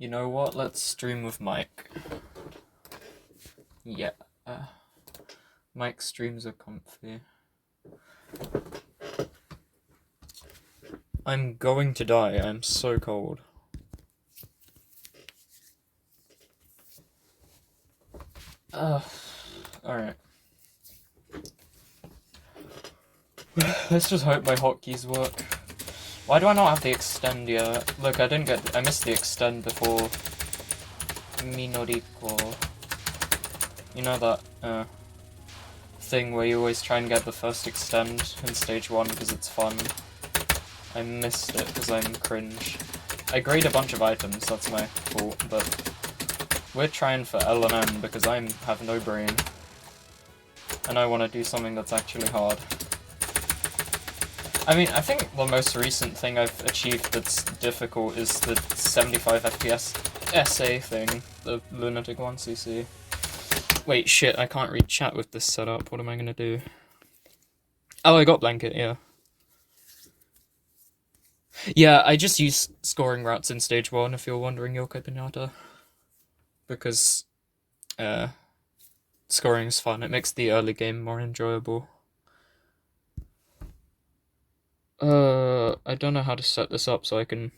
You know what? Let's stream with Mike. Yeah. Mike streams are comfy. I'm going to die. I'm so cold. Alright. Let's just hope my hotkeys work. Why do I not have the extend yet? Look, I missed the extend before Minoriko. You know that, thing where you always try and get the first extend in stage 1 because it's fun. I missed it because I'm cringe. I grade a bunch of items, that's my fault, but we're trying for Lnn because I have no brain. And I want to do something that's actually hard. I mean, I think the most recent thing I've achieved that's difficult is the 75 FPS SA thing, the lunatic 1cc. Wait, shit, I can't read chat with this setup, what am I gonna do? Oh, I got blanket, yeah. Yeah, I just use scoring routes in stage 1, if you're wondering, Yoko Pinata. Because, scoring is fun, it makes the early game more enjoyable. I don't know how to set this up so I can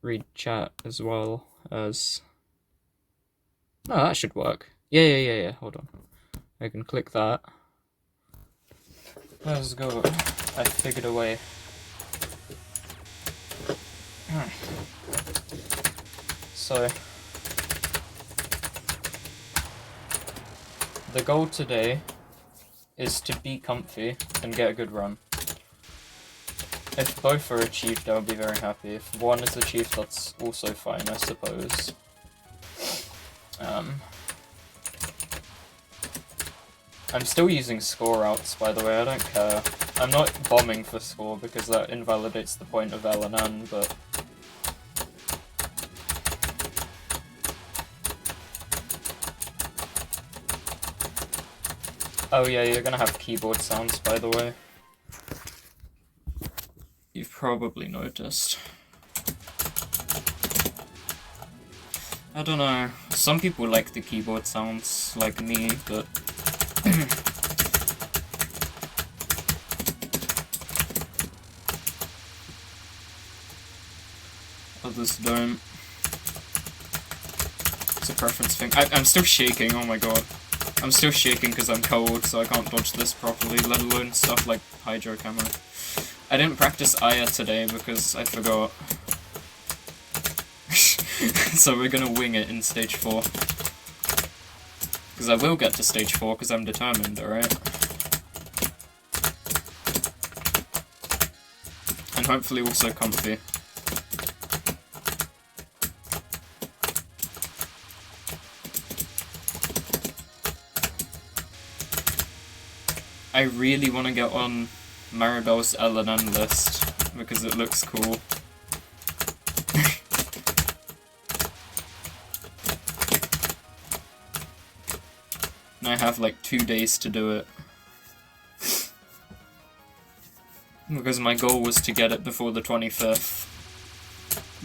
read chat as well as... Oh, that should work. Yeah, hold on. I can click that. Let's go. I figured a way. So... the goal today is to be comfy and get a good run. If both are achieved, I'll be very happy. If one is achieved, that's also fine, I suppose. I'm still using score routes, by the way, I don't care. I'm not bombing for score because that invalidates the point of Lnn, but... Oh yeah, you're gonna have keyboard sounds, by the way. You've probably noticed. I don't know, some people like the keyboard sounds, like me, but... others don't. It's a preference thing. I'm still shaking, oh my god. I'm still shaking because I'm cold, so I can't dodge this properly, let alone stuff like Hydro Camo. I didn't practice Aya today because I forgot. So we're gonna wing it in stage 4. Because I will get to stage 4 because I'm determined, alright? And hopefully also comfy. I really want to get on Maribel's Lnn list because it looks cool. And I have like 2 days to do it. Because my goal was to get it before the 25th.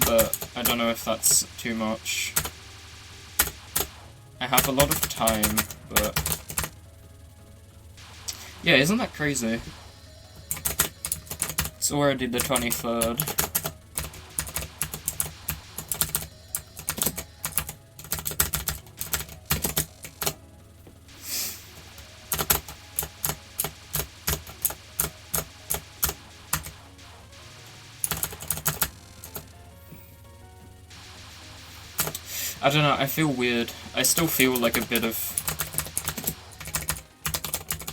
But I don't know if that's too much. I have a lot of time, but... yeah, isn't that crazy? It's already the 23rd. I don't know, I feel weird. I still feel like a bit of...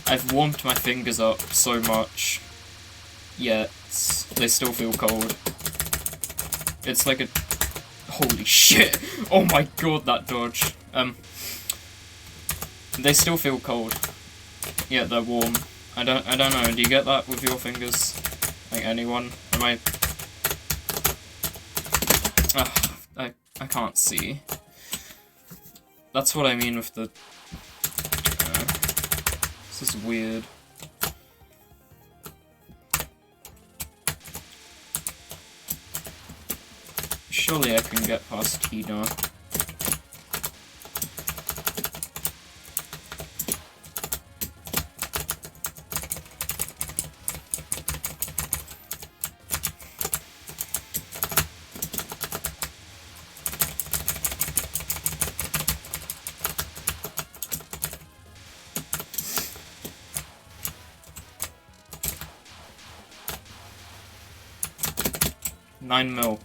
I've warmed my fingers up so much, yet they still feel cold. It's like a... holy shit! Oh my god, that dodge. They still feel cold. Yeah, they're warm. I don't know, do you get that with your fingers? Like anyone? Am I... I can't see. That's what I mean with the... this is weird. Surely I can get past Hina. $9 mil.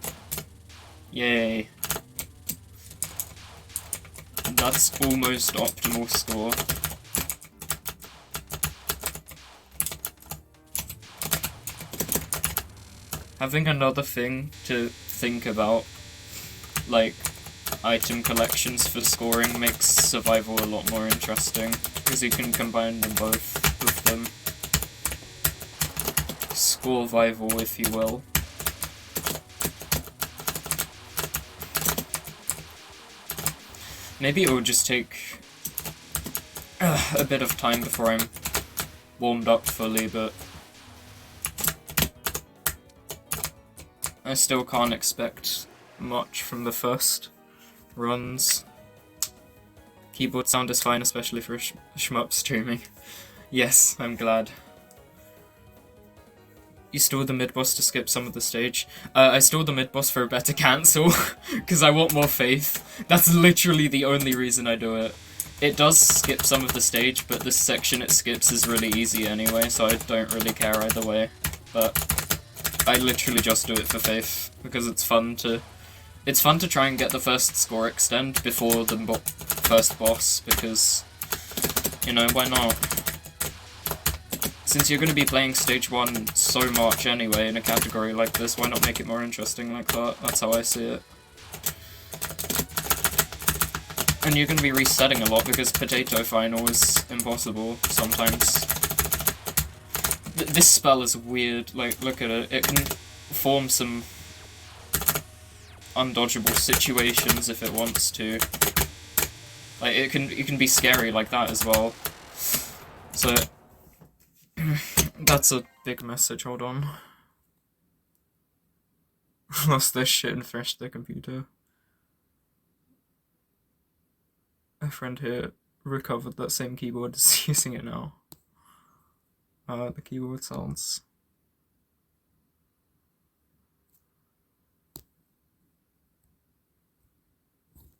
Yay. That's almost optimal score. Having another thing to think about, like item collections for scoring, makes survival a lot more interesting, because you can combine them both with them. Score-vival, if you will. Maybe it will just take a bit of time before I'm warmed up fully, but I still can't expect much from the first runs. Keyboard sound is fine, especially for shmup streaming. Yes, I'm glad. You stole the mid-boss to skip some of the stage. I stole the mid-boss for a better cancel, because I want more faith. That's literally the only reason I do it. It does skip some of the stage, but this section it skips is really easy anyway, so I don't really care either way. But I literally just do it for faith, because it's fun to try and get the first score extend before the first boss, because, you know, why not? Since you're going to be playing stage 1 so much anyway in a category like this, why not make it more interesting like that? That's how I see it. And you're going to be resetting a lot because Potato Final is impossible sometimes. This spell is weird, like, look at it. It can form some undodgeable situations if it wants to. Like, it can be scary like that as well. So that's a big message, hold on. Lost this shit and freshed the computer. A friend here recovered that same keyboard, is using it now. The keyboard sounds.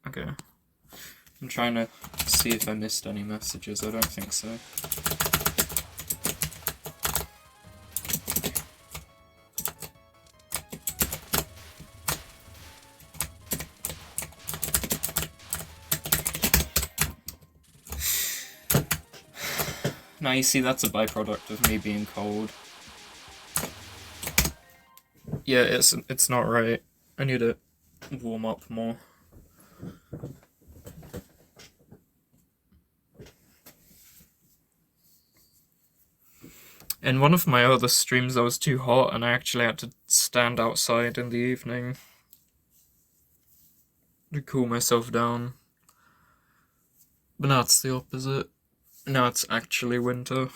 Okay. I'm trying to see if I missed any messages, I don't think so. Now you see, that's a byproduct of me being cold. Yeah, it's not right. I need to warm up more. In one of my other streams I was too hot and I actually had to stand outside in the evening to cool myself down. But now it's the opposite. Now it's actually winter.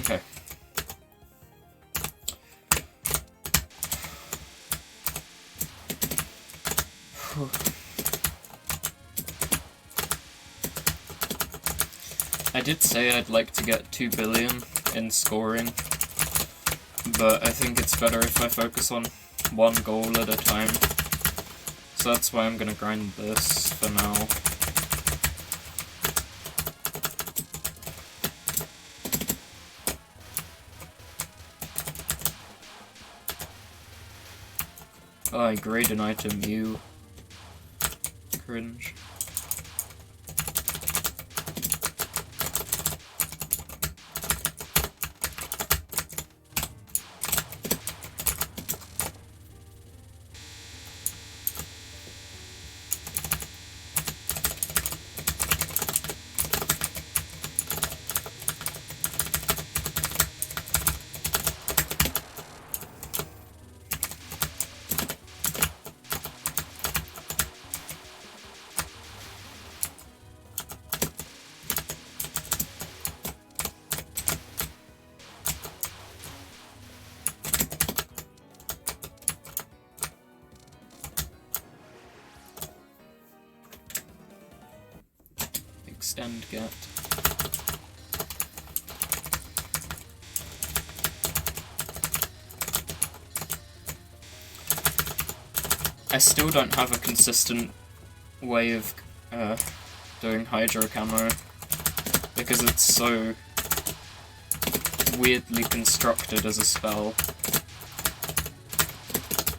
Okay. I did say I'd like to get 2 billion in scoring, but I think it's better if I focus on one goal at a time. So that's why I'm gonna grind this for now. Oh, I grade an item, you. Cringe. and get. I still don't have a consistent way of doing hydro camo because it's so weirdly constructed as a spell.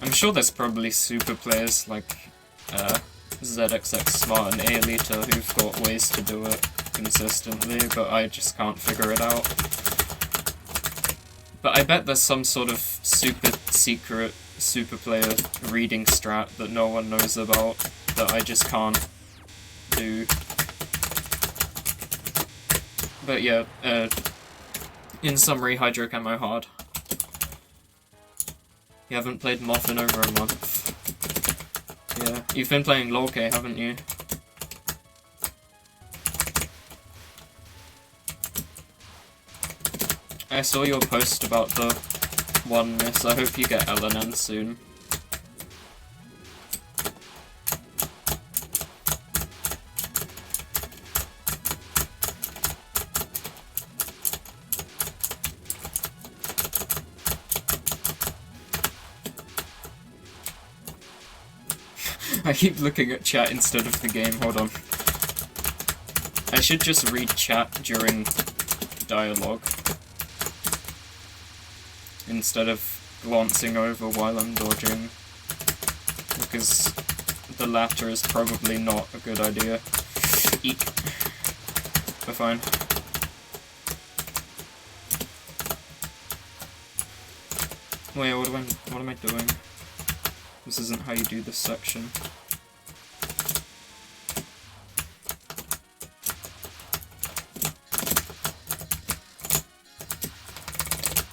I'm sure there's probably super players like ZXX Smart and Aelita who've got ways to do it consistently, but I just can't figure it out. But I bet there's some sort of super secret super player reading strat that no one knows about that I just can't do. But yeah, in summary, hydro camo hard. You haven't played Moth in over a month. Yeah, you've been playing LOLK, haven't you? I saw your post about the one miss. I hope you get Lnn soon. I keep looking at chat instead of the game, hold on. I should just read chat during dialogue instead of glancing over while I'm dodging, because the latter is probably not a good idea. Eek. We're fine. Wait, what am I doing? This isn't how you do this section.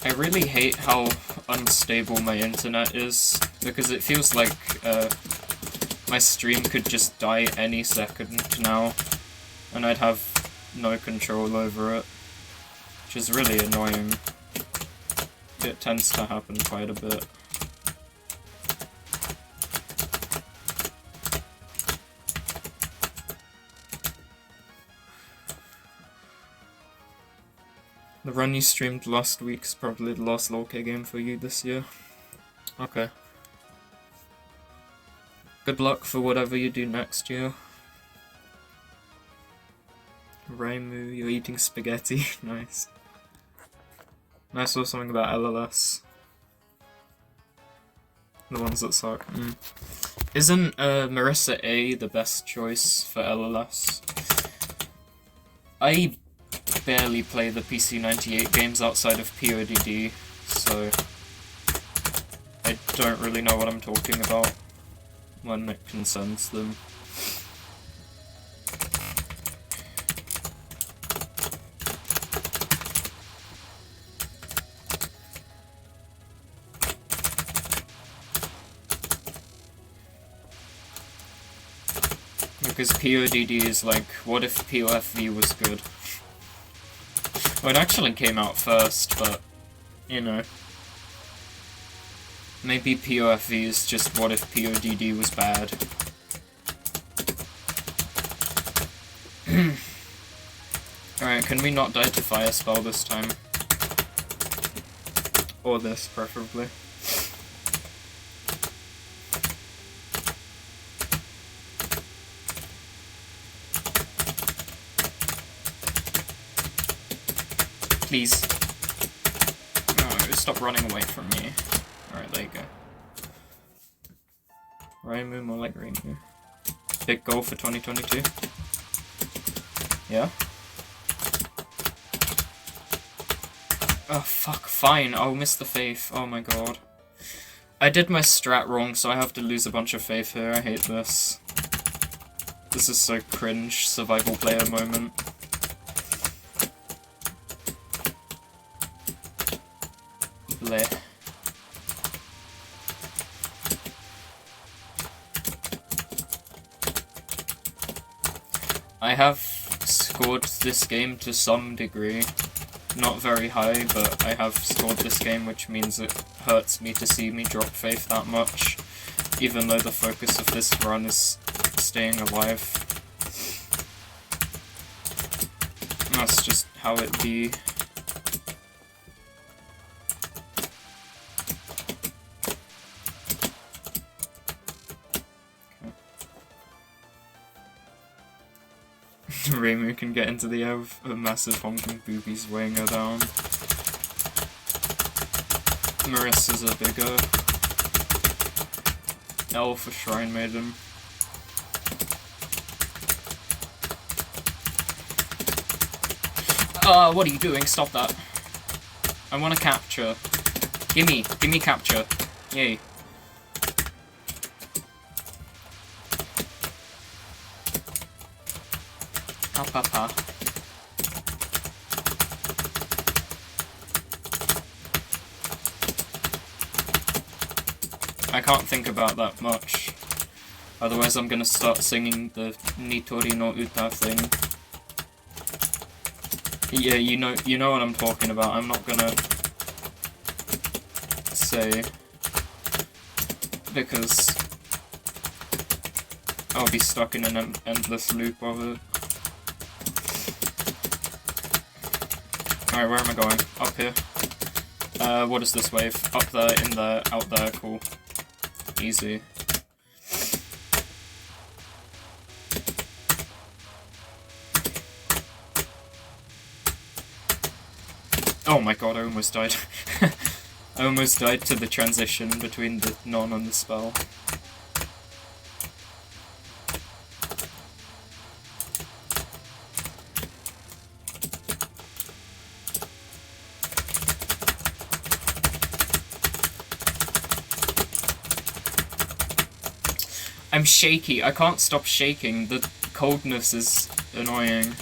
I really hate how unstable my internet is, because it feels like my stream could just die any second now, and I'd have no control over it, which is really annoying. It tends to happen quite a bit. The run you streamed last week's probably the last LOLK game for you this year. Okay. Good luck for whatever you do next year. Raimu, you're eating spaghetti. Nice. I saw something about LLS. The ones that suck. Isn't Marissa A the best choice for LLS? I barely play the PC98 games outside of PODD, so I don't really know what I'm talking about when it concerns them. Because PODD is like, what if POFV was good? Well, it actually came out first, but, you know. Maybe POFV is just what if PODD was bad. Alright, can we not die to fire spell this time? Or this, preferably. Please. No, stop running away from me. Alright, there you go. Raimu, more like Raimu. Big goal for 2022. Yeah? Oh, fuck, fine. I'll miss the faith. Oh my god. I did my strat wrong, so I have to lose a bunch of faith here. I hate this. This is so cringe, survival player moment. Bleh. I have scored this game to some degree. Not very high, but I have scored this game, which means it hurts me to see me drop faith that much, even though the focus of this run is staying alive. That's just how it be. Reimu can get into the air with a massive honking boobies weighing her down. Marissa's a bigger L for Shrine Maiden. What are you doing? Stop that. I want to capture. Gimme capture. Yay. Papa. I can't think about that much. Otherwise I'm gonna start singing the Nitori no Uta thing. Yeah, you know what I'm talking about. I'm not gonna say because I'll be stuck in an endless loop of it. Alright, where am I going? Up here. What is this wave? Up there, in there, out there, cool. Easy. Oh my god, I almost died. I almost died to the transition between the non and the spell. I'm shaky. I can't stop shaking. The coldness is annoying.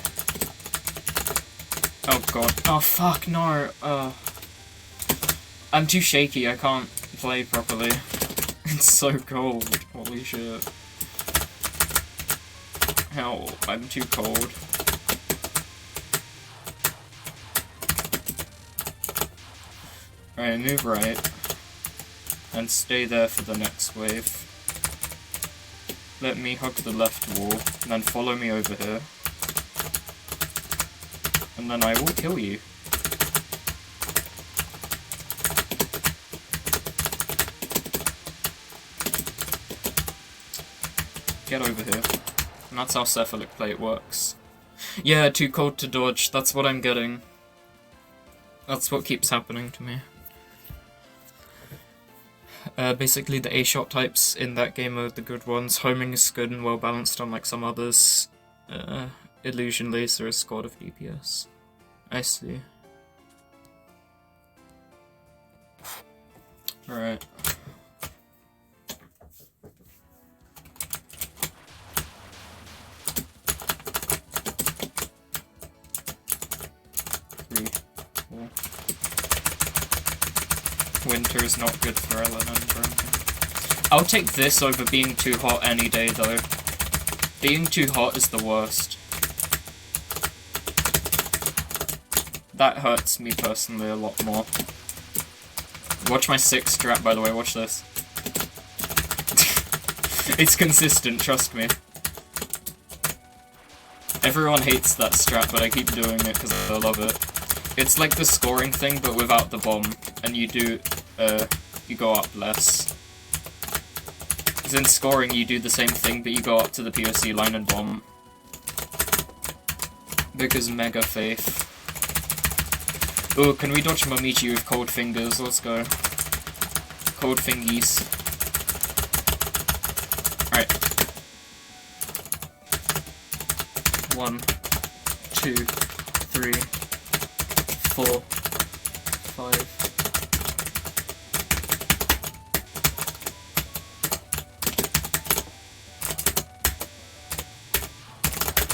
Oh god. Oh fuck, no. I'm too shaky. I can't play properly. It's so cold. Holy shit. Hell, I'm too cold. Alright, move right. And stay there for the next wave. Let me hug the left wall, and then follow me over here. And then I will kill you. Get over here. And that's how Cephalic Plate works. Yeah, too cold to dodge, that's what I'm getting. That's what keeps happening to me. Basically the A-shot types in that game are the good ones. Homing is good and well balanced unlike some others. Illusion Laser is squad of DPS. I see. Alright. Winter is not good for Lnn. I'll take this over being too hot any day though. Being too hot is the worst. That hurts me personally a lot more. Watch my 6 strat by the way, watch this. It's consistent, trust me. Everyone hates that strat, but I keep doing it because I love it. It's like the scoring thing, but without the bomb, and you go up less. Because in scoring, you do the same thing, but you go up to the POC line and bomb. Because mega faith. Oh, can we dodge Mamichi with cold fingers? Let's go. Cold fingies. Alright. 1, 2, 3, 4, 5.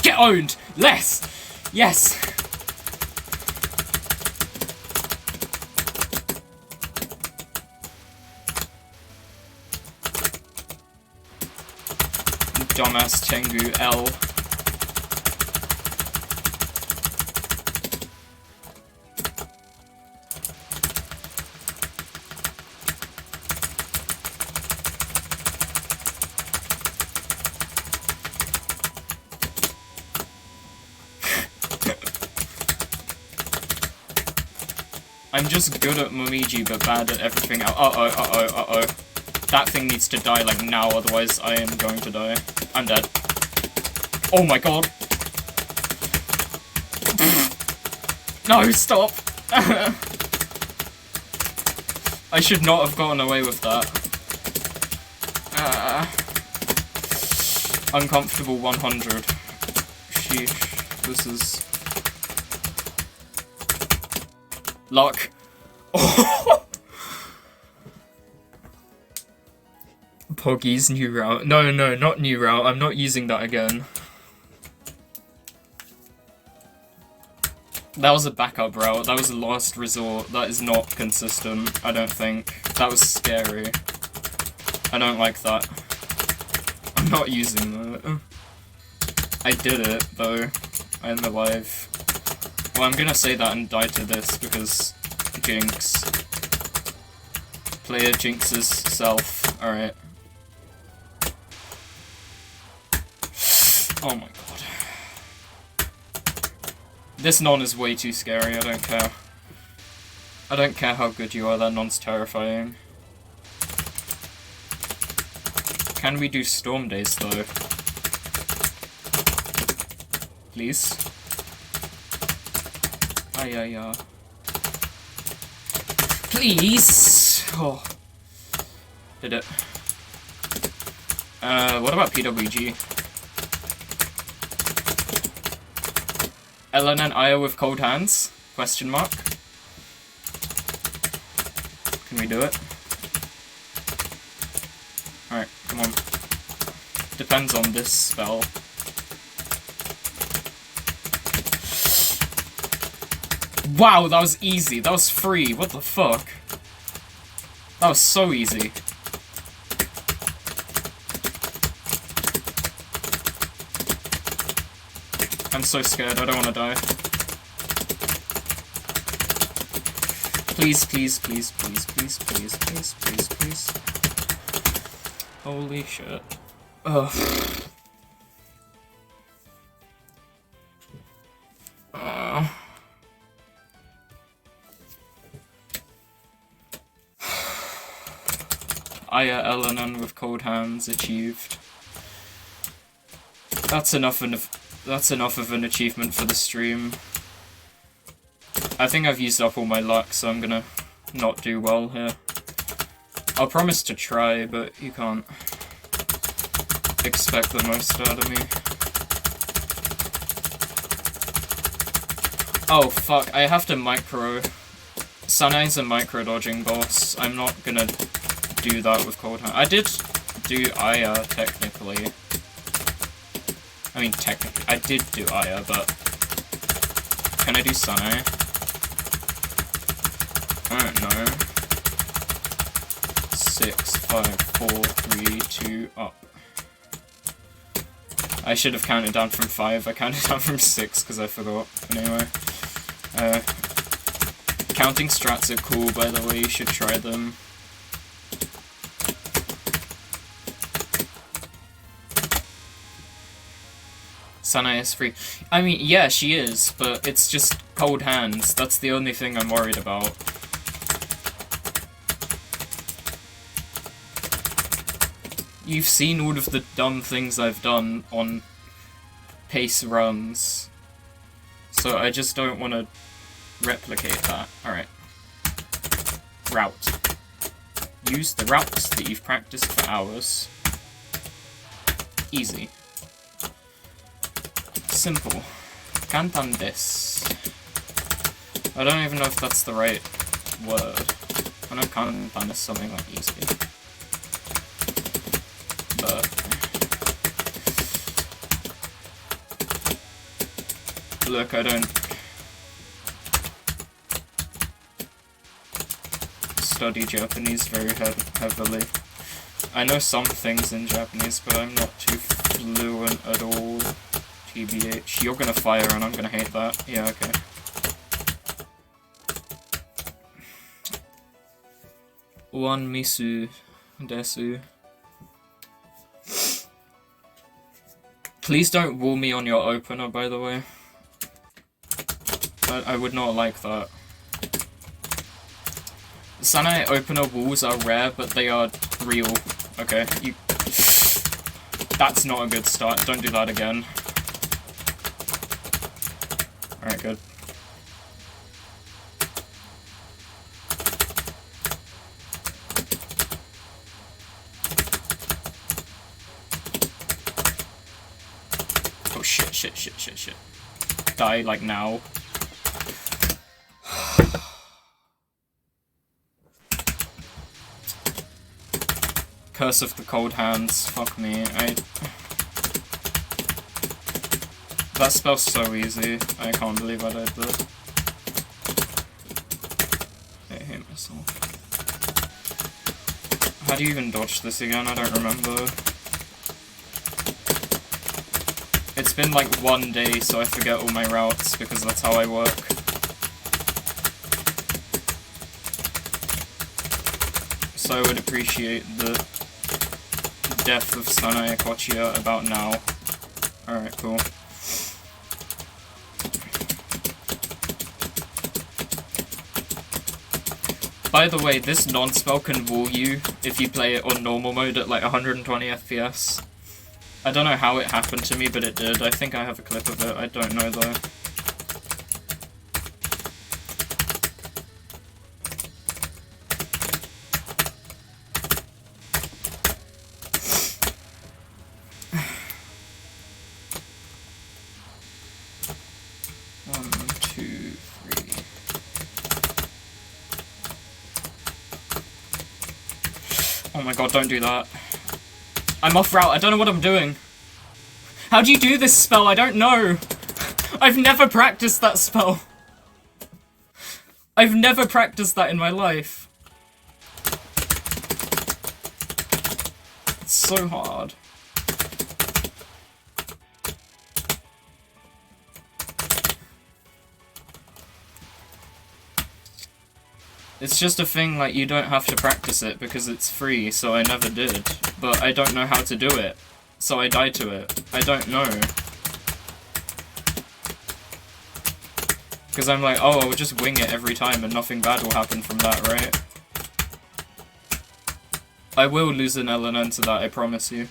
Get owned! Less! Yes! Dumbass Tengu L. I'm just good at Momiji, but bad at everything else. Uh-oh. That thing needs to die, like, now, otherwise I am going to die. I'm dead. Oh my god. No, stop! I should not have gotten away with that. Uncomfortable 100. Sheesh. This is... luck. Poggy's new route. No, not new route. I'm not using that again. That was a backup route. That was a last resort. That is not consistent, I don't think. That was scary. I don't like that. I'm not using that. I did it, though. I'm alive. Well, I'm gonna say that and die to this, because... Jinx. Player jinxes self. Alright. Oh my god. This non is way too scary, I don't care. I don't care how good you are, that non's terrifying. Can we do Storm Days, though? Please? Ay. Please! Oh. Did it. What about PWG? Lnn Aya with cold hands? Question mark. Can we do it? Alright, come on. Depends on this spell. Wow, that was easy. That was free. What the fuck? That was so easy. I'm so scared. I don't want to die. Please. Holy shit. Ugh. Aya Lnn with cold hands achieved. That's enough of an achievement for the stream. I think I've used up all my luck, so I'm gonna not do well here. I'll promise to try, but you can't expect the most out of me. Oh fuck, I have to micro. Sanai's a micro dodging boss. I'm not gonna do that with cold hand. I did do Aya, technically. I mean, technically, I did do Aya, but... Can I do Sanai? I don't know. 6, 5, 4, 3, 2, up. I should have counted down from 5. I counted down from 6 because I forgot. Anyway. Counting strats are cool, by the way. You should try them. Sanai is free. I mean, yeah, she is, but it's just cold hands. That's the only thing I'm worried about. You've seen all of the dumb things I've done on pace runs, so I just don't want to replicate that. Alright. Route. Use the routes that you've practiced for hours. Easy. Simple. Kantan desu. I don't even know if that's the right word. I know kantan is something like easy. But... Look, I don't... study Japanese very heavily. I know some things in Japanese, but I'm not too fluent at all. TBH. You're gonna fire and I'm gonna hate that. Yeah, okay. One misu desu. Please don't wall me on your opener, by the way. I would not like that. Sanae opener walls are rare, but they are real. Okay, you... That's not a good start. Don't do that again. Alright, good. Oh shit, shit, shit, shit, shit. Die, like, now. Curse of the Cold Hands. Fuck me. That spell's so easy. I can't believe I did that. I hate myself. How do you even dodge this again? I don't remember. It's been like 1 day, so I forget all my routes, because that's how I work. So I would appreciate the death of Sanae Kochia about now. Alright, cool. By the way, this non-spell can wall you if you play it on normal mode at like 120 FPS. I don't know how it happened to me, but it did. I think I have a clip of it. I don't know though. Oh my god, don't do that. I'm off route, I don't know what I'm doing. How do you do this spell? I don't know. I've never practiced that spell. I've never practiced that in my life. It's so hard. It's just a thing, like, you don't have to practice it because it's free, so I never did. But I don't know how to do it, so I die to it. I don't know. Because I'm like, oh, I'll just wing it every time and nothing bad will happen from that, right? I will lose an LNN to that, I promise you.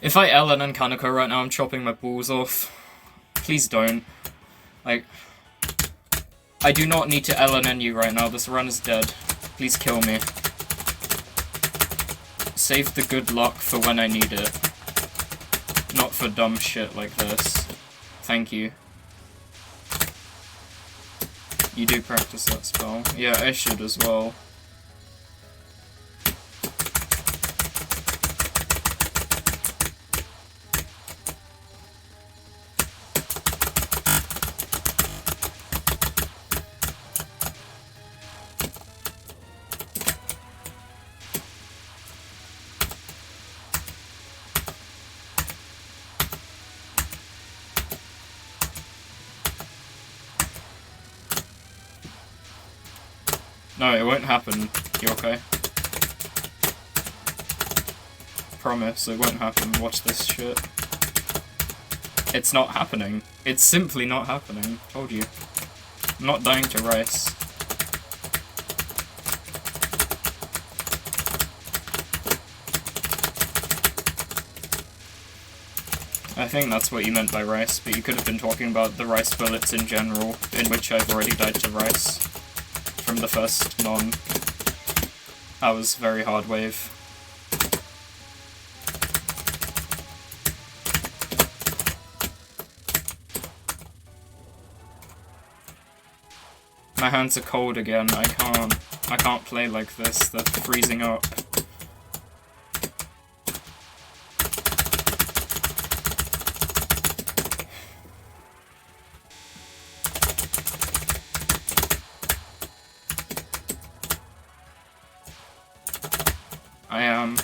If I LNN Kaneko right now, I'm chopping my balls off. Please don't. Like, I do not need to LNN you right now. This run is dead. Please kill me. Save the good luck for when I need it. Not for dumb shit like this. Thank you. You do practice that spell. Yeah, I should as well. No, it won't happen. You okay? Promise, it won't happen. Watch this shit. It's not happening. It's simply not happening. Told you. I'm not dying to rice. I think that's what you meant by rice, but you could have been talking about the rice bullets in general, in which I've already died to rice. From the first non. That was very hard wave. My hands are cold again. I can't play like this. They're freezing up. I am.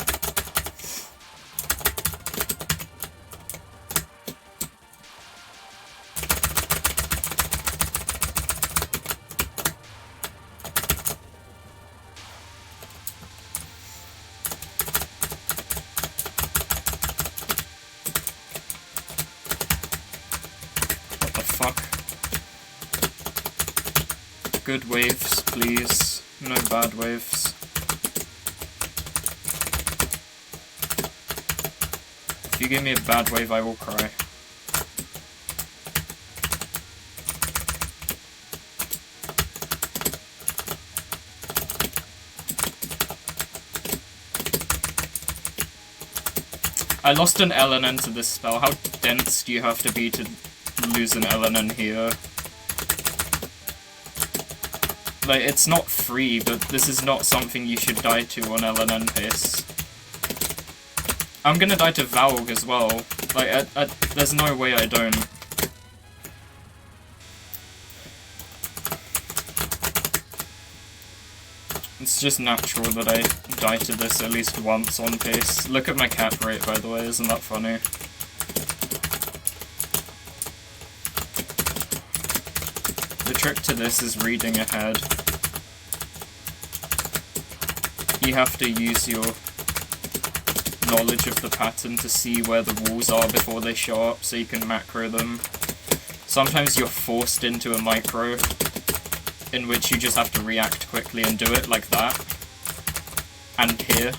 good waves, please. No bad waves. If you give me a bad wave, I will cry. I lost an Lnn to this spell. How dense do you have to be to lose an Lnn here? Like, it's not free, but this is not something you should die to on Lnn pace. I'm gonna die to Valg as well. Like, there's no way I don't. It's just natural that I die to this at least once on pace. Look at my cap rate, by the way, isn't that funny? The trick to this is reading ahead. You have to use your knowledge of the pattern to see where the walls are before they show up, so you can macro them. Sometimes you're forced into a micro, in which you just have to react quickly and do it like that. And here.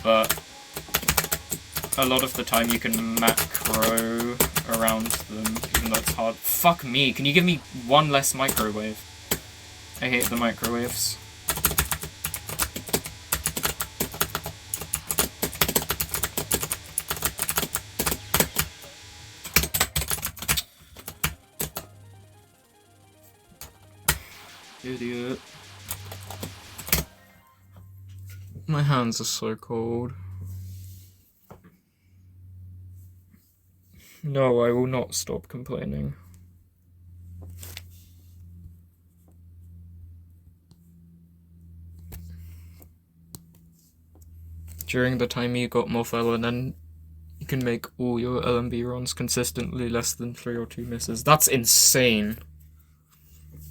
But a lot of the time you can macro around them, even though it's hard. Fuck me, can you give me one less microwave? I hate the microwaves. Idiot. My hands are so cold. No, I will not stop complaining. During the time you got more Lnn, you can make all your LMB runs consistently less than 3 or 2 misses. That's insane.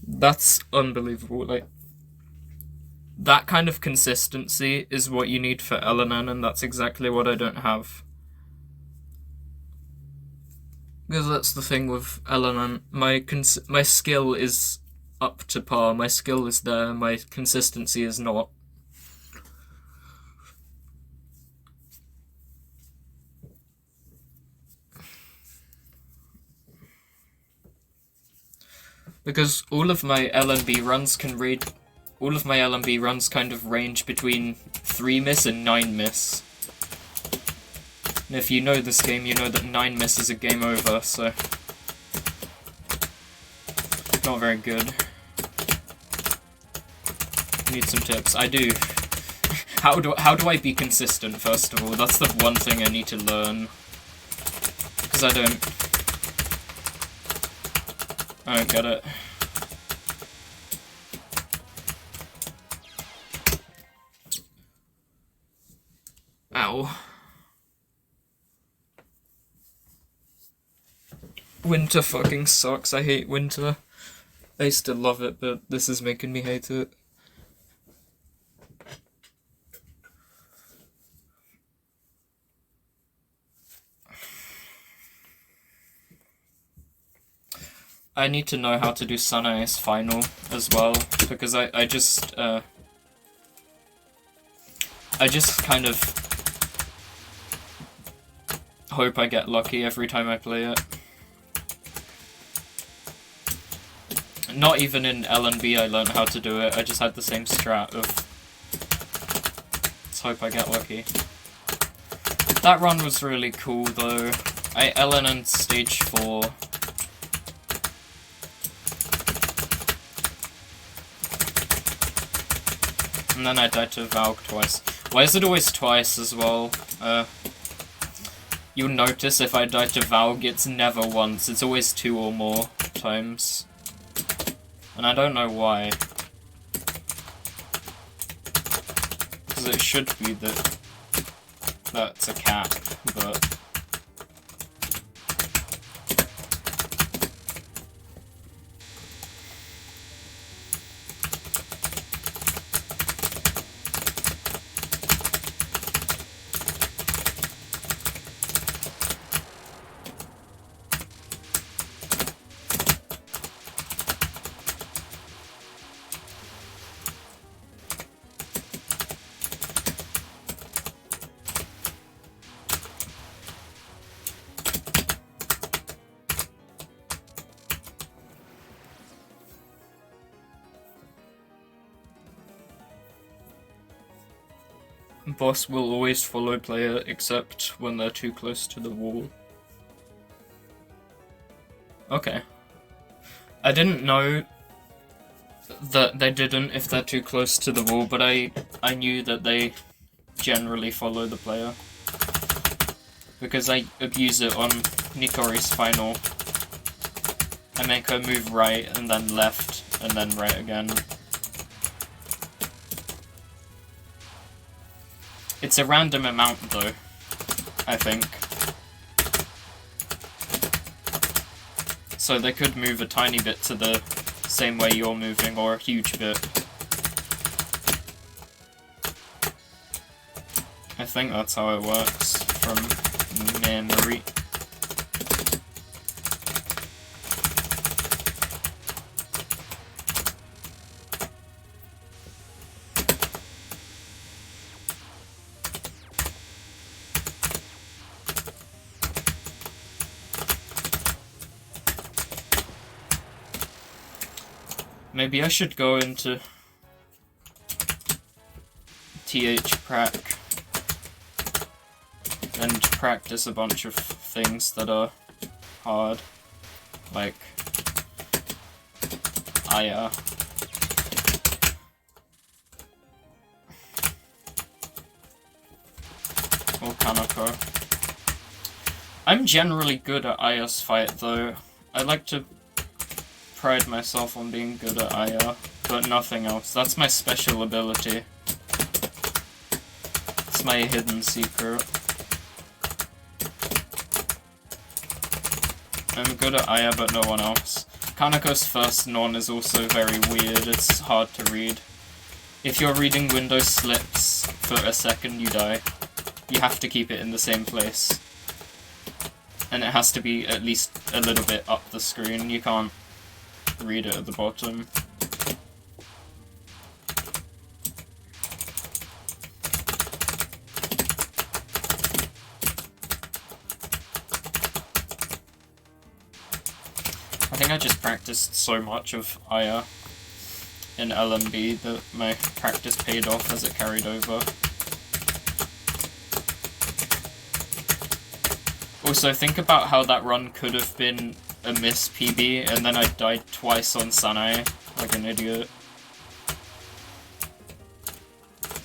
That's unbelievable. Like, that kind of consistency is what you need for Lnn, and that's exactly what I don't have. Because that's the thing with Lnn. My skill is up to par. My skill is there. My consistency is not. Because all of my LNB runs kind of range between 3 miss and 9 miss. And if you know this game, you know that 9 miss is a game over, so not very good. Need some tips. I do. How do I be consistent, first of all? That's the one thing I need to learn. Because I don't get it. Ow. Winter fucking sucks. I hate winter. I used to love it, but this is making me hate it. I need to know how to do Sun Ice Final as well, because I just kind of hope I get lucky every time I play it. Not even in LNB I learned how to do it, I just had the same strat of let's hope I get lucky. That run was really cool though. I LN'd stage 4. And then I died to Valk twice. Why is it always twice as well? You'll notice if I die to Valk, it's never once. It's always 2 or more times. And I don't know why. Because it should be that that's a cap, but boss will always follow player except when they're too close to the wall. Okay. I didn't know that they didn't if they're too close to the wall, but I knew that they generally follow the player. Because I abuse it on Nikori's final. I make her move right and then left and then right again. It's a random amount though, I think. So they could move a tiny bit to the same way you're moving, or a huge bit. I think that's how it works, from memory. Maybe I should go into TH-Prac and practice a bunch of things that are hard, like Aya. Or Kanako. I'm generally good at Aya's fight though. I like to pride myself on being good at Aya, but nothing else. That's my special ability. It's my hidden secret. I'm good at Aya, but no one else. Kanako's first non is also very weird. It's hard to read. If you're reading window slips for a second, you die. You have to keep it in the same place. And it has to be at least a little bit up the screen. You can't read it at the bottom. I think I just practiced so much of Aya in LMB that my practice paid off as it carried over. Also, think about how that run could have been a miss PB, and then I died twice on Sanae, like an idiot.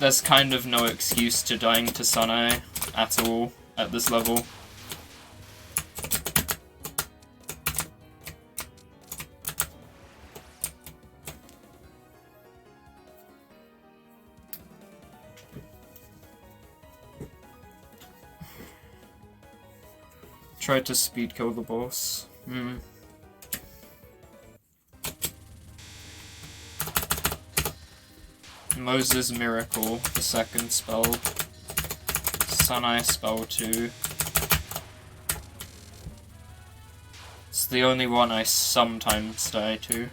There's kind of no excuse to dying to Sanae at all at this level. Try to speed kill the boss. Moses Miracle, the second spell. Sanae spell 2. It's the only one I sometimes die to.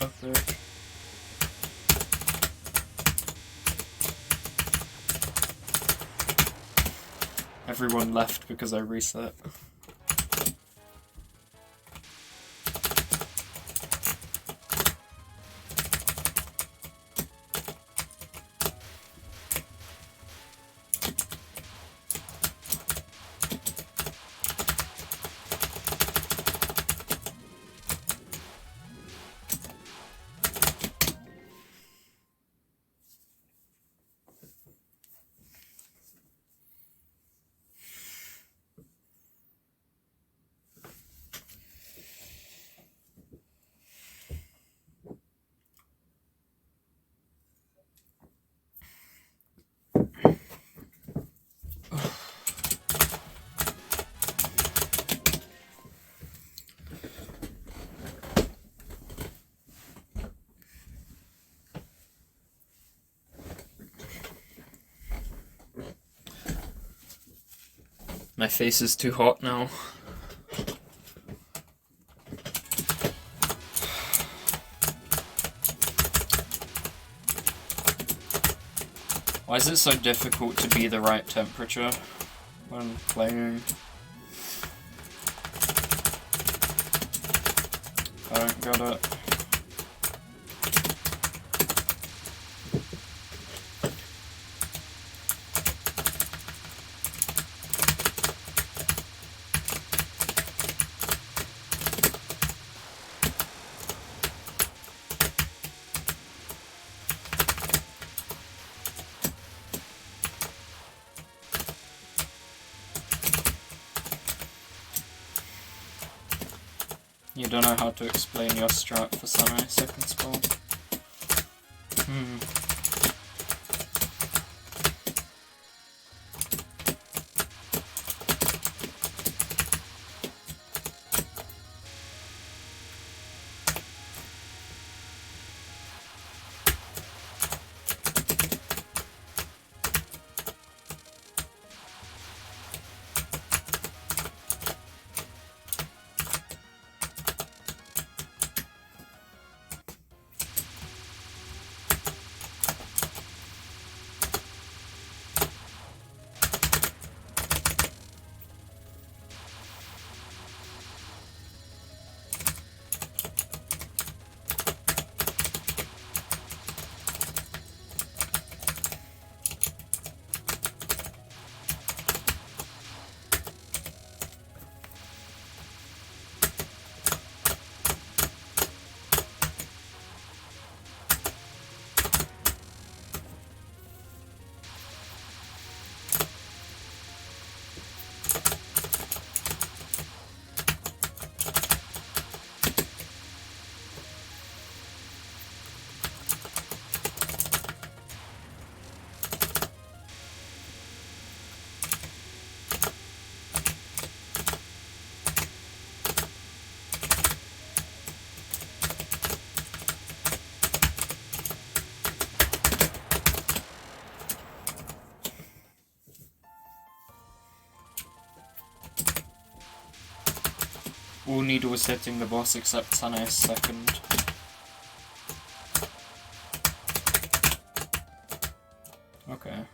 Up there. Everyone left because I reset. My face is too hot now. Why is it so difficult to be the right temperature when playing? I don't get it. You don't know how to explain your strat for Suneye second spell. All needed was hitting the boss except Suneye's second. Okay.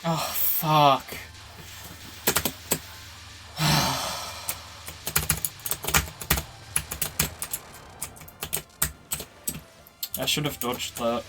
Oh, fuck. I should have dodged that.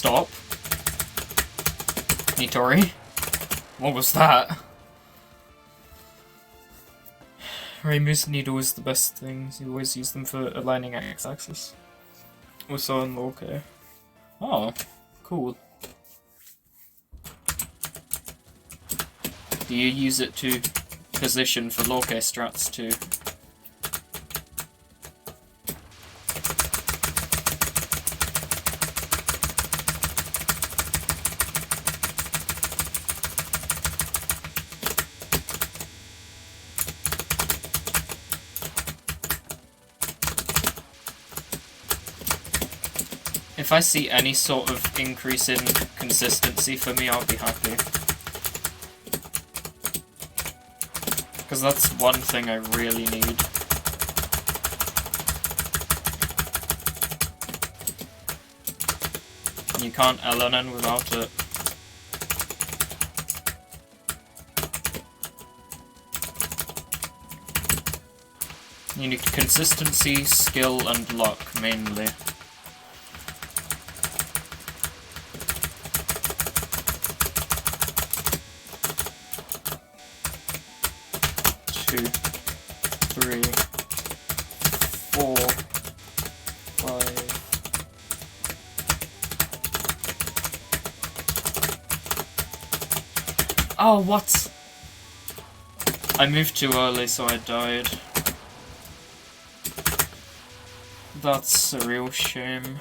stop. Nitori. What was that? Rainbow's needle is the best thing. You always use them for aligning x-axis. Also in Lorca. Oh, cool. Do you use it to position for Lorca strats too? If I see any sort of increase in consistency for me, I'll be happy. Because that's one thing I really need. You can't Lnn without it. You need consistency, skill, and luck, mainly. Oh, what? I moved too early, so I died. That's a real shame.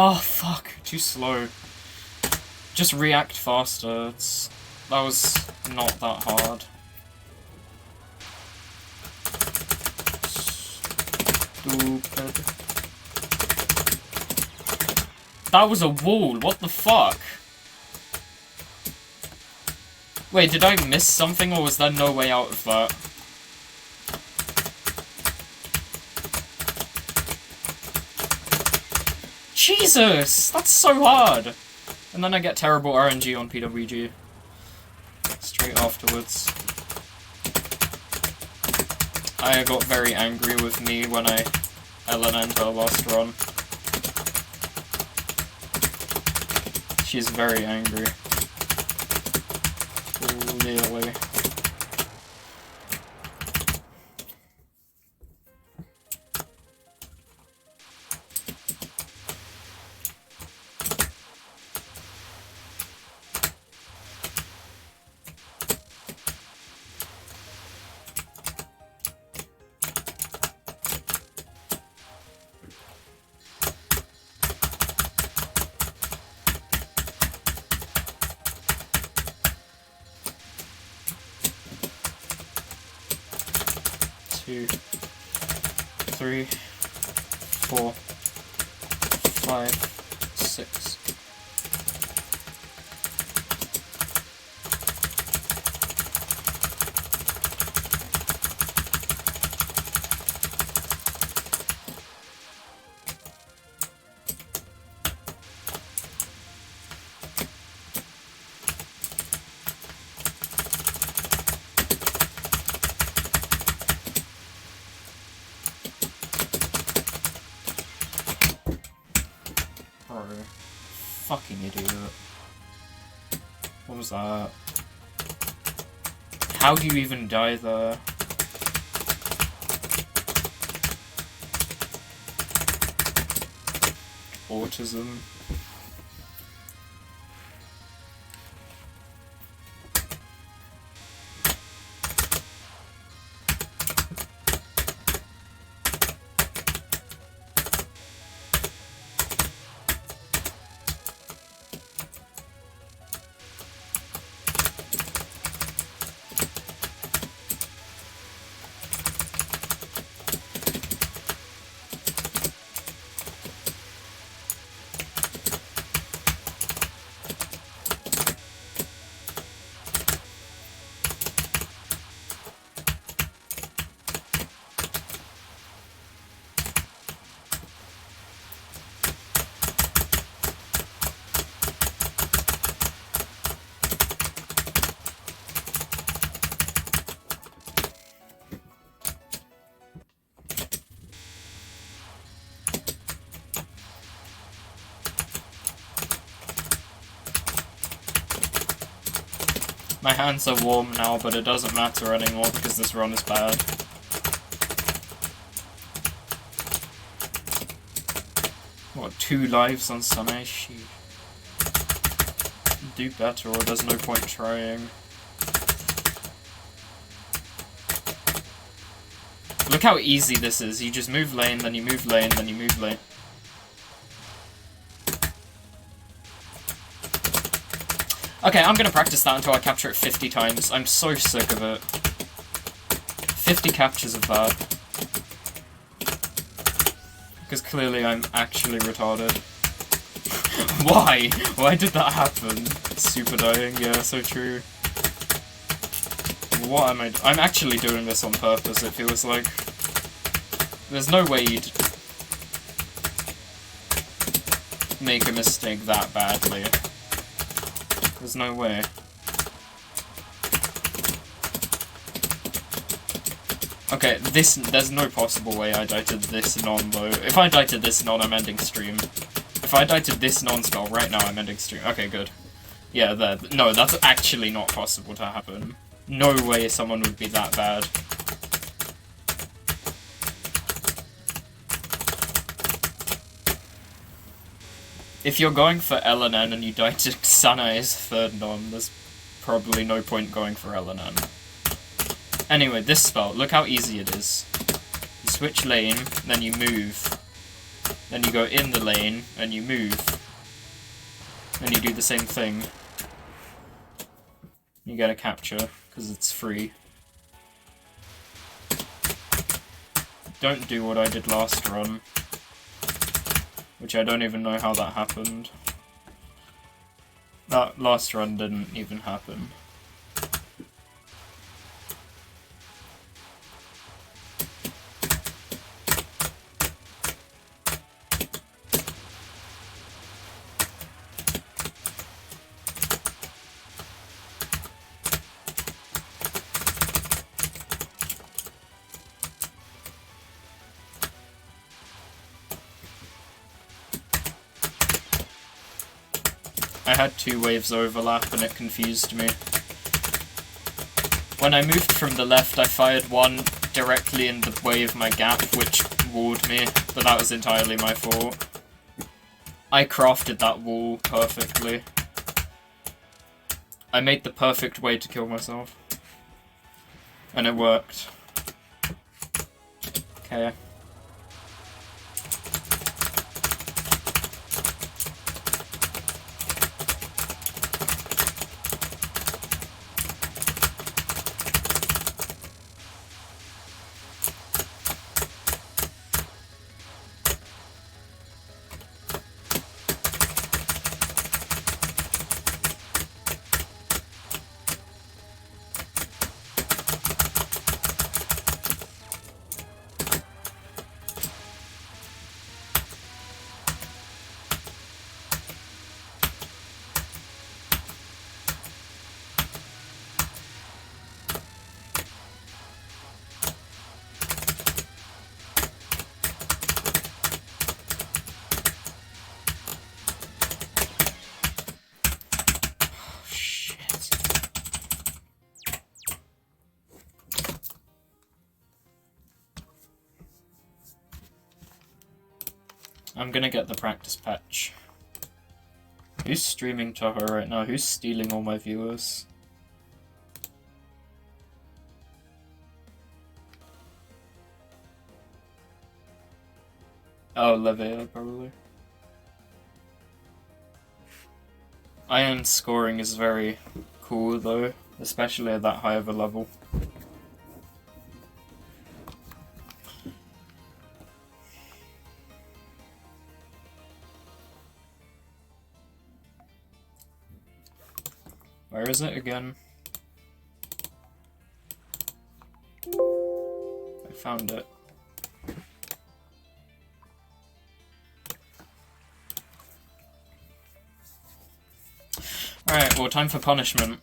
Oh, fuck. Too slow. Just react faster. That was not that hard. Stupid. That was a wall. What the fuck? Wait, did I miss something, or was there no way out of that? Jesus! That's so hard! And then I get terrible RNG on PWG. Straight afterwards. I got very angry with me when I Ln'd her last run. She's very angry. Really. Two, three, four. 5, 6. Bro. Fucking idiot. What was that? How do you even die there? Autism. My hands are warm now, but it doesn't matter anymore because this run is bad. What, 2 lives on Sunny? Shit. Do better, or there's no point trying. Look how easy this is. You just move lane, then you move lane, then you move lane. Okay, I'm gonna practice that until I capture it 50 times. I'm so sick of it. 50 captures of that. Because clearly I'm actually retarded. Why? Why did that happen? Super dying, yeah, so true. What am I I'm actually doing this on purpose, it feels like. There's no way you'd make a mistake that badly. There's no way. Okay, there's no possible way I die to this non though. If I die to this non, I'm ending stream. If I die to this non-spell right now, I'm ending stream. Okay, good. Yeah, no, that's actually not possible to happen. No way someone would be that bad. If you're going for Lnn and you die to Sanae's 3rd non, there's probably no point going for Lnn. Anyway, this spell, look how easy it is. You switch lane, then you move. Then you go in the lane, and you move. Then you do the same thing. You get a capture, because it's free. Don't do what I did last run. Which I don't even know how that happened. That last run didn't even happen. I had 2 waves overlap and it confused me. When I moved from the left, I fired one directly in the way of my gap, which walled me, but that was entirely my fault. I crafted that wall perfectly. I made the perfect way to kill myself. And it worked. Okay. I'm gonna get the practice patch. Who's streaming Toho right now? Who's stealing all my viewers? Oh, Levea, probably. Iron scoring is very cool, though, especially at that high of a level. Where is it again? I found it. Alright, well, time for punishment.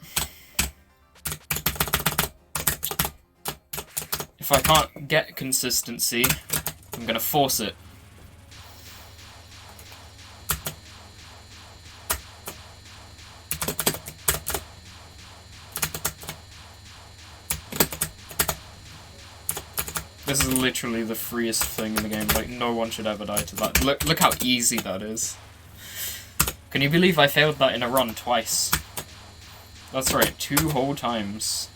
If I can't get consistency, I'm gonna force it. This is literally the freest thing in the game, like, no one should ever die to that. Look how easy that is. Can you believe I failed that in a run twice? That's right, 2 whole times.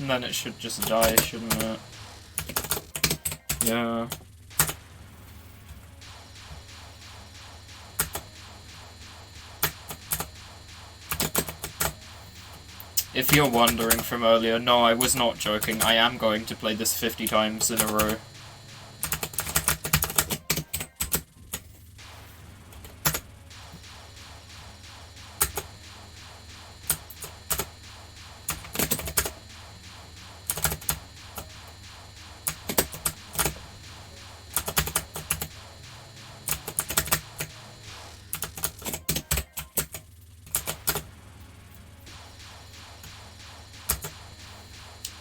And then it should just die, shouldn't it? Yeah. If you're wondering from earlier, no, I was not joking. I am going to play this 50 times in a row.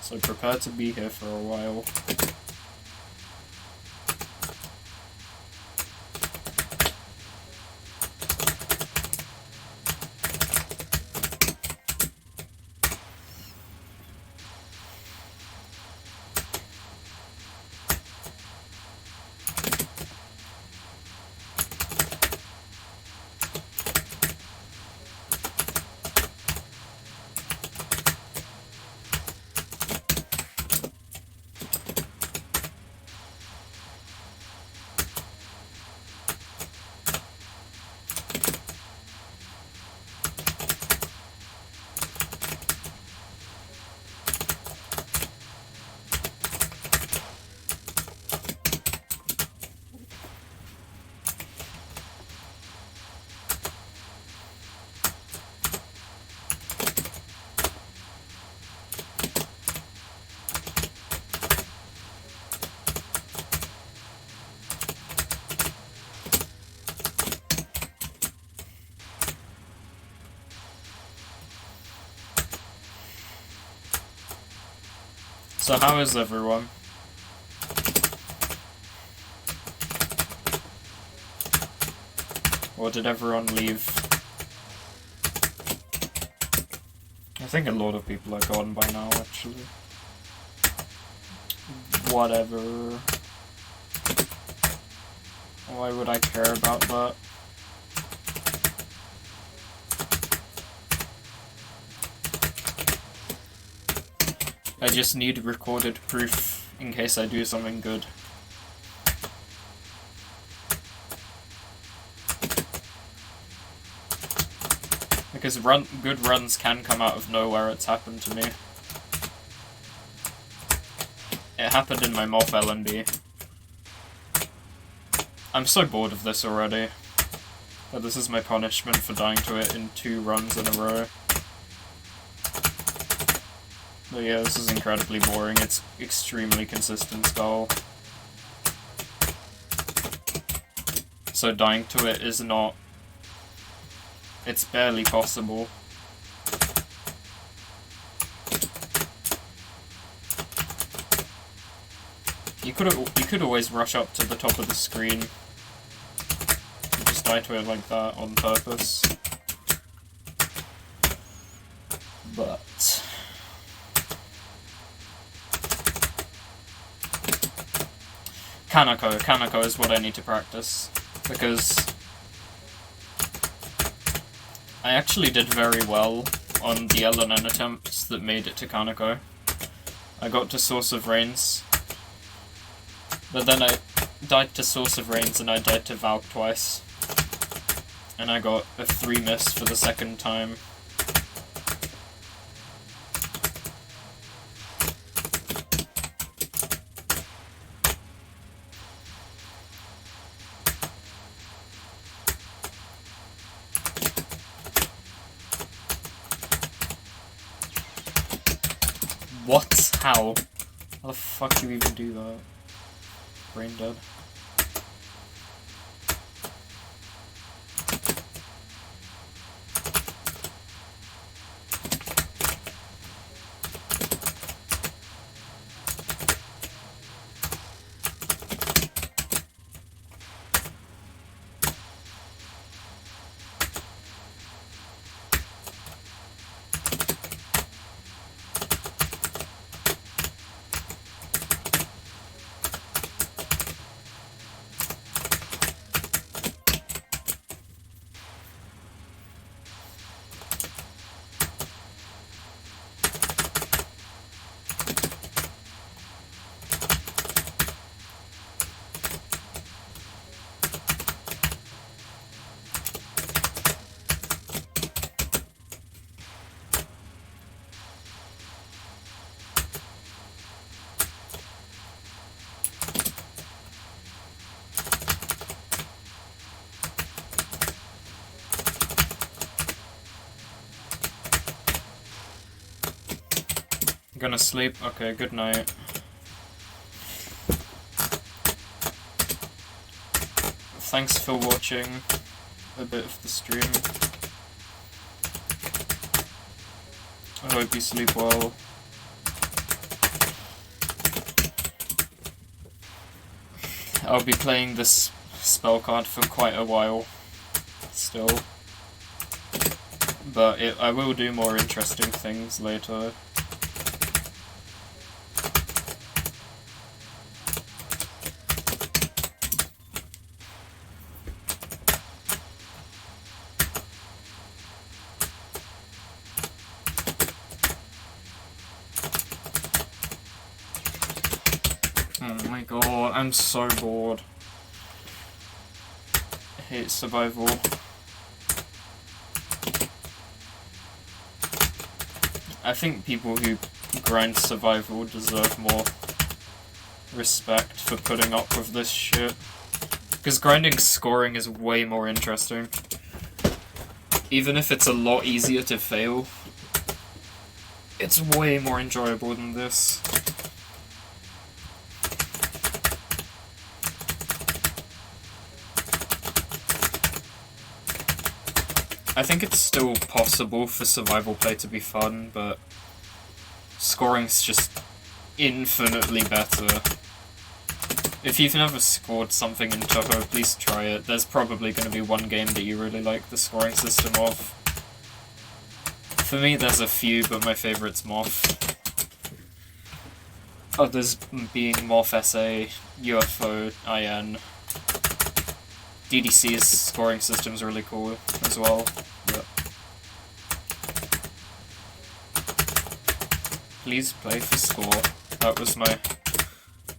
So prepare to be here for a while. So how is everyone? Or did everyone leave? I think a lot of people are gone by now, actually. Whatever. Why would I care about that? I just need recorded proof in case I do something good. Because good runs can come out of nowhere, it's happened to me. It happened in my Morph LNB. I'm so bored of this already. But this is my punishment for dying to it in 2 runs in a row. But yeah, this is incredibly boring. It's extremely consistent skull. So dying to it is not It's barely possible. You could always rush up to the top of the screen and just die to it like that on purpose. But Kanako is what I need to practice, because I actually did very well on the Lnn attempts that made it to Kanako. I got to Source of Rains, but then I died to Source of Rains and I died to Valk twice. And I got a 3 miss for the second time. What? How? How the fuck do you even do that? Brain dead. Gonna sleep? Okay, good night. Thanks for watching a bit of the stream. I hope you sleep well. I'll be playing this spell card for quite a while still. But I will do more interesting things later. Oh my god, I'm so bored. I hate survival. I think people who grind survival deserve more respect for putting up with this shit. Because grinding scoring is way more interesting. Even if it's a lot easier to fail, it's way more enjoyable than this. I think it's still possible for survival play to be fun, but scoring's just infinitely better. If you've never scored something in Touhou, please try it. There's probably going to be one game that you really like the scoring system of. For me, there's a few, but my favourite's Moth. Others being Moth SA, UFO, IN. DDC's scoring system's really cool as well. But please play for score. That was my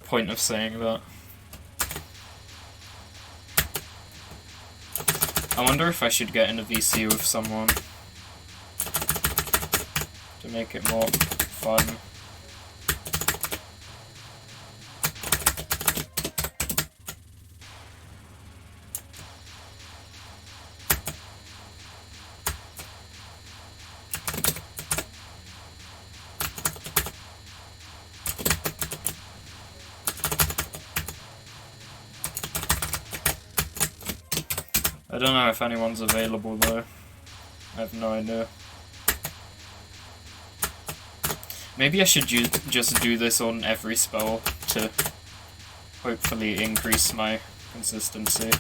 point of saying that. I wonder if I should get in a VC with someone to make it more fun. I don't know if anyone's available though. I have no idea. Maybe I should just do this on every spell to hopefully increase my consistency.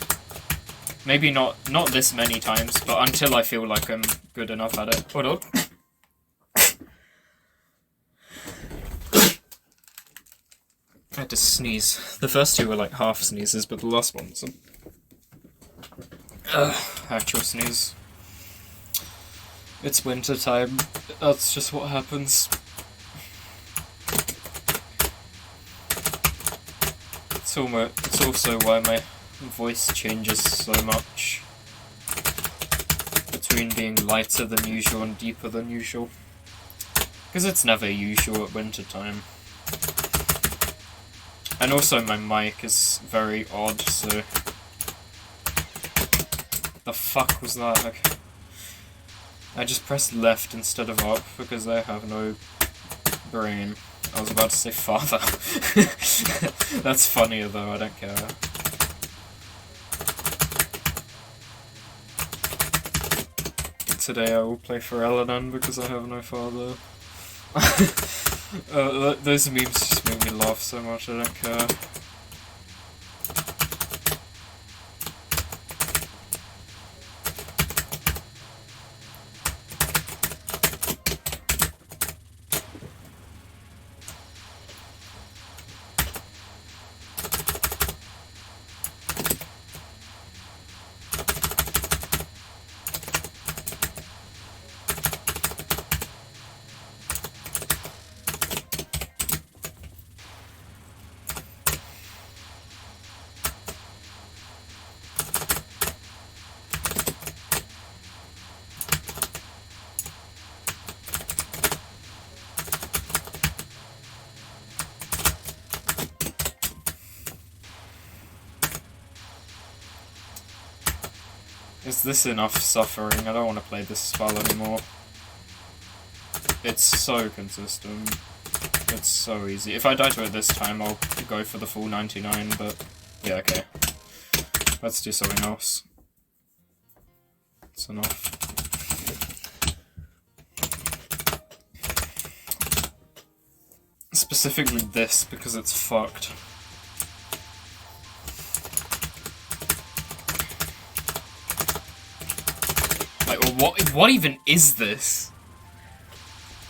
Maybe not this many times, but until I feel like I'm good enough at it. Hold on. I had to sneeze. The first two were like half sneezes, but the last one was an actual sneeze. It's winter time. That's just what happens. It's also why my voice changes so much between being lighter than usual and deeper than usual. Because it's never usual at winter time. And also my mic is very odd, so... The fuck was that? Like, I just pressed left instead of up because I have no brain. I was about to say father. That's funnier though, I don't care. Today I will play for Lnn because I have no father. Those memes just make me laugh so much, I don't care. Is this enough suffering? I don't want to play this spell anymore. It's so consistent. It's so easy. If I die to it this time, I'll go for the full 99, but... yeah, okay. Let's do something else. It's enough. Specifically this, because it's fucked. What even is this?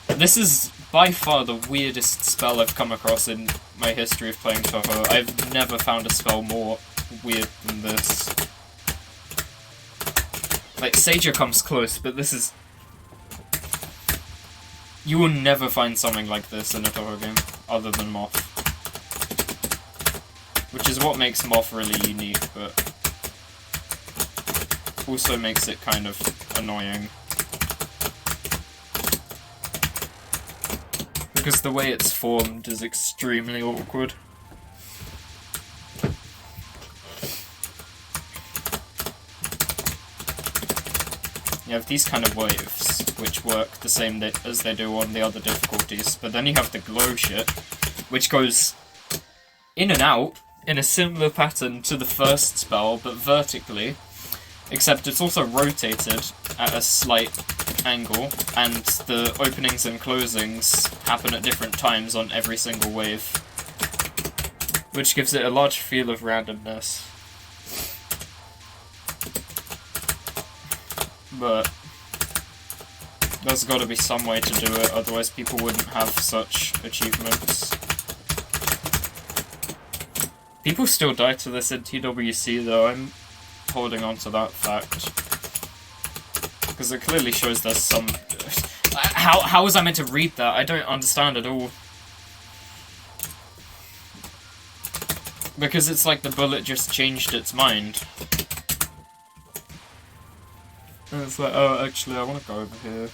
This is by far the weirdest spell I've come across in my history of playing Toho. I've never found a spell more weird than this. Like, Sager comes close, but this is... You will never find something like this in a Toho game, other than Moth. Which is what makes Moth really unique, but... also makes it kind of annoying. Because the way it's formed is extremely awkward. You have these kind of waves, which work the same as they do on the other difficulties, but then you have the glow shit, which goes in and out in a similar pattern to the first spell, but vertically. Except it's also rotated at a slight angle, and the openings and closings happen at different times on every single wave, which gives it a large feel of randomness. But there's got to be some way to do it, otherwise people wouldn't have such achievements. People still die to this in TWC though. I'm holding on to that fact, because it clearly shows there's some... How was I meant to read that? I don't understand at all. Because it's like the bullet just changed its mind. And it's like, oh, actually, I want to go over here.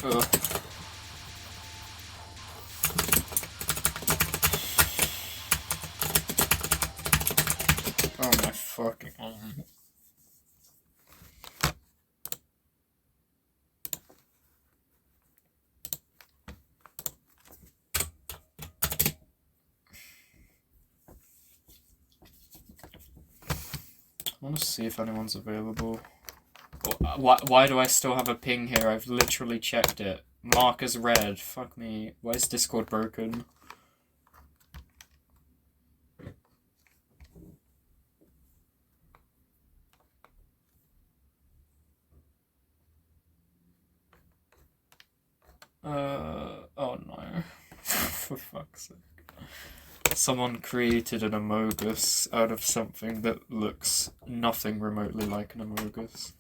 Ugh. Oh my fucking arm. I want to see if anyone's available. Why do I still have a ping here? I've literally checked it. Mark as red. Fuck me. Why is Discord broken? Oh no. For fuck's sake. Someone created an Amogus out of something that looks nothing remotely like an Amogus.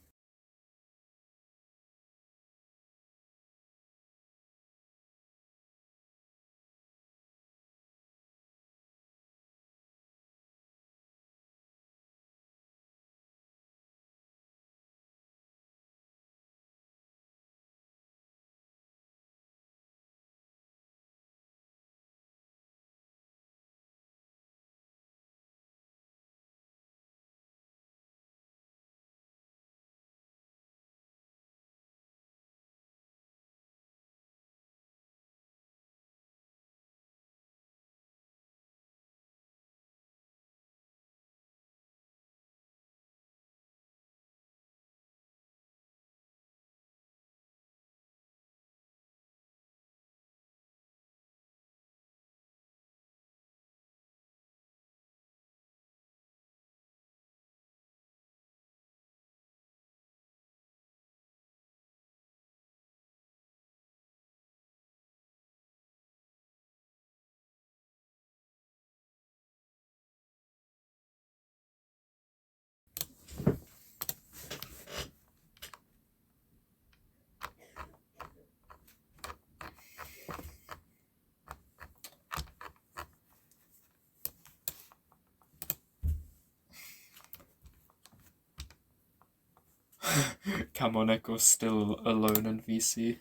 Come Echo's still alone in VC.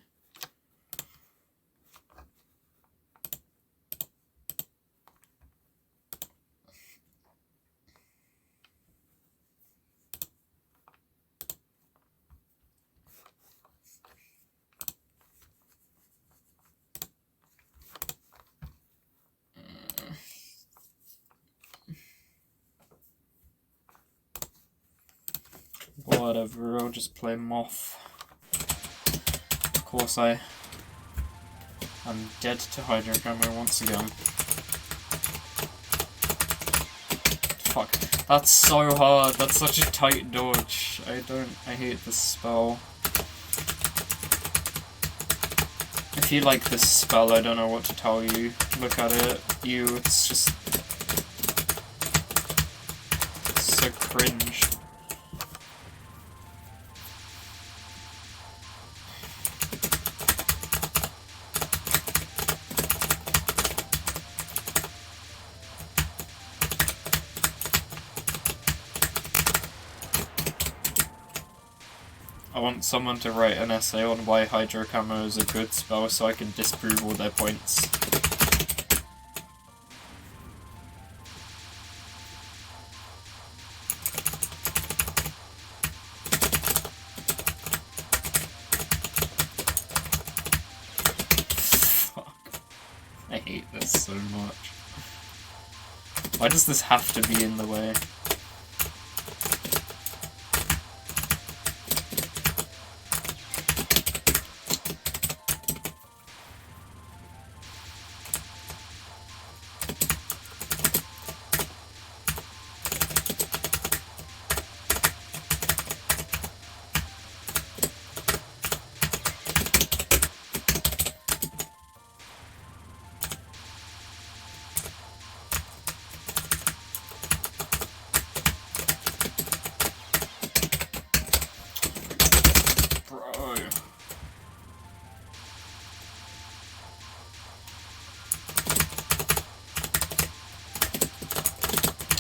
Whatever, I'll just play Moth. Of course I'm dead to Hydrocamo once again. Fuck. That's so hard, that's such a tight dodge. I hate this spell. If you like this spell, I don't know what to tell you. Look at it. It's just so cringe. I want someone to write an essay on why Hydrocamo is a good spell so I can disprove all their points. Fuck. I hate this so much. Why does this have to be in the way?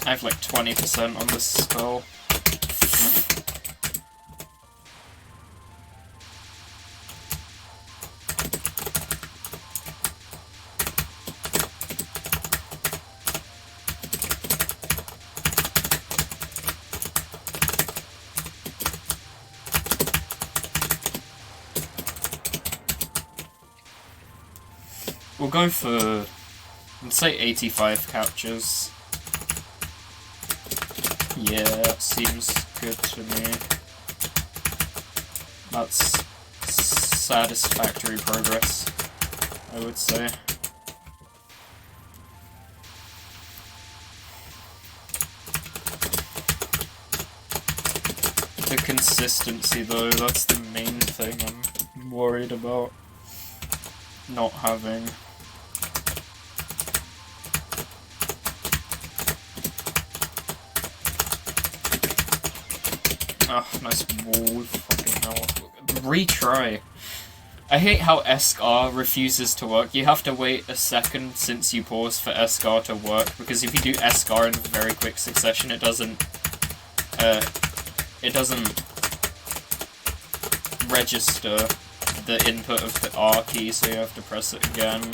I have like 20% on this spell. We'll go for, let's say 85 captures. Yeah, seems good to me. That's satisfactory progress, I would say. The consistency, though, that's the main thing I'm worried about not having. Oh, nice wall. Fucking hell. Retry. I hate how SR refuses to work. You have to wait a second since you pause for SR to work, because if you do SR in very quick succession, it doesn't register the input of the R key, so you have to press it again.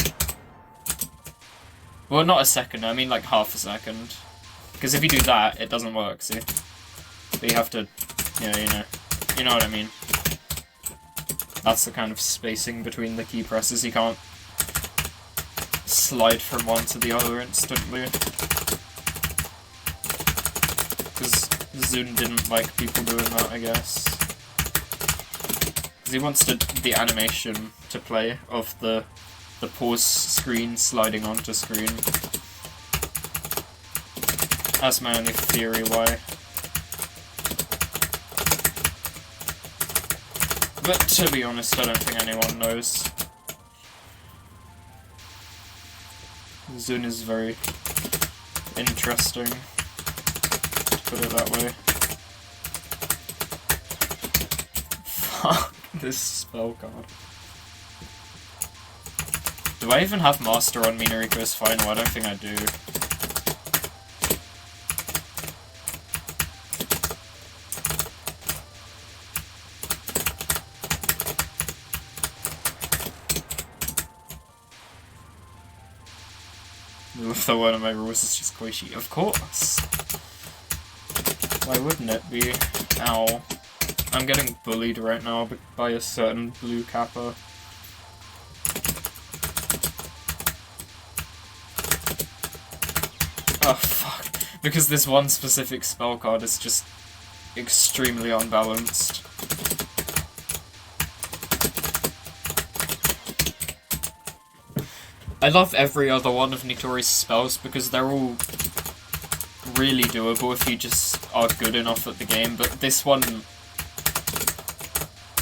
Well, not a second, I mean like half a second. Because if you do that, it doesn't work, see? But you have to, yeah, you know what I mean. That's the kind of spacing between the key presses. You can't slide from one to the other instantly. Because Zun didn't like people doing that, I guess. Because he wants the animation to play of the pause screen sliding onto screen. That's my only theory why. But to be honest, I don't think anyone knows. Zun is very interesting, to put it that way. Fuck this spell card. Do I even have Master on Minariko's Final? I don't think I do. So one of my rules is just Koishi. Of course! Why wouldn't it be? Ow. I'm getting bullied right now by a certain blue kappa. Oh fuck. Because this one specific spell card is just extremely unbalanced. I love every other one of Nitori's spells because they're all really doable if you just are good enough at the game, but this one,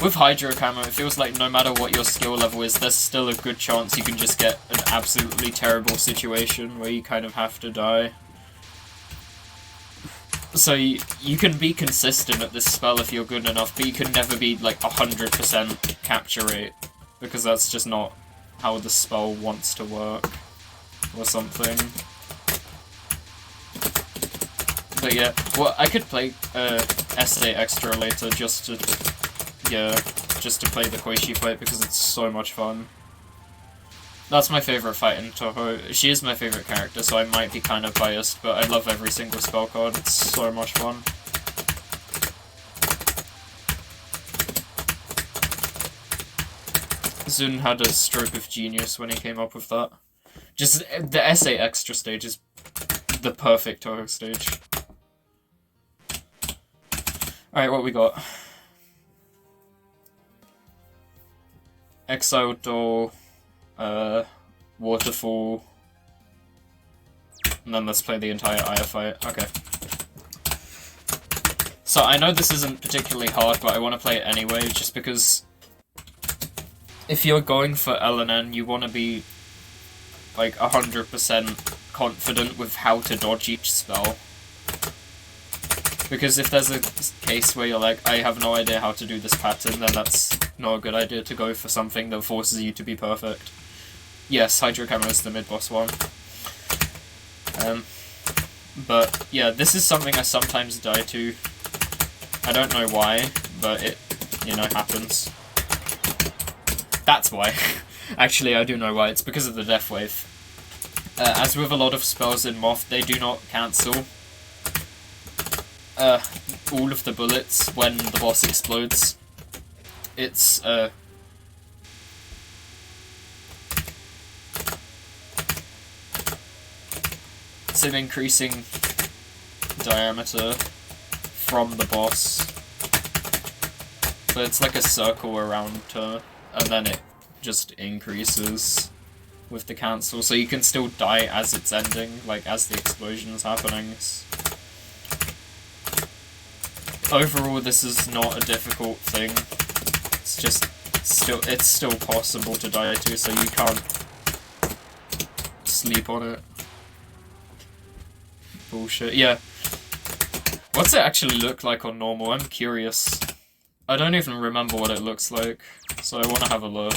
with Hydro Camo, it feels like no matter what your skill level is, there's still a good chance you can just get an absolutely terrible situation where you kind of have to die. So you can be consistent at this spell if you're good enough, but you can never be like 100% capture rate, because that's just not how the spell wants to work, or something. But yeah, well, I could play SA Extra later just to play the Koishi fight because it's so much fun. That's my favourite fight in Toho. She is my favourite character, so I might be kind of biased, but I love every single spell card. It's so much fun. Zun had a stroke of genius when he came up with that. Just, the SA Extra stage is the perfect Toho stage. Alright, what we got? Exile Doll, Waterfall, and then let's play the entire Aya fight. Okay. So I know this isn't particularly hard, but I want to play it anyway, just because if you're going for Lnn, you want to be like 100% confident with how to dodge each spell. Because if there's a case where you're like, I have no idea how to do this pattern, then that's not a good idea to go for something that forces you to be perfect. Yes, Hydro Camo is the mid-boss one. But yeah, this is something I sometimes die to. I don't know why, but it, happens. That's why. Actually, I do know why. It's because of the Death Wave. As with a lot of spells in Moth, they do not cancel all of the bullets when the boss explodes. It's massive increasing diameter from the boss. So it's like a circle around her, and then it just increases with the cancel, so you can still die as it's ending, like as the explosion's happening. Overall, this is not a difficult thing. It's just it's still possible to die to, so you can't sleep on it. Bullshit. Yeah. What's it actually look like on normal? I'm curious. I don't even remember what it looks like, so I want to have a look.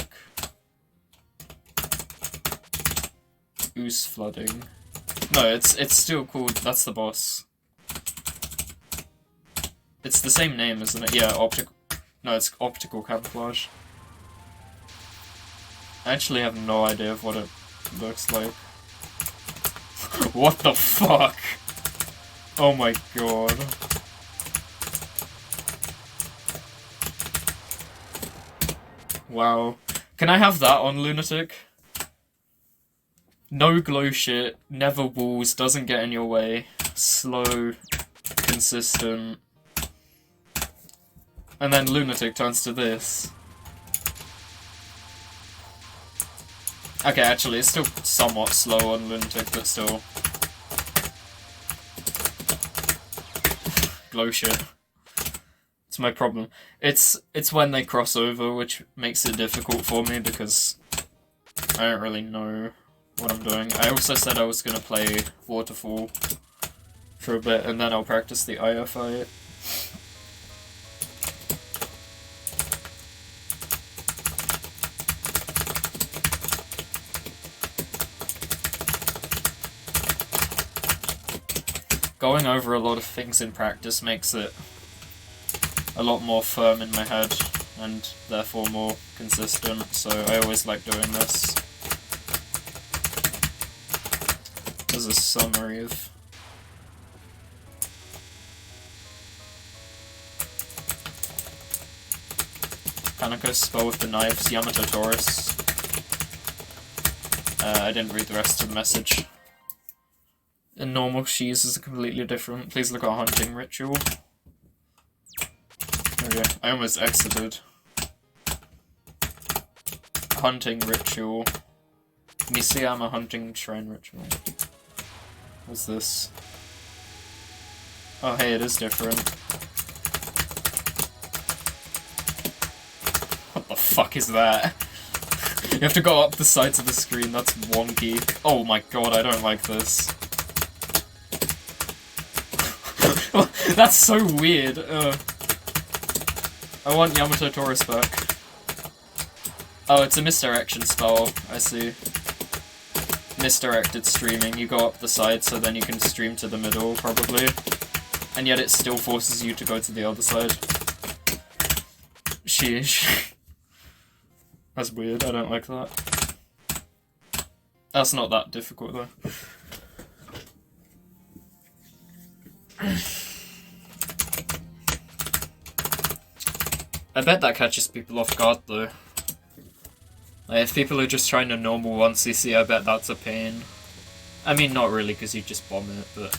Ooze flooding. No, it's still called. That's the boss. It's the same name, isn't it? Yeah, optical. No, it's optical camouflage. I actually have no idea of what it looks like. What the fuck? Oh my god. Wow. Can I have that on Lunatic? No glow shit, never walls, doesn't get in your way, slow, consistent. And then Lunatic turns to this. Okay, actually, it's still somewhat slow on Lunatic, but still. Glow shit. It's my problem. It's when they cross over, which makes it difficult for me, because I don't really know what I'm doing. I also said I was gonna play Waterfall for a bit, and then I'll practice the Aya fight. Going over a lot of things in practice makes it a lot more firm in my head, and therefore more consistent, so I always like doing this. There's a summary of... Kanako's spell with the knives, Yamato Taurus. I didn't read the rest of the message. In normal, She's is completely different. Please look at Hunting Ritual. Okay, I almost exited. Hunting Ritual. Nisayama Hunting Shrine Ritual. What's this? Oh hey, it is different. What the fuck is that? You have to go up the sides of the screen, that's wonky. Oh my god, I don't like this. That's so weird. I want Yamato Taurus back. Oh, it's a misdirection spell, I see. Misdirected streaming, you go up the side so then you can stream to the middle, probably. And yet it still forces you to go to the other side. Sheesh. That's weird, I don't like that. That's not that difficult though. I bet that catches people off guard though. Like, if people are just trying to normal 1cc, I bet that's a pain. I mean, not really, because you just bomb it, but...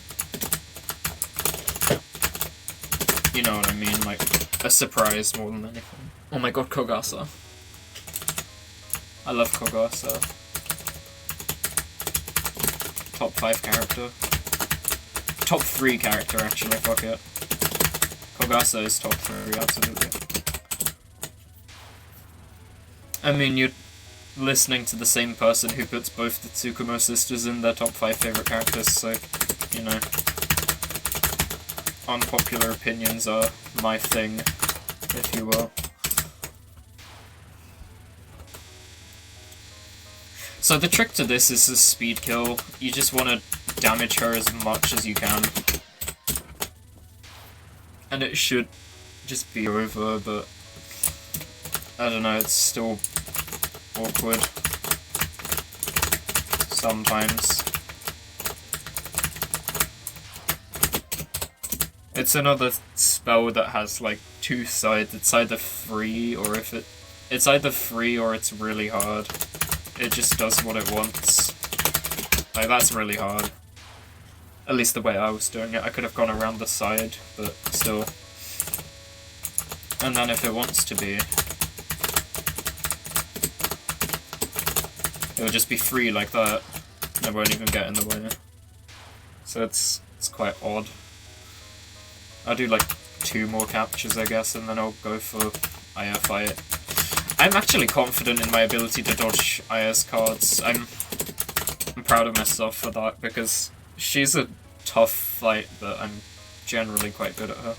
You know what I mean, like, a surprise more than anything. Oh my god, Kogasa. I love Kogasa. Top 5 character. Top 3 character, actually, fuck it. Kogasa is top 3, absolutely. I mean, you're listening to the same person who puts both the Tsukumo sisters in their top 5 favorite characters, so, you know. Unpopular opinions are my thing, if you will. So the trick to this is a speed kill. You just want to damage her as much as you can. And it should just be over, but I don't know, it's still awkward sometimes. It's another spell that has like 2 sides. It's either free or it's either free or it's really hard. It just does what it wants. Like, that's really hard. At least the way I was doing it. I could have gone around the side, but still. And then if it wants to be, it would just be free like that. It won't even get in the way. So it's quite odd. I'll do like 2 more captures, I guess, and then I'll go for IR fight. I'm actually confident in my ability to dodge IS cards. I'm proud of myself for that, because she's a tough fight, but I'm generally quite good at her.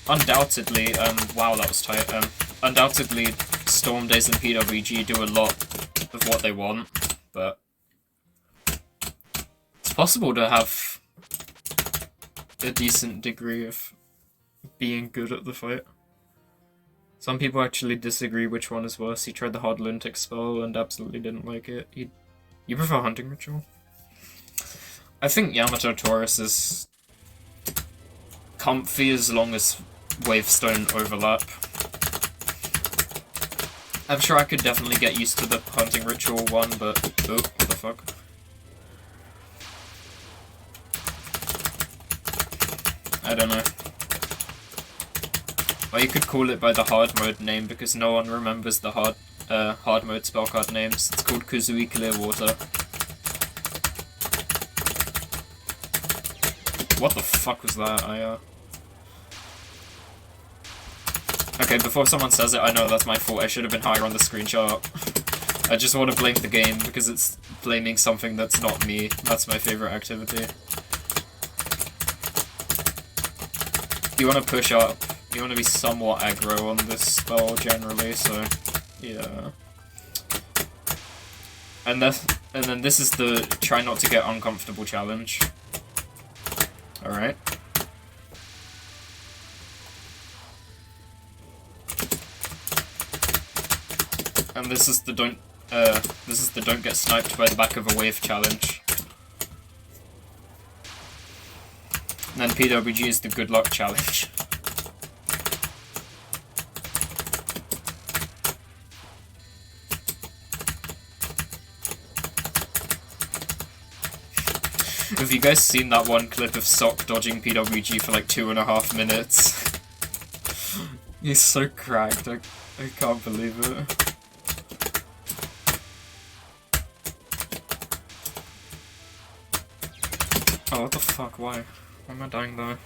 Undoubtedly, wow, that was tight. Undoubtedly, Storm Days and PWG do a lot of what they want, but it's possible to have a decent degree of being good at the fight. Some people actually disagree which one is worse. He tried the hard lunatic spell and absolutely didn't like it. You prefer Hunting Ritual? I think Yamato Taurus is comfy as long as waves don't overlap. I'm sure I could definitely get used to the Hunting Ritual one, but oh, what the fuck? I don't know. Or you could call it by the hard mode name, because no one remembers the hard mode spellcard names. It's called Kuzui Clearwater. What the fuck was that? Okay, before someone says it, I know that's my fault. I should have been higher on the screenshot. I just want to blame the game, because it's blaming something that's not me. That's my favorite activity. You want to push up. You want to be somewhat aggro on this spell generally, so yeah. And then this is the try not to get uncomfortable challenge. Alright. And this is the don't get sniped by the back of a wave challenge. And then PWG is the good luck challenge. Have you guys seen that one clip of Sock dodging PWG for like 2.5 minutes? He's so cracked, I can't believe it. Oh, what the fuck, why? Why am I dying though?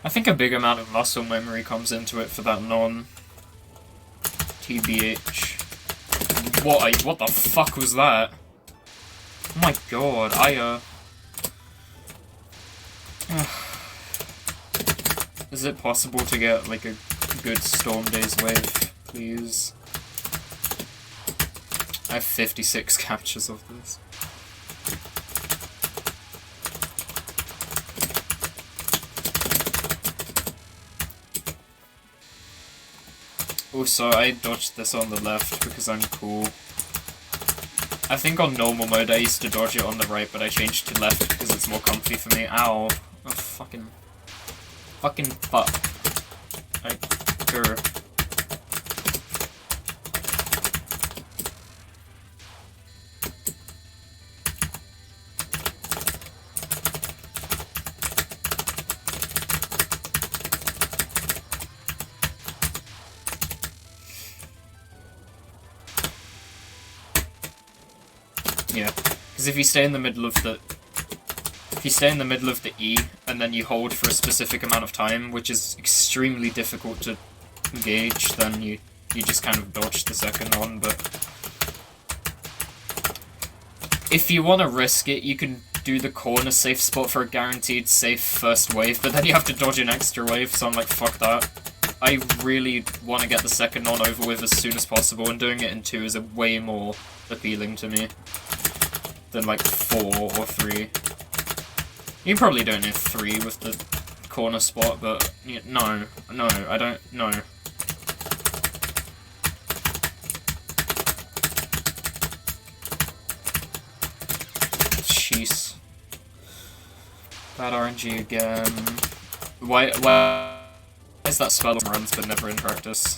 I think a big amount of muscle memory comes into it for that non-TBH. What the fuck was that? Oh my god, Is it possible to get, like, a good Storm Days wave, please? I have 56 captures of this. Also, I dodged this on the left because I'm cool. I think on normal mode I used to dodge it on the right, but I changed to left because it's more comfy for me. Ow. Oh, fucking fuck. Grr. Yeah, because if you stay in the middle of the E and then you hold for a specific amount of time, which is extremely difficult to gauge, then you just kind of dodge the second one. But if you want to risk it, you can do the corner safe spot for a guaranteed safe first wave, but then you have to dodge an extra wave, so I'm like, fuck that. I really want to get the second one over with as soon as possible, and doing it in 2 is a way more appealing to me than like 4 or 3. You probably don't need 3 with the corner spot, but no, I don't, no. Jeez. Bad RNG again. Why is that spell on runs but never in practice?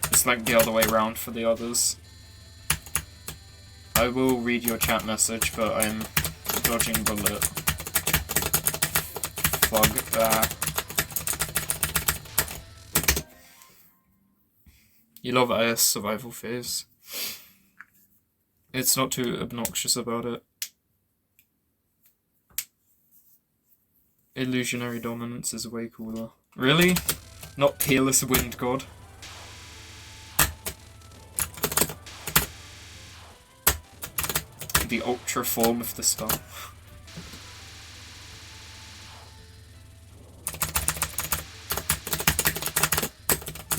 It's like the other way around for the others. I will read your chat message, but I'm dodging bullet. Fuck that. You love IS survival phase. It's not too obnoxious about it. Illusionary dominance is way cooler. Really? Not Peerless Wind God? The ultra form of the spell.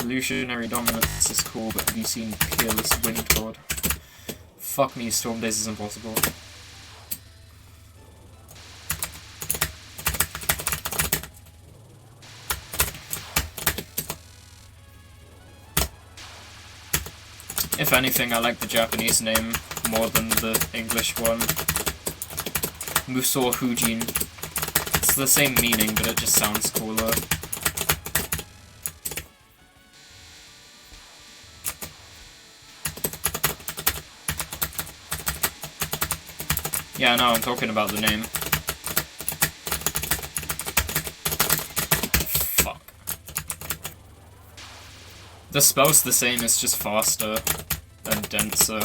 Illusionary dominance is cool, but have you seen Peerless Wind God? Fuck me, Storm Days is impossible. If anything, I like the Japanese name more than the English one. Musou Hujin. It's the same meaning, but it just sounds cooler. Yeah, no, I'm talking about the name. Fuck. The spell's the same, it's just faster and denser.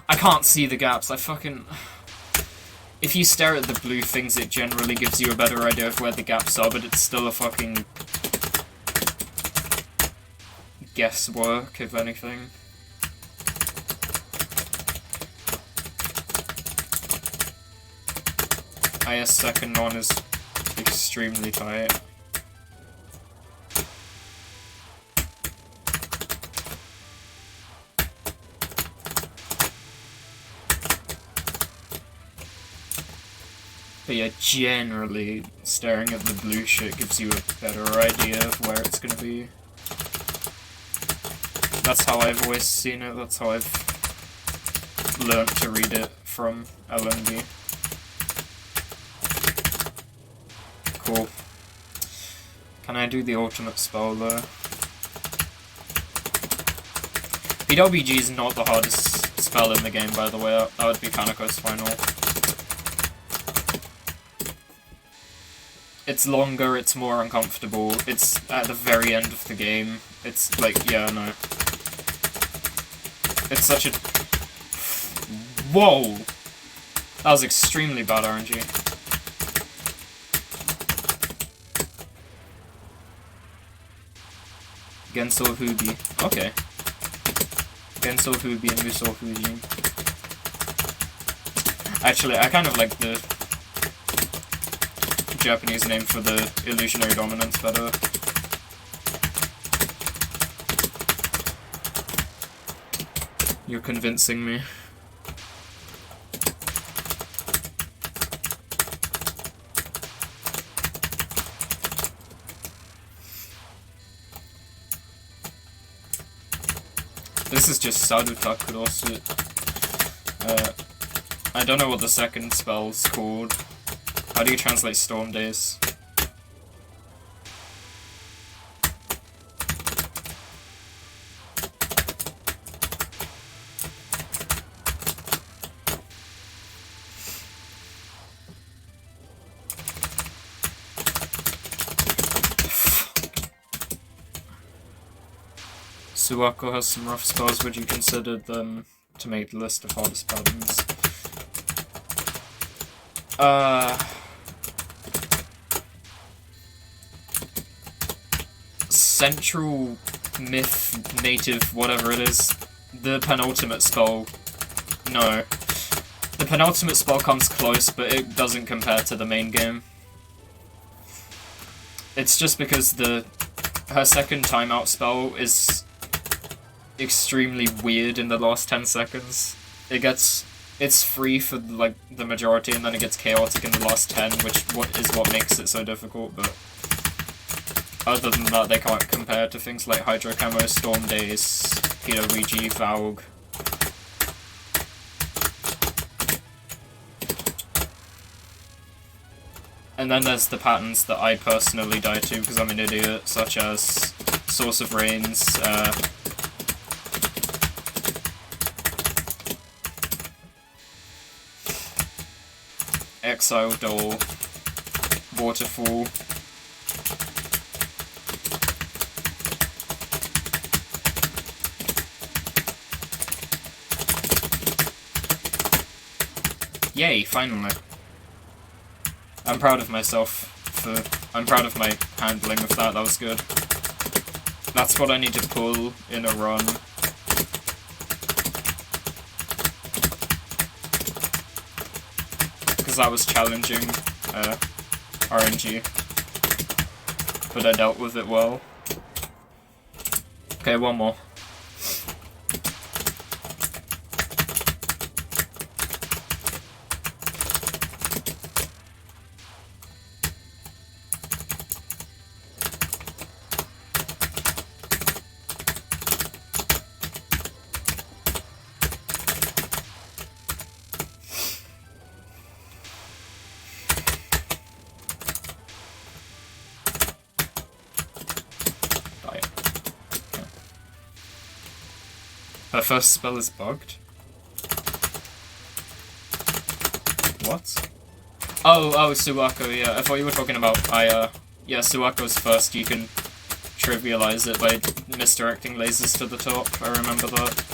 I can't see the gaps, I fucking... If you stare at the blue things, it generally gives you a better idea of where the gaps are, but it's still a fucking... guesswork, if anything. IS second one is extremely tight. But yeah, generally, staring at the blue shit gives you a better idea of where it's gonna be. That's how I've always seen it, that's how I've learnt to read it from LNB. Cool. Can I do the ultimate spell though? BWG is not the hardest spell in the game, by the way. That would be Kaneko's final. It's longer, it's more uncomfortable, it's at the very end of the game. It's like, yeah, no. It's such a... Whoa! That was extremely bad RNG. Gensou Hubi. Okay. Gensou Hubi and Musou Hujin. Actually, I kind of like the Japanese name for the illusionary dominance better. You're convincing me. This is just Saruta Kurosu. I don't know what the second spell's called. How do you translate Storm Days? Suwako has some rough spells. Would you consider them to make the list of hardest paladins? Central Myth, Native, whatever it is, the penultimate spell No. The penultimate spell comes close, but it doesn't compare to the main game. It's just because her second timeout spell is extremely weird in the last 10 seconds. It's free for like the majority, and then it gets chaotic in the last 10, which is what makes it so difficult, but other than that, they can't compare to things like Hydro Camo, Storm Days, PWG, Valg. And then there's the patterns that I personally die to because I'm an idiot, such as Source of Rains, Exile Dole, Waterfall. Yay, finally. I'm proud of myself I'm proud of my handling of that was good. That's what I need to pull in a run. Because that was challenging RNG. But I dealt with it well. Okay, one more. Her first spell is bugged? What? Oh, Suwako, yeah. I thought you were talking about yeah, Suwako's first, you can trivialize it by misdirecting lasers to the top. I remember that.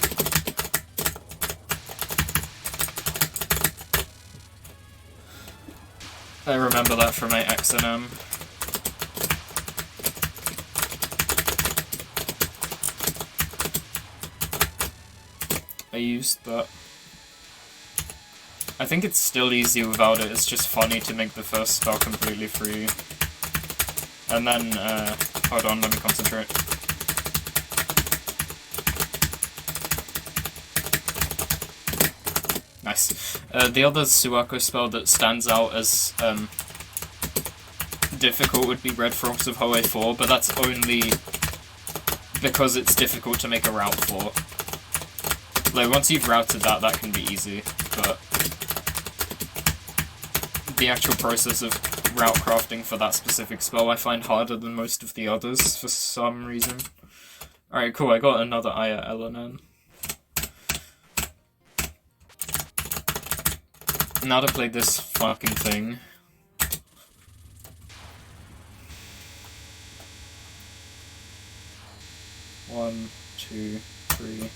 I remember that from my X&M. I used that. I think it's still easy without it, it's just funny to make the first spell completely free. And then, hold on, let me concentrate. Nice. The other Suwako spell that stands out as, difficult would be Red Frogs of Hoei 4, but that's only because it's difficult to make a route for. Like, once you've routed that, that can be easy, but the actual process of route crafting for that specific spell I find harder than most of the others, for some reason. Alright, cool, I got another Lnn. Now to play this fucking thing. One, two, three.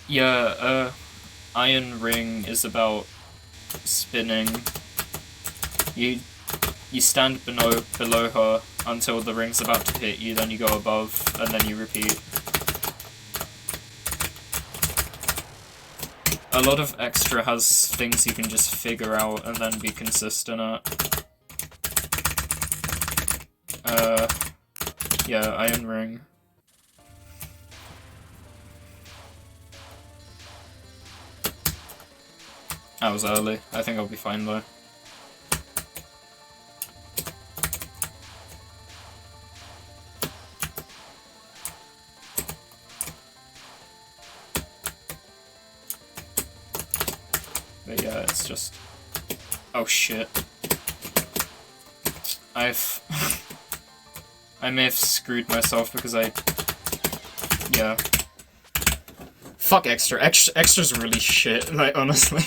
Yeah, Iron Ring is about spinning. You stand below her until the ring's about to hit you, then you go above, and then you repeat. A lot of Extra has things you can just figure out and then be consistent at. Yeah, Iron Ring. That was early. I think I'll be fine though. But yeah, it's just... Oh shit. I may have screwed myself because yeah. Fuck Extra. Extra's really shit, like, honestly.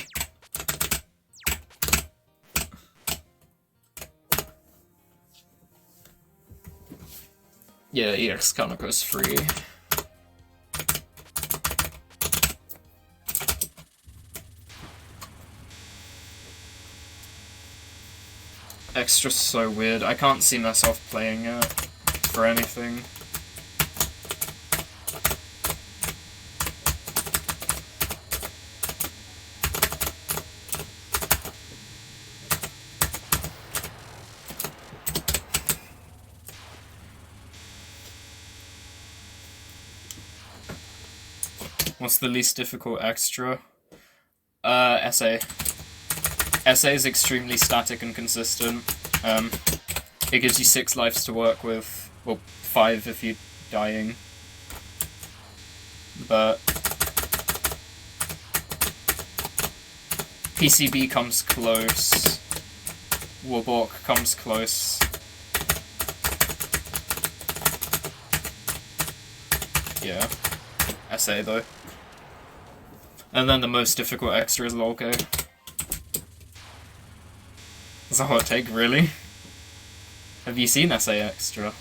Yeah, EX Kaneko goes free. Extra's so weird. I can't see myself playing it for anything. What's the least difficult extra? SA. SA is extremely static and consistent. It gives you 6 lives to work with. Well, 5 if you're dying. But PCB comes close. Warbork comes close. Yeah. SA though. And then the most difficult extra is Lolko. That's a hot take, really? Have you seen SA extra?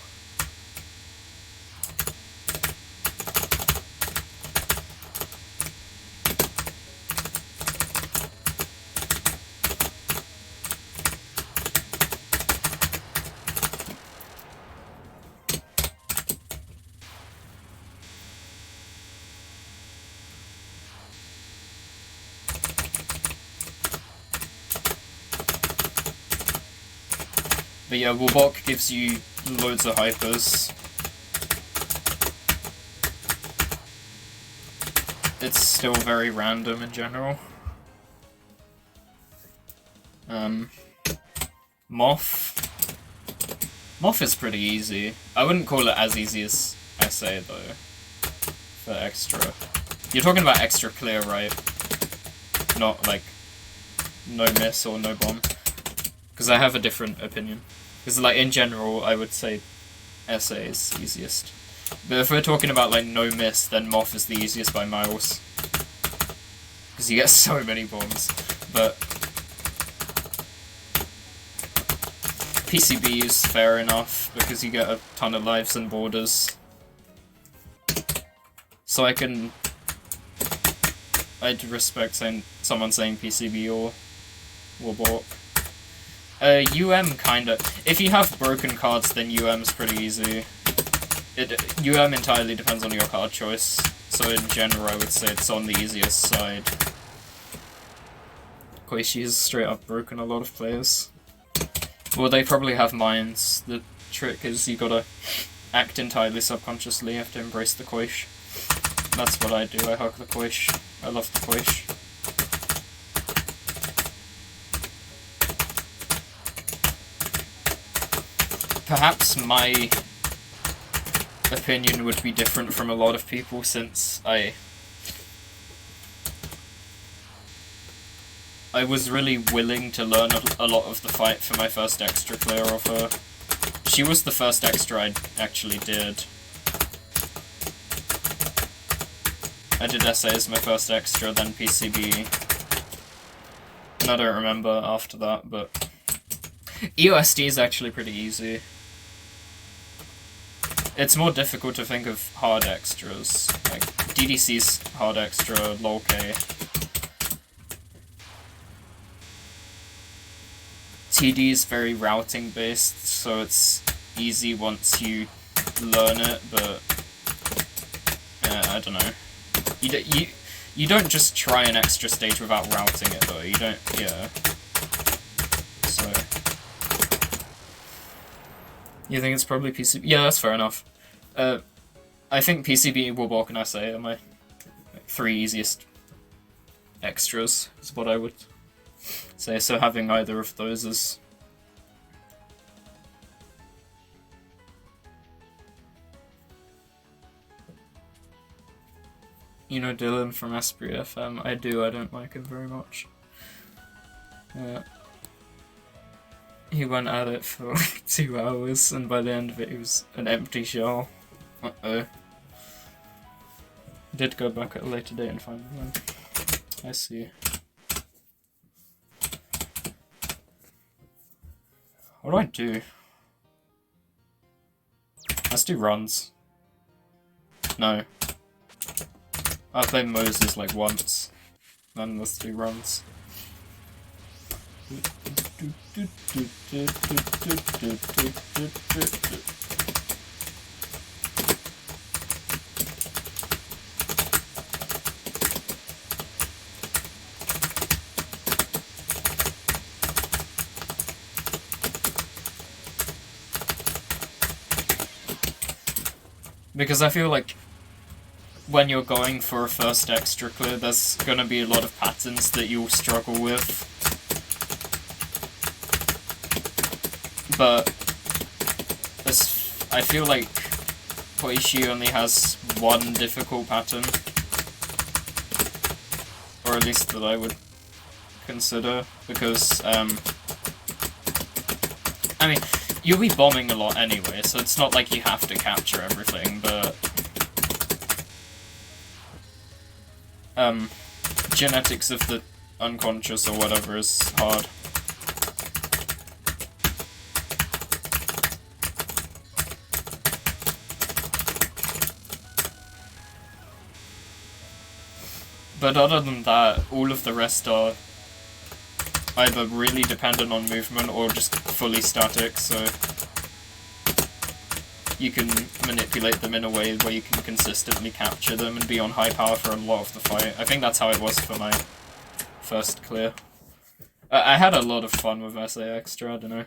But yeah, Warbork gives you loads of hypers. It's still very random in general. Moth. Moth is pretty easy. I wouldn't call it as easy as SA though. For extra. You're talking about extra clear, right? Not like no miss or no bomb. Because I have a different opinion. Because, like, in general, I would say SA is easiest. But if we're talking about, like, no miss, then Moth is the easiest by miles. Because you get so many bombs. But PCB is fair enough, because you get a ton of lives and borders. So I'd respect someone saying PCB or Warbork. kinda. If you have broken cards, then UM's pretty easy. UM entirely depends on your card choice, so in general I would say it's on the easiest side. Koishi has straight up broken a lot of players. Well, they probably have minds. The trick is you gotta act entirely subconsciously, you have to embrace the Koish. That's what I do, I hug the Koish. I love the Koish. Perhaps my opinion would be different from a lot of people since I was really willing to learn a lot of the fight for my first extra clear of her. She was the first extra I actually did. I did SA as my first extra, then PCB. And I don't remember after that, but EOSD is actually pretty easy. It's more difficult to think of hard extras, like DDC's hard extra, LOL-K. TD is very routing based, so it's easy once you learn it, but I don't know. You don't just try an extra stage without routing it though, you don't, yeah. So you think it's probably PCB? Yeah, that's fair enough. I think PCB, Warbork, and SA are my 3 easiest extras, is what I would say, so having either of those is... You know Dylan from Asprey FM? I do, I don't like him very much. He went at it for like 2 hours, and by the end of it he was an empty shell. Uh-oh. I did go back at a later date and find one. I see. What do I do? Let's do runs. No. I'll play Moses like once. Then let's do runs. Because I feel like when you're going for a first extra clear, there's gonna be a lot of patterns that you'll struggle with. But I feel like Koishi only has one difficult pattern. Or at least that I would consider, because, I mean, you'll be bombing a lot anyway, so it's not like you have to capture everything, but genetics of the unconscious or whatever is hard. But other than that, all of the rest are either really dependent on movement or just fully static, so you can manipulate them in a way where you can consistently capture them and be on high power for a lot of the fight. I think that's how it was for my first clear. I had a lot of fun with SA Extra, I don't know.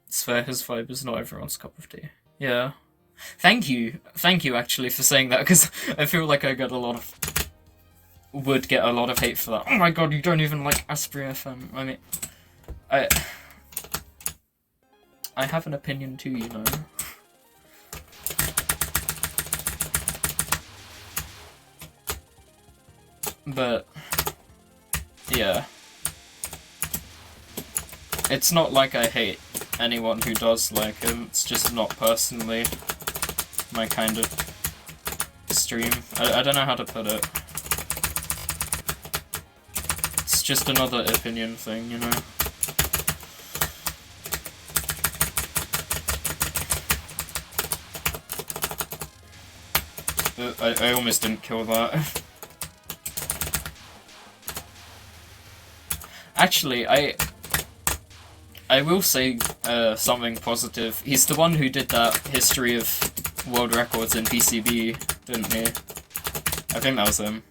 It's fair, his vibe is not everyone's cup of tea. Yeah. Thank you actually for saying that, because I feel like I would get a lot of hate for that. Oh my god, you don't even like Aspri FM. I mean, I have an opinion too, you know. But yeah, it's not like I hate anyone who does like him. It's just not personally my kind of stream. I don't know how to put it. It's just another opinion thing, you know? I almost didn't kill that. Actually, I will say something positive. He's the one who did that history of world records in PCB, didn't he? I think that was him.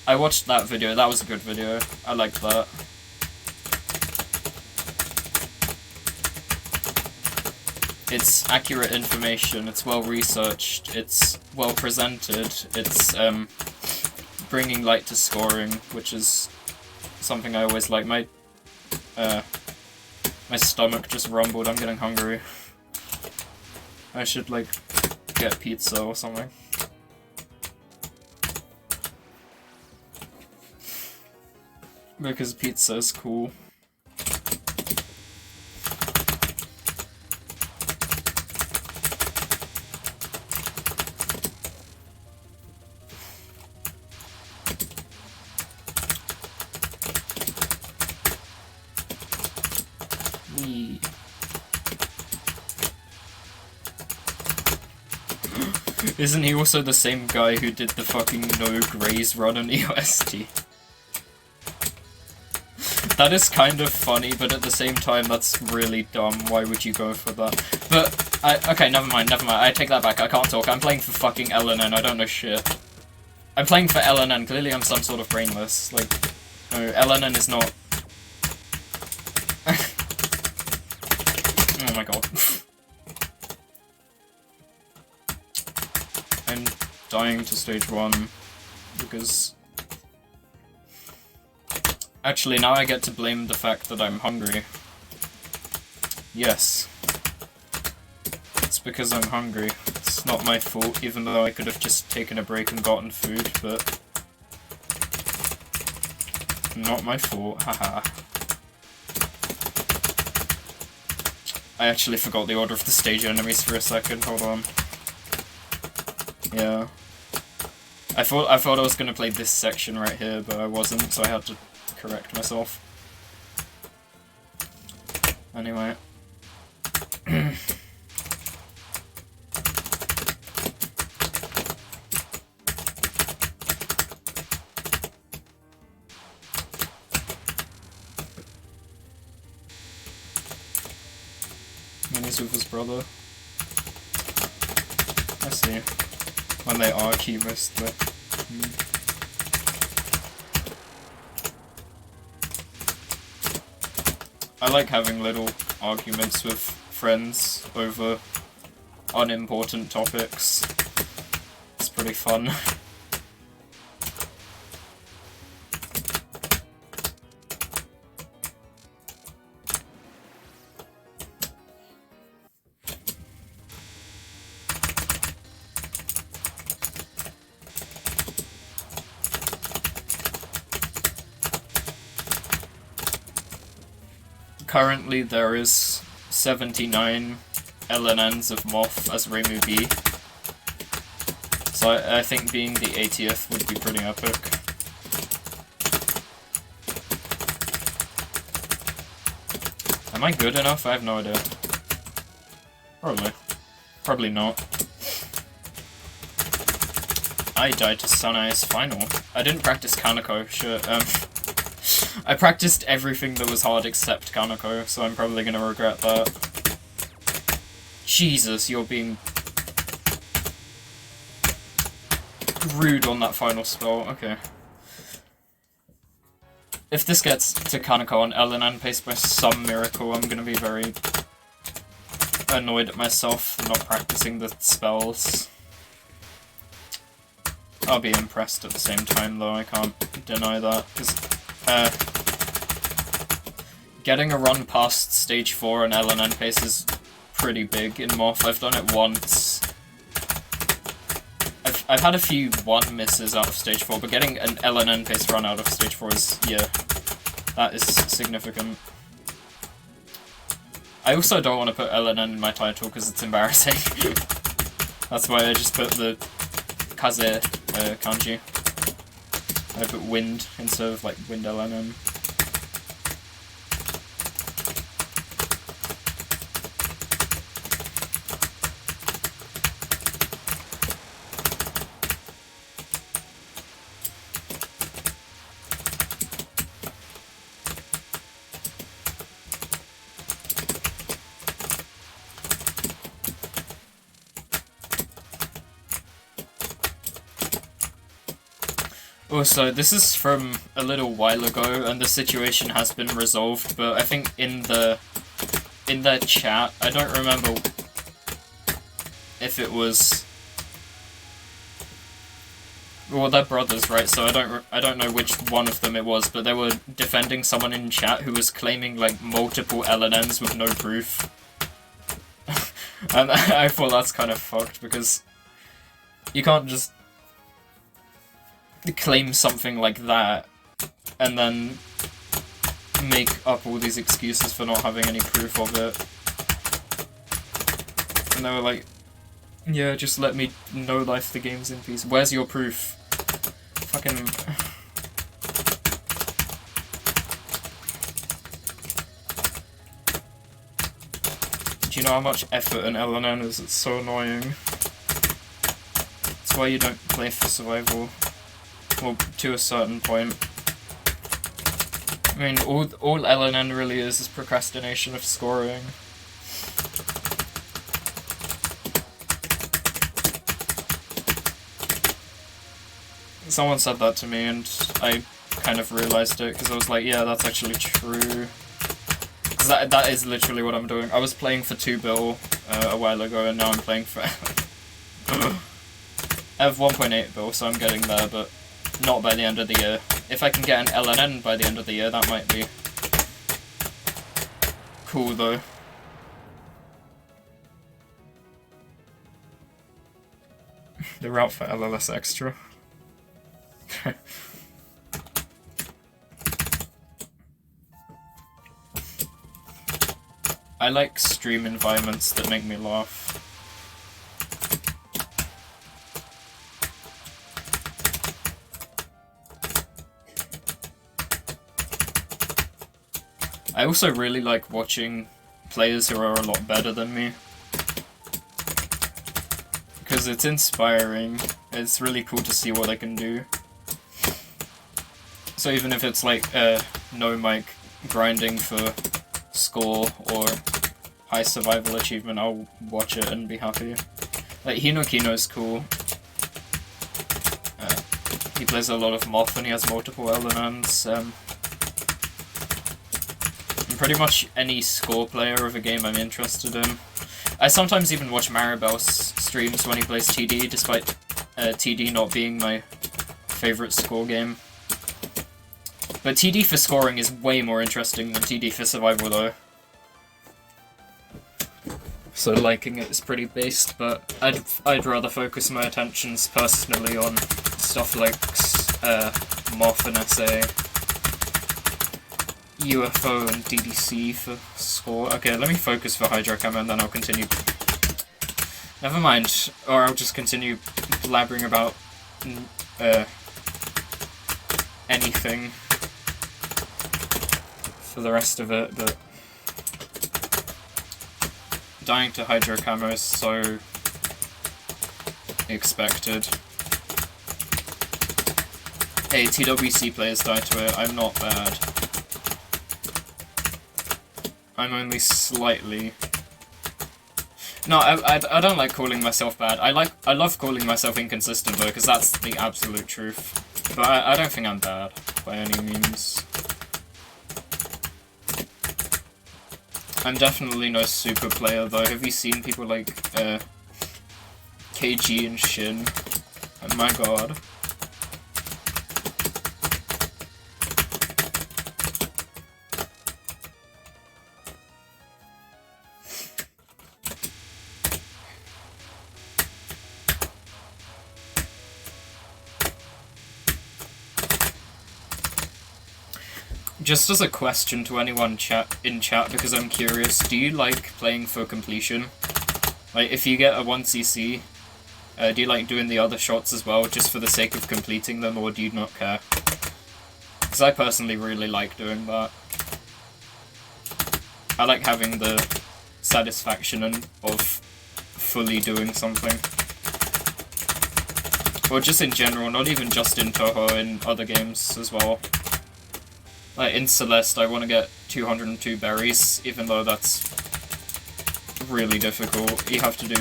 I watched that video, that was a good video. I liked that. It's accurate information, it's well researched, it's well presented, it's bringing light to scoring, which is something I always like. My stomach just rumbled, I'm getting hungry. I should, like, get pizza or something. Because pizza is cool. Isn't he also the same guy who did the fucking no graze run on EOST? That is kind of funny, but at the same time, that's really dumb. Why would you go for that? But, okay, never mind. I take that back. I can't talk. I'm playing for fucking Lnn. I don't know shit. I'm playing for Lnn. Clearly I'm some sort of brainless. Like, no, Lnn is not... Oh my god. I'm dying to stage 1 because... Actually, now I get to blame the fact that I'm hungry. Yes. It's because I'm hungry. It's not my fault, even though I could have just taken a break and gotten food, but... Not my fault, haha. I actually forgot the order of the stage enemies for a second, hold on. Yeah. I thought I was gonna play this section right here, but I wasn't, so I had to correct myself. Anyway. friends with his brother. I see. When they argue mostly. I like having little arguments with friends over unimportant topics. It's pretty fun. Currently there is 79 LNNs of Moth as Reimu B. So I think being the 80th would be pretty epic. Am I good enough? I have no idea. Probably. Probably not. I died to Suney's final. I didn't practice Kaneko, shit. I practiced everything that was hard except Kaneko, so I'm probably gonna regret that. Jesus, you're being rude on that final spell. Okay. If this gets to Kaneko on LNN pace by some miracle, I'm gonna be very annoyed at myself for not practicing the spells. I'll be impressed at the same time, though, I can't deny that, because getting a run past stage 4 and LNN pace is pretty big in Moth. I've done it once. I've had a few 1 misses out of stage 4, but getting an LNN pace run out of stage 4 is, yeah, that is significant. I also don't want to put LNN in my title because it's embarrassing. That's why I just put the Kaze kanji. I put wind instead of like wind LNN. Also, this is from a little while ago, and the situation has been resolved, but I think in the chat, I don't remember if it was... Well, they're brothers, right, so I don't know which one of them it was, but they were defending someone in chat who was claiming, like, multiple LNNs with no proof. And I thought that's kind of fucked, because you can't just claim something like that, and then make up all these excuses for not having any proof of it. And they were like, yeah, just let me no-life the games in peace. Where's your proof? Fucking... Do you know how much effort an LNN is? It's so annoying. That's why you don't play for survival. Well, to a certain point. I mean, all LNN really is procrastination of scoring. Someone said that to me, and I kind of realized it, because I was like, yeah, that's actually true. Because that is literally what I'm doing. I was playing for 2 bill a while ago, and now I'm playing for... I have 1.8 bill, so I'm getting there, but not by the end of the year. If I can get an LNN by the end of the year, that might be cool, though. The route for LLS Extra. I like stream environments that make me laugh. I also really like watching players who are a lot better than me. Because it's inspiring. It's really cool to see what I can do. So even if it's like no mic grinding for score or high survival achievement, I'll watch it and be happy. Like, Hinokino's cool. He plays a lot of Moth and he has multiple Lnns. And pretty much any score player of a game I'm interested in. I sometimes even watch Maribel's streams when he plays TD, despite TD not being my favourite score game. But TD for scoring is way more interesting than TD for survival though. So liking it is pretty based, but I'd rather focus my attentions personally on stuff like Moth and SA, UFO and DDC for score. Okay, let me focus for Hydro Camo and then I'll continue. Never mind, or I'll just continue blabbering about anything for the rest of it, but dying to Hydro Camo is so expected. Hey, TWC players die to it, I'm not bad. I'm only slightly... No, I don't like calling myself bad. I love calling myself inconsistent though, because that's the absolute truth. But I don't think I'm bad, by any means. I'm definitely no super player though. Have you seen people like KG and Shin? Oh my god. Just as a question to anyone in chat, because I'm curious, do you like playing for completion? Like, if you get a 1cc, do you like doing the other shots as well, just for the sake of completing them, or do you not care? Because I personally really like doing that. I like having the satisfaction of fully doing something. Or just in general, not even just in Toho, in other games as well. Like, in Celeste, I want to get 202 berries, even though that's really difficult. You have to do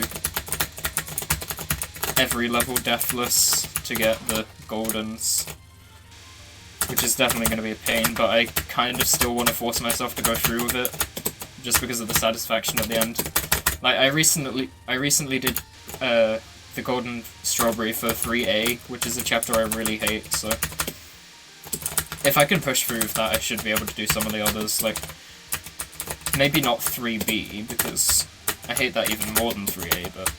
every level deathless to get the goldens, which is definitely going to be a pain, but I kind of still want to force myself to go through with it, just because of the satisfaction at the end. Like, I recently did the golden strawberry for 3A, which is a chapter I really hate, so... If I can push through with that, I should be able to do some of the others, like, maybe not 3B, because I hate that even more than 3A, but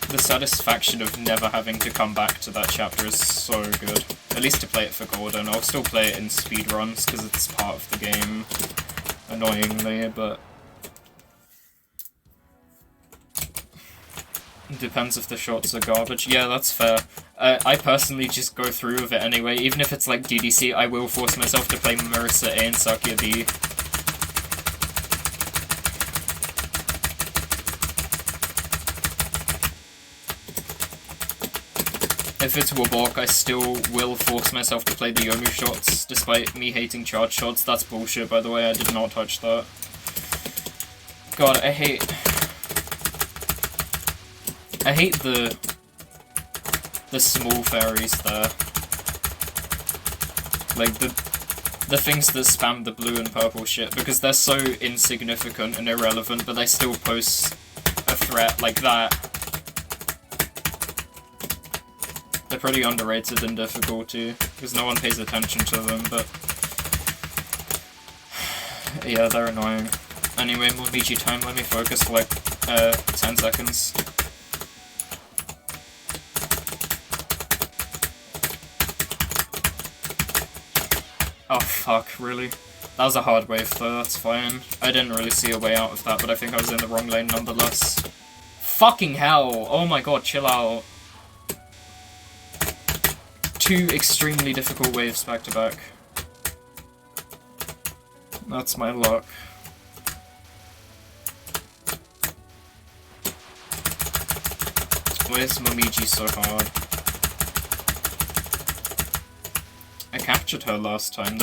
the satisfaction of never having to come back to that chapter is so good. At least to play it for Golden. I'll still play it in speedruns, because it's part of the game, annoyingly, but it depends if the shots are garbage. Yeah, that's fair. I personally just go through with it anyway. Even if it's like DDC, I will force myself to play Marissa A and Sakia B. If it's Warbork, I still will force myself to play the Yomu shots, despite me hating charge shots. That's bullshit, by the way. I did not touch that. God, I hate the small fairies there. Like, the things that spam the blue and purple shit, because they're so insignificant and irrelevant, but they still pose a threat like that. They're pretty underrated in difficulty, because no one pays attention to them, but... yeah, they're annoying. Anyway, more VG time, let me focus for like, 10 seconds. Oh fuck, really? That was a hard wave though, that's fine. I didn't really see a way out of that, but I think I was in the wrong lane nonetheless. Fucking hell! Oh my god, chill out. 2 extremely difficult waves back to back. That's my luck. Why is Momiji so hard? I captured her last time.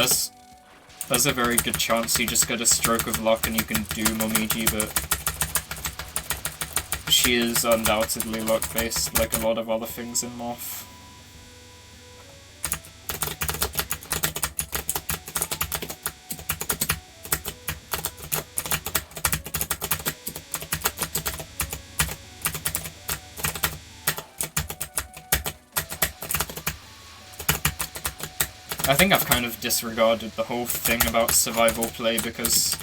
There's a very good chance you just get a stroke of luck and you can do Momiji, but she is undoubtedly luck-based, like a lot of other things in Moth. I think I've kind of disregarded the whole thing about survival play because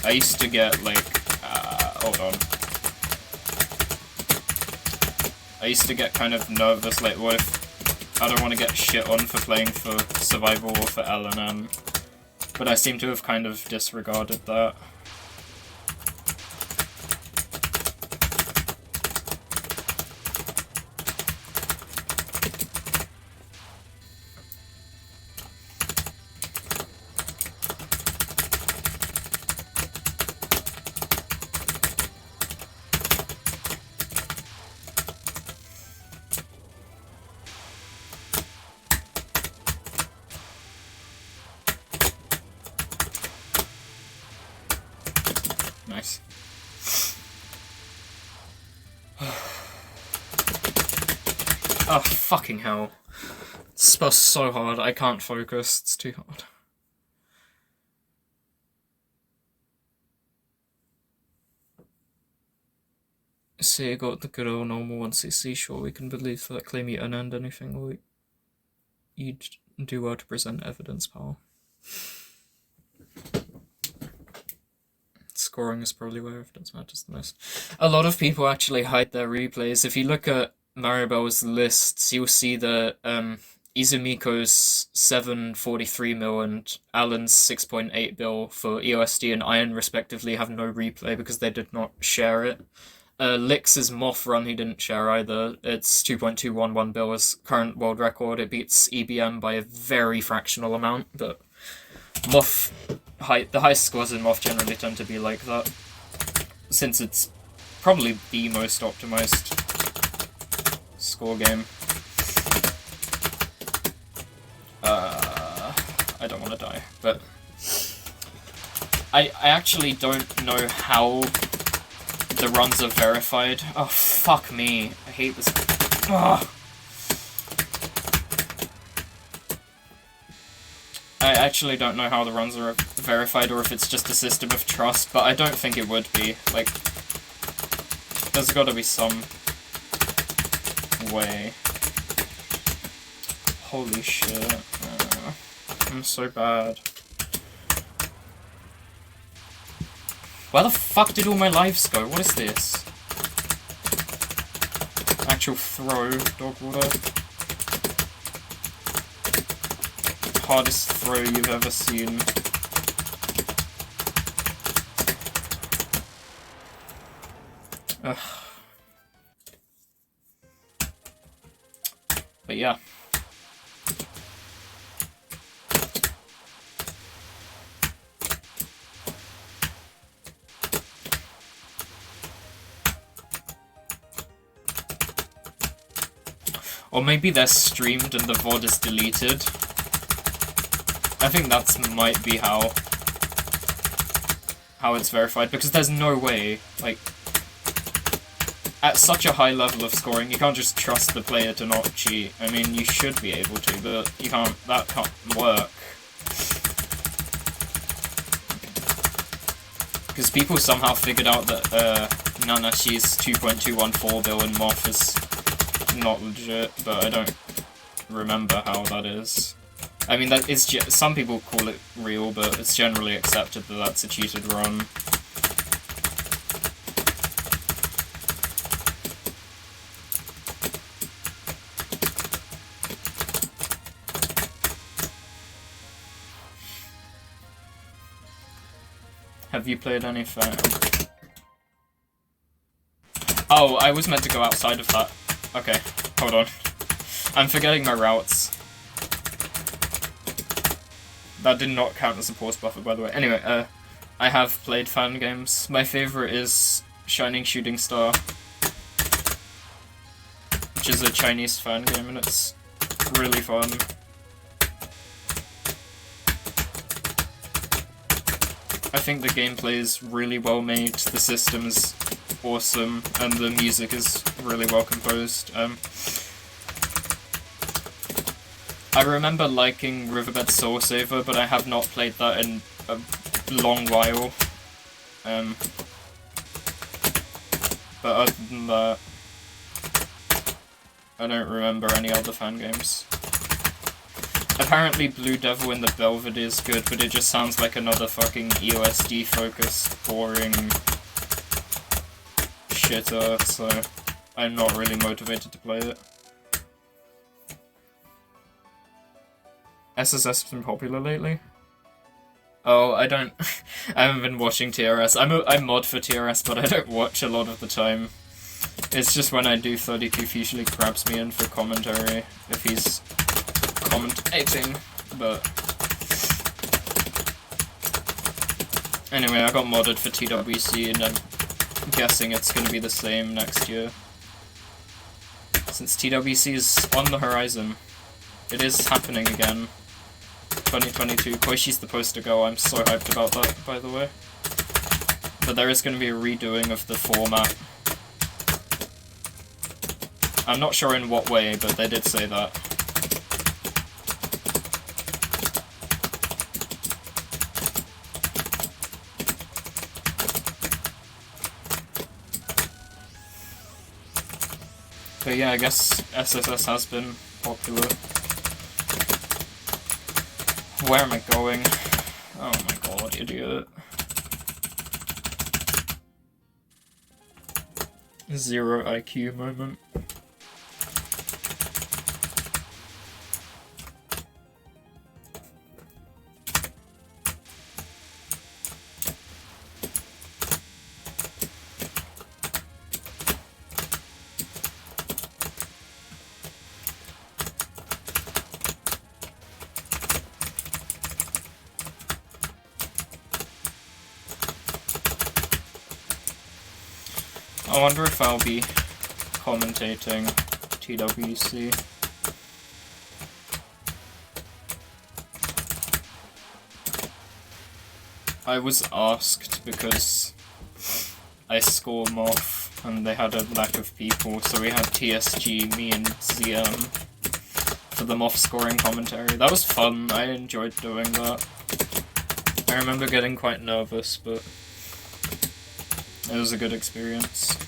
I used to get, like, hold on. I used to get kind of nervous, like, what if I don't want to get shit on for playing for survival or for Lnn, but I seem to have kind of disregarded that. Nice. Oh, fucking hell. It's so hard, I can't focus, it's too hard. See, I got the good old normal 1cc, sure we can believe that, claim you unearned anything, or you'd do well to present evidence, pal. Scoring is probably where evidence matters the most. A lot of people actually hide their replays. If you look at Maribel's lists, you'll see that Izumiko's 743 mil and Alan's 6.8 bill for EOSD and Iron respectively have no replay because they did not share it. Lix's Moth run he didn't share either. It's 2.211 bill as current world record. It beats EBM by a very fractional amount, but Moth, the highest scores in Moth generally tend to be like that, since it's probably the most optimized score game. I don't want to die, but I actually don't know how the runs are verified. Oh, fuck me. I hate this. Ugh. I actually don't know how the runs are verified or if it's just a system of trust, but I don't think it would be. Like, there's gotta be some way. Holy shit. I'm so bad. Where the fuck did all my lives go? What is this? Actual throw, dog water. Hardest throw you've ever seen. Ugh. But yeah. Or maybe they're streamed and the VOD is deleted. I think that might be how it's verified, because there's no way, like, at such a high level of scoring, you can't just trust the player to not cheat. I mean, you should be able to, but you can't, that can't work. Because people somehow figured out that Nanashi's 2.214 bill in Moth is not legit, but I don't remember how that is. I mean, that is some people call it real, but it's generally accepted that that's a cheated run. Have you played anything? Oh, I was meant to go outside of that. Okay, hold on. I'm forgetting my routes. That did not count as a pause buffer, by the way. Anyway, I have played fan games. My favourite is Shining Shooting Star, which is a Chinese fan game, and it's really fun. I think the gameplay is really well made, the system's awesome, and the music is really well composed. I remember liking Riverbed Soul Saver, but I have not played that in a long while. But other than that, I don't remember any other fan games. Apparently Blue Devil in the Belvedere is good, but it just sounds like another fucking EOSD focused, boring shitter, so I'm not really motivated to play it. SSS has been popular lately? Oh, I don't... I haven't been watching TRS. I mod for TRS, but I don't watch a lot of the time. It's just when I do 32, usually grabs me in for commentary, if he's commentating, but... Anyway, I got modded for TWC, and I'm guessing it's going to be the same next year. Since TWC is on the horizon. It is happening again. 2022. Koishi's the poster girl. I'm so hyped about that, by the way. But there is going to be a redoing of the format. I'm not sure in what way, but they did say that. But yeah, I guess SSS has been popular. Where am I going? Oh my god, idiot. 0 IQ moment. I wonder if I'll be commentating TWC. I was asked because I score Moth and they had a lack of people, so we had TSG, me and ZM for the Moth scoring commentary. That was fun, I enjoyed doing that. I remember getting quite nervous, but it was a good experience.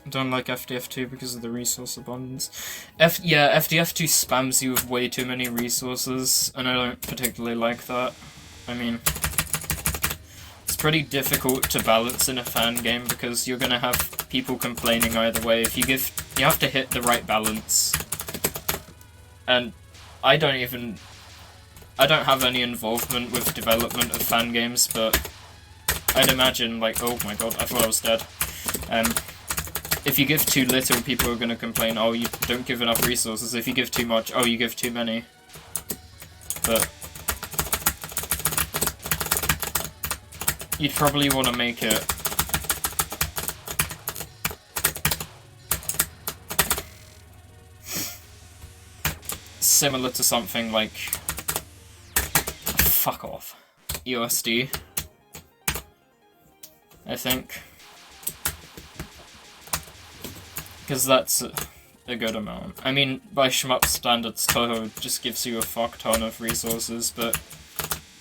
Don't like FDF2 because of the resource abundance. Yeah, FDF2 spams you with way too many resources, and I don't particularly like that. I mean, it's pretty difficult to balance in a fan game because you're gonna have people complaining either way. If you have to hit the right balance. And I don't have any involvement with development of fan games, but I'd imagine, like, oh my god, I thought I was dead. If you give too little, people are going to complain, oh, you don't give enough resources. If you give too much, oh, you give too many. But you'd probably want to make it similar to something like, fuck off, EOSD, I think. Because that's a good amount. I mean, by shmup standards, Toho just gives you a fuck ton of resources, but...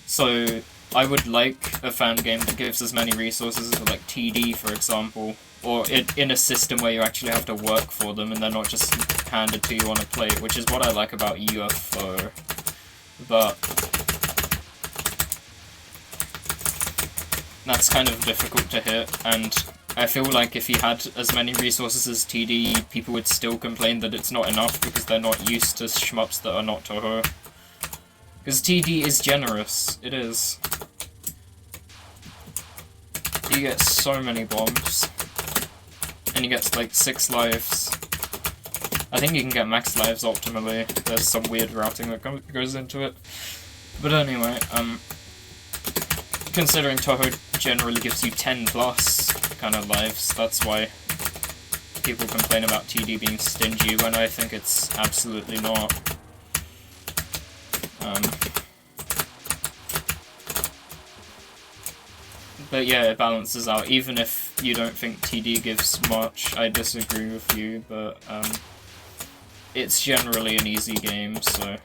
So, I would like a fan game that gives as many resources as, like, TD, for example. Or in a system where you actually have to work for them, and they're not just handed to you on a plate, which is what I like about UFO. But... that's kind of difficult to hit, and... I feel like if he had as many resources as TD, people would still complain that it's not enough because they're not used to shmups that are not Toho. Because TD is generous. It is. you get so many bombs. And you get like 6 lives. I think you can get max lives optimally. There's some weird routing that goes into it. But anyway, considering Touhou generally gives you 10 plus kind of lives, that's why people complain about TD being stingy when I think it's absolutely not. But yeah, it balances out. Even if you don't think TD gives much, I disagree with you, but it's generally an easy game, so...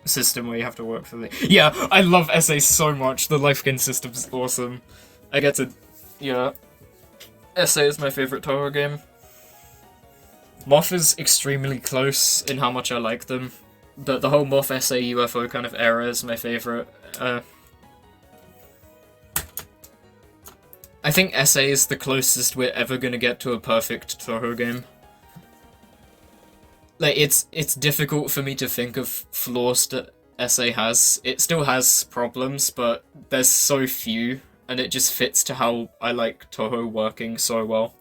System where you have to work for the... Yeah, I love SA so much. The life gain system's awesome. I get to... Yeah. SA is my favorite Touhou game. Moth is extremely close in how much I like them, but the whole Moth SA UFO kind of era is my favorite. I think SA is the closest we're ever gonna get to a perfect Touhou game. Like, it's difficult for me to think of flaws that SA has. It still has problems, but there's so few, and it just fits to how I like Touhou working so well.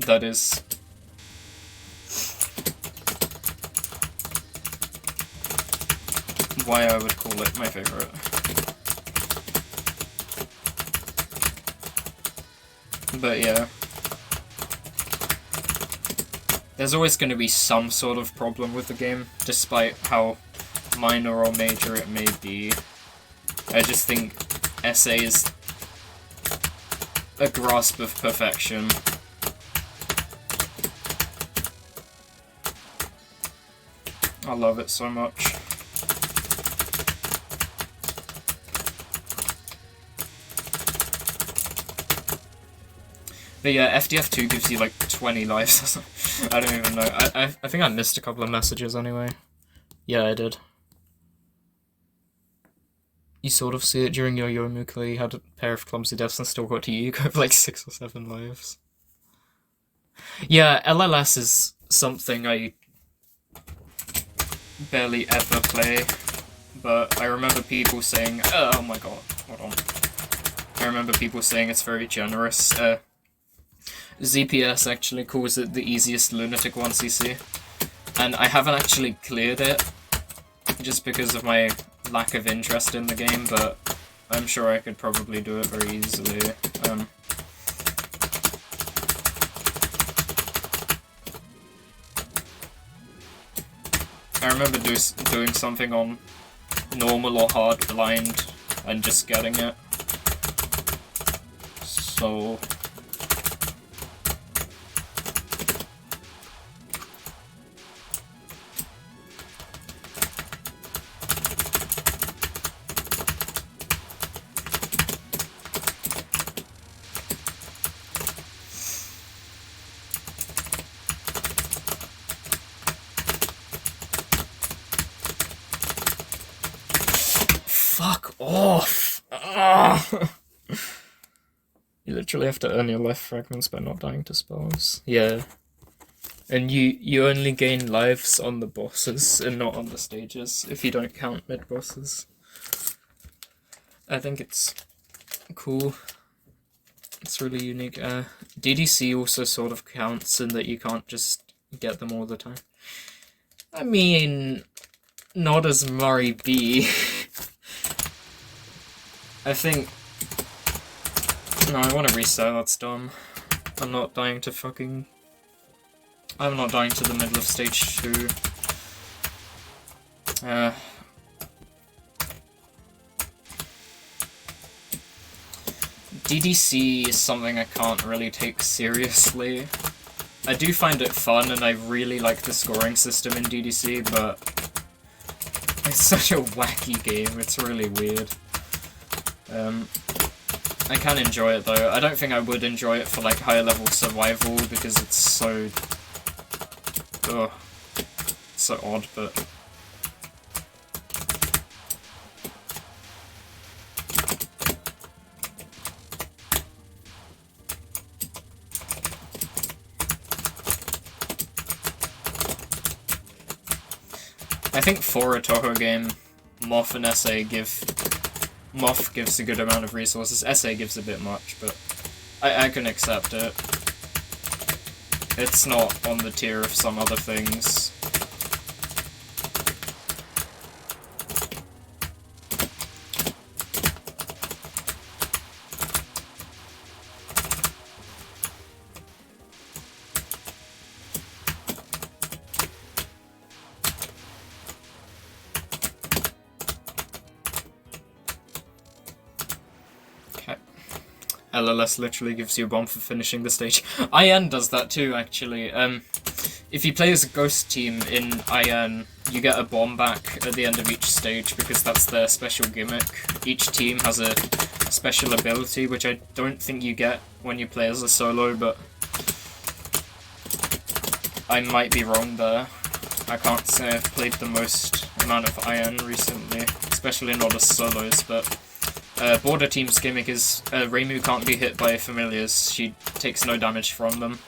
That is... why I would call it my favorite. But yeah. There's always going to be some sort of problem with the game, despite how minor or major it may be. I just think SA is a grasp of perfection. I love it so much. But yeah, FDF2 gives you like 20 lives or something. I don't even know. I think I missed a couple of messages anyway. Yeah, I did. You sort of see it during your Yomuka. You had a pair of clumsy deaths and still got to Yugo with like 6 or 7 lives. Yeah, LLS is something I barely ever play, but I remember people saying, oh my god, hold on. I remember people saying it's very generous. ZPS actually calls it the easiest Lunatic 1cc, and I haven't actually cleared it, just because of my lack of interest in the game, but I'm sure I could probably do it very easily. I remember doing something on normal or hard blind and just getting it. So... Fuck off! You literally have to earn your life fragments by not dying to spells. Yeah. And you only gain lives on the bosses and not on the stages, if you don't count mid-bosses. I think it's cool. It's really unique. DDC also sort of counts in that you can't just get them all the time. I mean, not as Murray B. I think... No, I want to reset, that's dumb. I'm not dying to fucking... I'm not dying to the middle of stage 2. DDC is something I can't really take seriously. I do find it fun, and I really like the scoring system in DDC, but... it's such a wacky game, it's really weird. I can enjoy it though. I don't think I would enjoy it for like higher level survival because it's so... ugh. It's so odd, but... I think for a Toho game, Moth and SA Moth gives a good amount of resources, SA gives a bit much, but I can accept it. It's not on the tier of some other things. LLS literally gives you a bomb for finishing the stage. IN does that too, actually. If you play as a ghost team in IN, you get a bomb back at the end of each stage because that's their special gimmick. Each team has a special ability, which I don't think you get when you play as a solo, but I might be wrong there. I can't say I've played the most amount of IN recently, especially not as solos, but Border Team's gimmick is Reimu can't be hit by familiars, she takes no damage from them.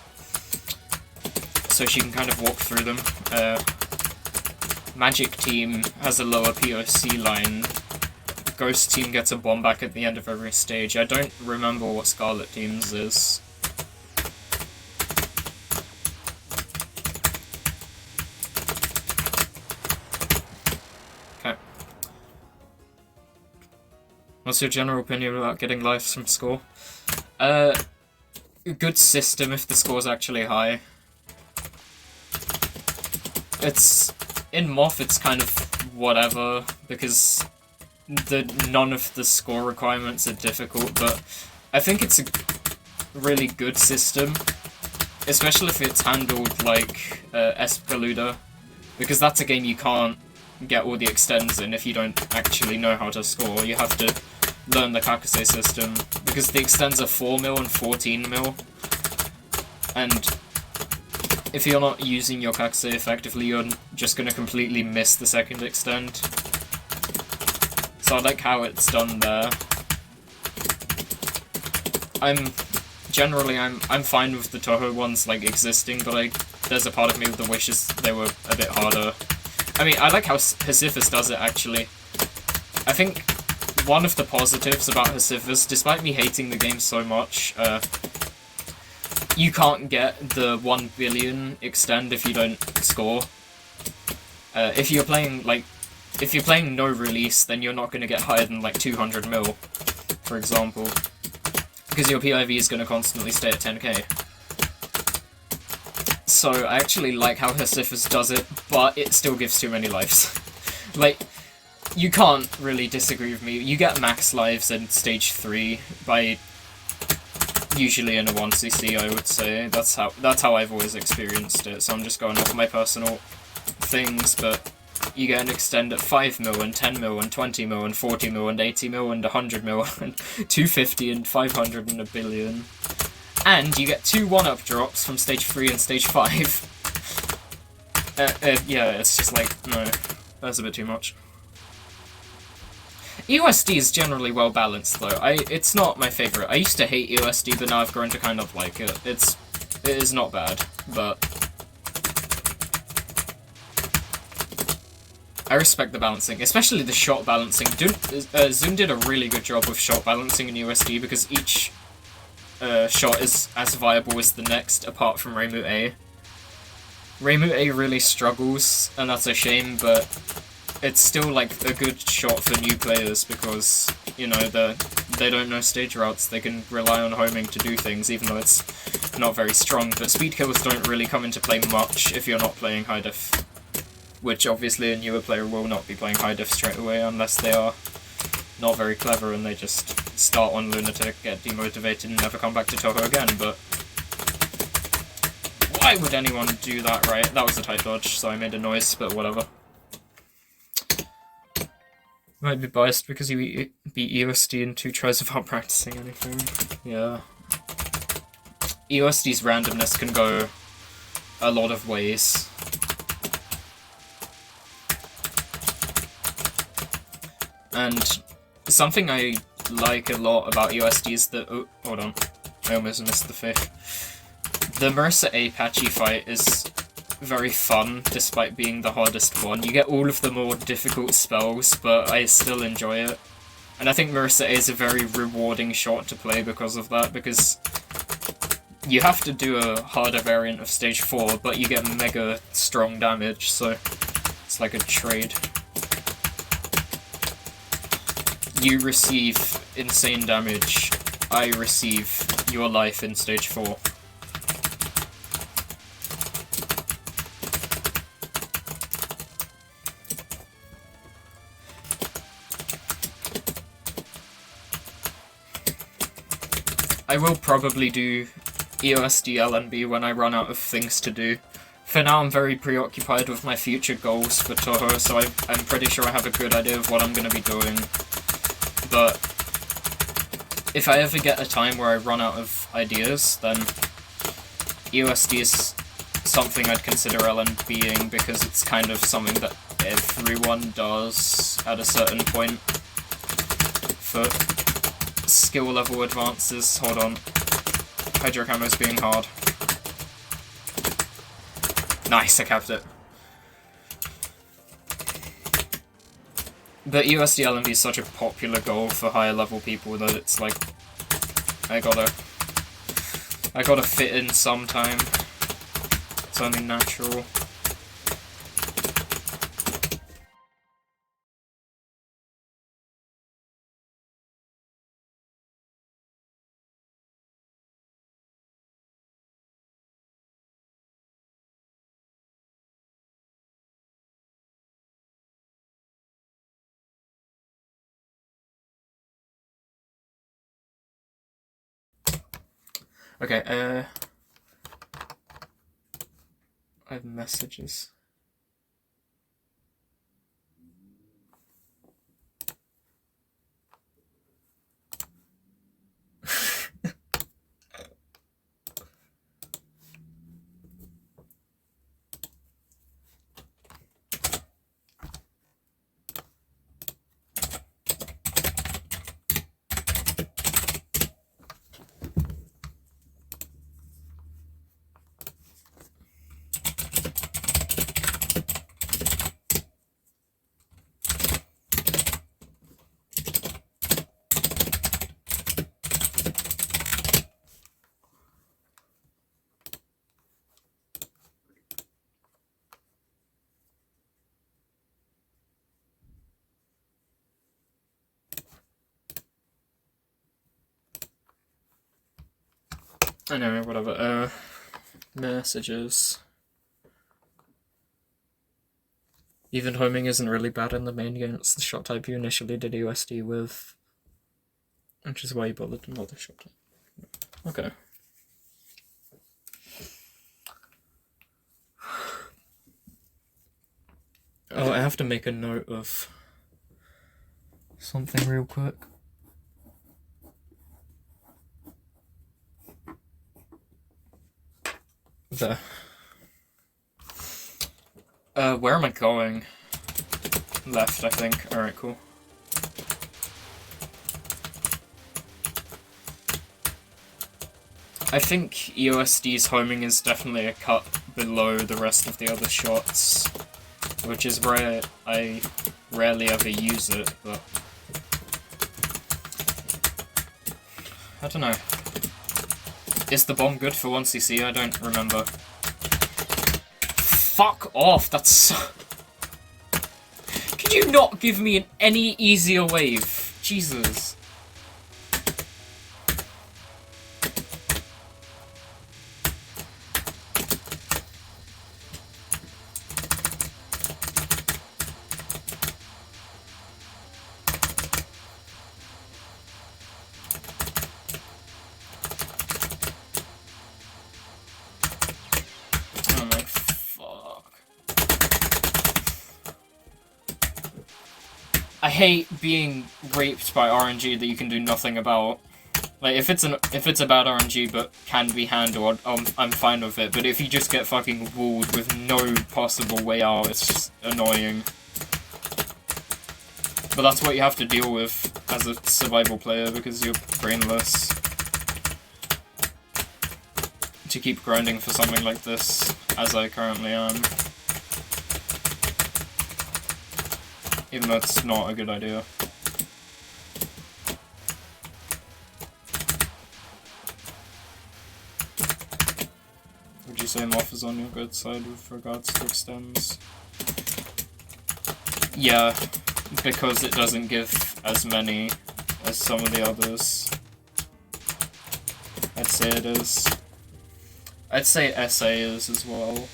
So she can kind of walk through them. Magic Team has a lower POC line. Ghost Team gets a bomb back at the end of every stage. I don't remember what Scarlet Team's is. Okay. What's your general opinion about getting lives from score? Good system if the score's actually high. It's... in Moth it's kind of whatever, because none of the score requirements are difficult, but I think it's a really good system, especially if it's handled like Espeluda, because that's a game you can't get all the extends in if you don't actually know how to score. You have to learn the Kakuse system, because the extends are 4 mil and 14 mil, and if you're not using your Kakuse effectively, you're just going to completely miss the second extend. So I like how it's done there. I'm fine with the Toho ones like existing, but there's a part of me with the wishes they were a bit harder. I mean, I like how Sisyphus does it, actually. I think one of the positives about Sisyphus, despite me hating the game so much, you can't get the 1 billion extend if you don't score. If you're playing no release, then you're not going to get higher than like 200 mil, for example, because your PIV is going to constantly stay at 10k. So I actually like how Sisyphus does it, but it still gives too many lives. Like, you can't really disagree with me. You get max lives in stage 3 by usually in a 1cc, I would say. That's how I've always experienced it, so I'm just going off my personal things, but you get an extend at 5 mil and 10 mil and 20 mil and 40 mil and 80 mil and 100 mil and 250 and 500 and a billion. And you get 2 1-up drops from stage 3 and stage 5. Yeah, it's just like, no, that's a bit too much. EOSD is generally well balanced though. It's not my favourite. I used to hate EOSD, but now I've grown to kind of like it. It is not bad, but I respect the balancing, especially the shot balancing. Zoom did a really good job with shot balancing in USD, because each shot is as viable as the next, apart from Reimu A. Reimu A really struggles, and that's a shame, but it's still like a good shot for new players, because, you know, they don't know stage routes, they can rely on homing to do things, even though it's not very strong. But speed kills don't really come into play much if you're not playing high diff, which obviously a newer player will not be playing high diff straight away unless they are not very clever and they just start on Lunatic, get demotivated and never come back to Toho again. But why would anyone do that, right? That was a tight dodge, so I made a noise, but whatever. Might be biased because you beat EOSD in 2 tries without practicing anything. Yeah. EOSD's randomness can go a lot of ways. And something I like a lot about EOSD is that... oh, hold on. I almost missed the fish. The Mercer A Patchy fight is very fun, despite being the hardest one. You get all of the more difficult spells, but I still enjoy it. And I think Marissa is a very rewarding shot to play because of that, because you have to do a harder variant of stage 4, but you get mega strong damage, so it's like a trade. You receive insane damage, I receive your life in stage 4. I will probably do EOSD LNB when I run out of things to do. For now, I'm very preoccupied with my future goals for Toho, so I'm pretty sure I have a good idea of what I'm going to be doing. But if I ever get a time where I run out of ideas, then EOSD is something I'd consider LNBing, because it's kind of something that everyone does at a certain point for skill level advances. Hold on. Hydro Camo's being hard. Nice, I capped it. But USD LNB is such a popular goal for higher level people that it's like, I gotta fit in sometime. It's only natural. Okay, I have messages. Anyway, whatever. Messages. Even homing isn't really bad in the main game, it's the shot type you initially did USD with. Which is why you bothered another shot type. Okay. Oh, I have to make a note of something real quick. There. Where am I going? Left, I think. Alright, cool. I think EOSD's homing is definitely a cut below the rest of the other shots, which is where I rarely ever use it, but I don't know. Is the bomb good for 1cc? I don't remember. Fuck off, that's so... Could you not give me any easier wave? Jesus. I hate being raped by RNG that you can do nothing about. Like, if it's a bad RNG but can be handled, I'm fine with it. But if you just get fucking walled with no possible way out, it's just annoying. But that's what you have to deal with as a survival player because you're brainless. to keep grinding for something like this, as I currently am. Even though it's not a good idea. Would you say Moth is on your good side with regards to extends? Yeah, because it doesn't give as many as some of the others. I'd say it is. I'd say SA is as well.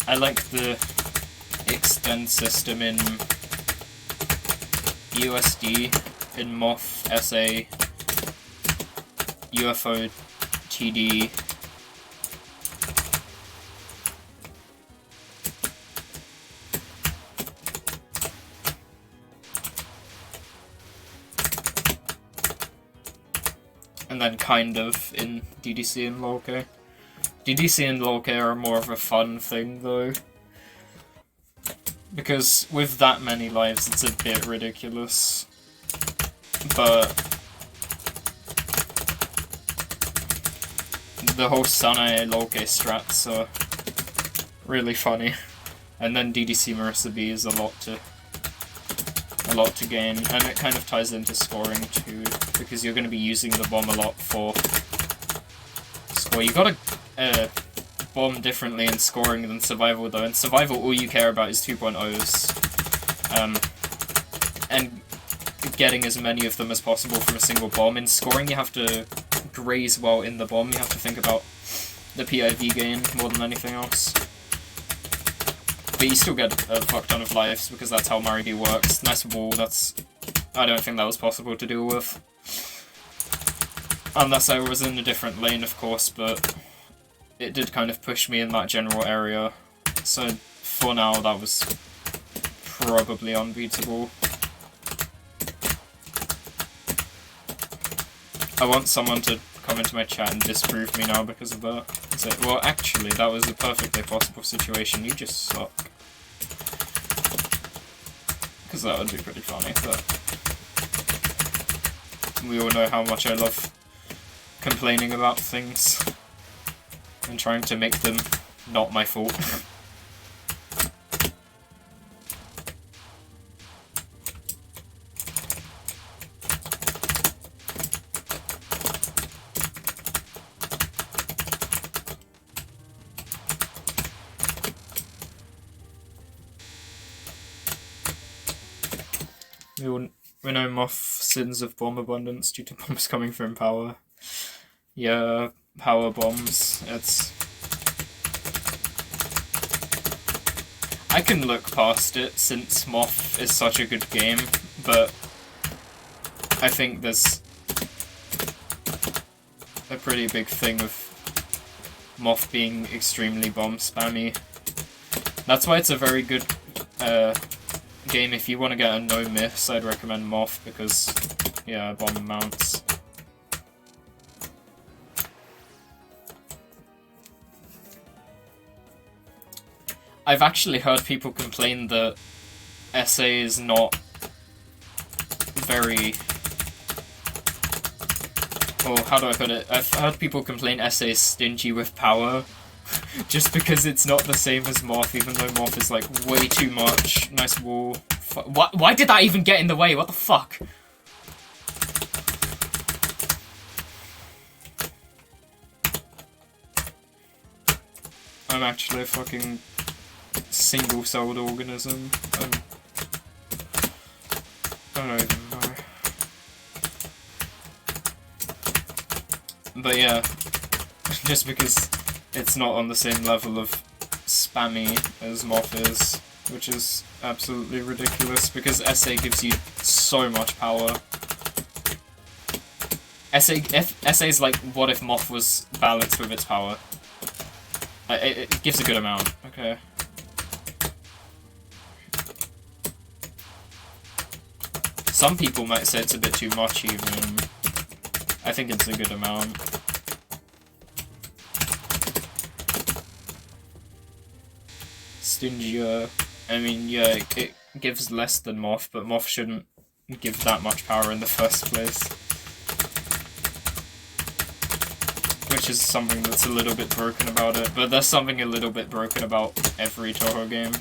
I like the extend system in USD, in Moth, SA, UFO, TD. And then kind of in DDC and LOLK. DDC and LOLK are more of a fun thing though. Because with that many lives it's a bit ridiculous. But the whole Sanae LOLK strats are really funny. And then DDC Marissa B is a lot to gain, and it kind of ties into scoring too, because you're going to be using the bomb a lot for score. You gotta bomb differently in scoring than survival though. In survival all you care about is 2.0s, and getting as many of them as possible from a single bomb. In scoring you have to graze while in the bomb, you have to think about the PIV gain more than anything else. But you still get a fuck ton of lives, because that's how Mari D works. Nice wall, I don't think that was possible to deal with. Unless I was in a different lane, of course, but it did kind of push me in that general area. So for now, that was probably unbeatable. I want someone to come into my chat and disprove me now because of that. Say, well, actually, that was a perfectly possible situation. You just suck. Because that would be pretty funny, but we all know how much I love complaining about things and trying to make them not my fault. We know Moth sins of bomb abundance due to bombs coming from power. Yeah, power bombs, I can look past it since Moth is such a good game, but I think there's a pretty big thing with Moth being extremely bomb spammy. That's why it's a very good game. If you want to get a no miss, I'd recommend Moth, because yeah, bomb amounts. I've actually heard people complain that SA is not very... Well, how do I put it? I've heard people complain SA is stingy with power, just because it's not the same as Moth, even though Moth is like way too much. Nice wall. Why did that even get in the way? What the fuck? I'm actually a fucking single-celled organism. I don't even know. But yeah, just because it's not on the same level of spammy as Moth is, which is absolutely ridiculous, because SA gives you so much power. SA's like, what if Moth was balanced with its power? It gives a good amount, okay. Some people might say it's a bit too much even. I think it's a good amount. Stingier. I mean, yeah, it gives less than Moth, but Moth shouldn't give that much power in the first place. which is something that's a little bit broken about it, but there's something a little bit broken about every Toho game.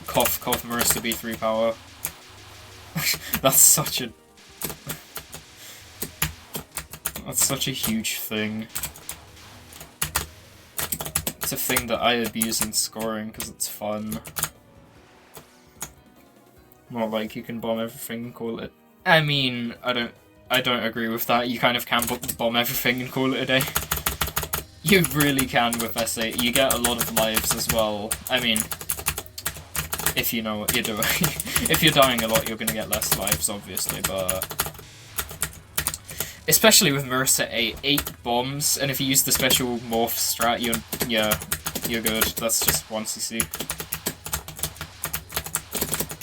Cough, cough, Marissa B3 power. That's such a... That's such a huge thing. It's a thing that I abuse in scoring because it's fun. Not like you can bomb everything and call it... I mean, I don't agree with that. You kind of can bomb everything and call it a day. You really can with SA. You get a lot of lives as well. I mean, if you know what you're doing. If you're dying a lot, you're gonna get less lives, obviously, but... Especially with Marissa A, 8 bombs, and if you use the special morph strat, you're good. That's just 1 CC.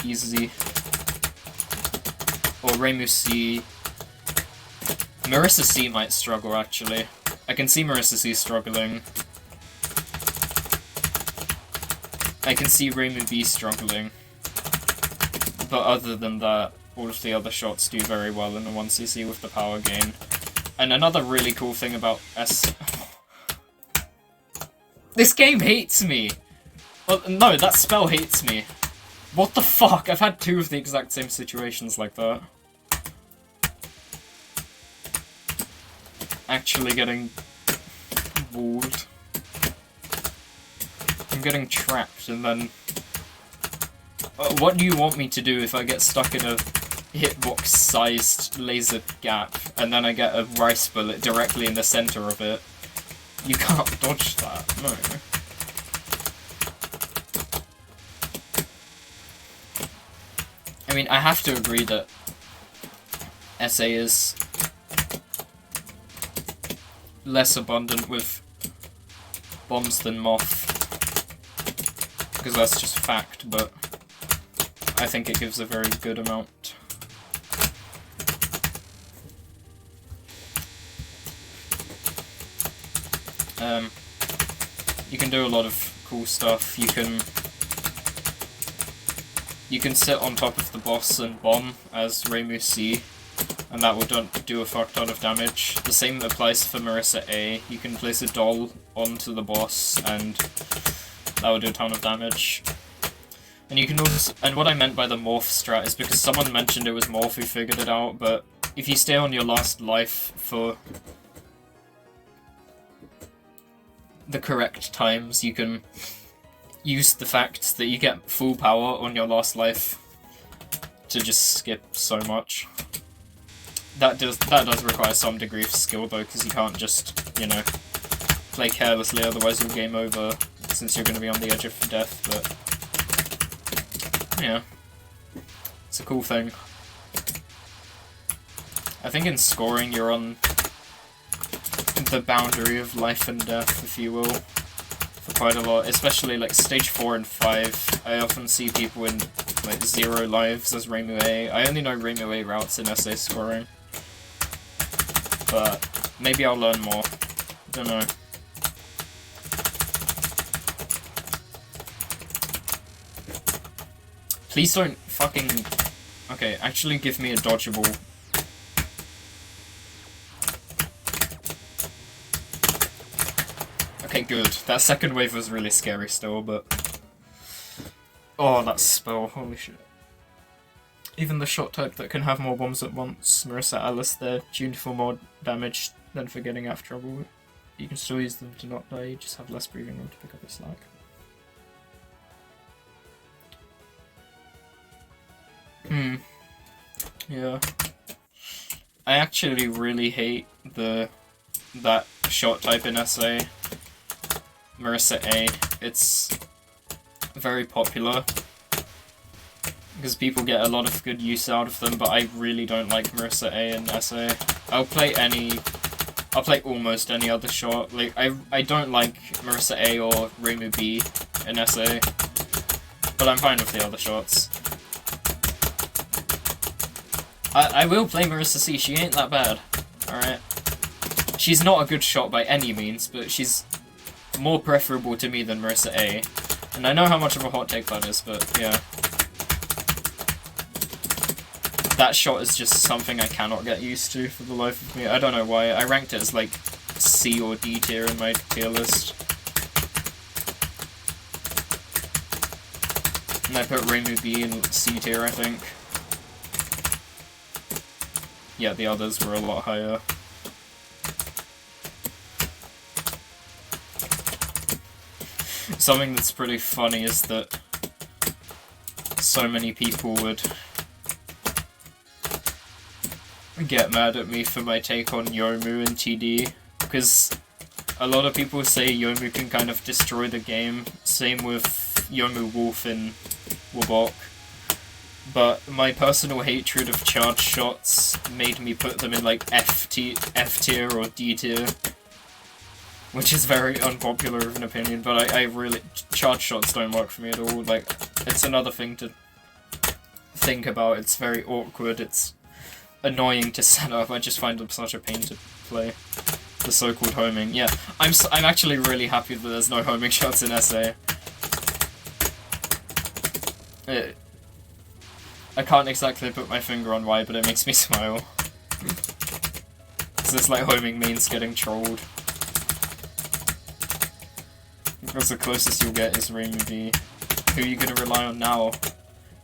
Easy. Or Reimu C. Marissa C might struggle, actually. I can see Marissa C struggling. I can see Reimu B struggling. But other than that, all of the other shots do very well in the 1cc with the power gain. And another really cool thing about This game hates me! Well, no, that spell hates me. What the fuck? I've had 2 of the exact same situations like that. Actually getting walled. I'm getting trapped, and then... what do you want me to do if I get stuck in a hitbox-sized laser gap, and then I get a rice bullet directly in the center of it? You can't dodge that, no. I mean, I have to agree that SA is less abundant with bombs than Moth, because that's just fact, but I think it gives a very good amount. You can do a lot of cool stuff. You can sit on top of the boss and bomb as Reimu C, and that will do a fuck ton of damage. The same applies for Marissa A. You can place a doll onto the boss, and that will do a ton of damage. And you can also, and what I meant by the morph strat is because someone mentioned it was Morph who figured it out, but if you stay on your last life for the correct times, you can use the fact that you get full power on your last life to just skip so much. That does require some degree of skill though, because you can't just, you know, play carelessly, otherwise you'll game over, since you're going to be on the edge of death, but... yeah. It's a cool thing. I think in scoring you're on the boundary of life and death, if you will, for quite a lot. Especially like stage 4 and 5, I often see people in like 0 lives as Reimu A. I only know Reimu A routes in SA scoring. But maybe I'll learn more. Don't know. Please don't fucking... Okay, actually give me a dodgeable. Okay, good. That second wave was really scary still, but... oh, that spell, holy shit. Even the shot type that can have more bombs at once, Marissa Alice, they're tuned for more damage than for getting out of trouble. You can still use them to not die, you just have less breathing room to pick up your slack. Yeah. I actually really hate that shot type in SA. Marissa A. It's very popular because people get a lot of good use out of them, but I really don't like Marissa A in SA. I'll play almost any other shot. Like I don't like Marissa A or Reimu B in SA, but I'm fine with the other shots. I will play Marissa C, she ain't that bad, alright? She's not a good shot by any means, but she's more preferable to me than Marissa A. And I know how much of a hot take that is, but yeah. That shot is just something I cannot get used to for the life of me. I don't know why. I ranked it as like C or D tier in my tier list. And I put Reimu B in C tier, I think. Yeah, the others were a lot higher. Something that's pretty funny is that so many people would get mad at me for my take on Yomu and TD, because a lot of people say Yomu can kind of destroy the game, same with Yomu Wolf in Wabok, but my personal hatred of charge shots made me put them in like F tier or D tier, which is very unpopular of an opinion, but I really... charge shots don't work for me at all. Like, it's another thing to think about. It's very awkward, it's annoying to set up. I just find them such a pain to play. The so-called homing. Yeah, I'm actually really happy that there's no homing shots in SA. I can't exactly put my finger on why, but it makes me smile. Because it's like homing means getting trolled. Because the closest you'll get is Reimu B. Who are you going to rely on now?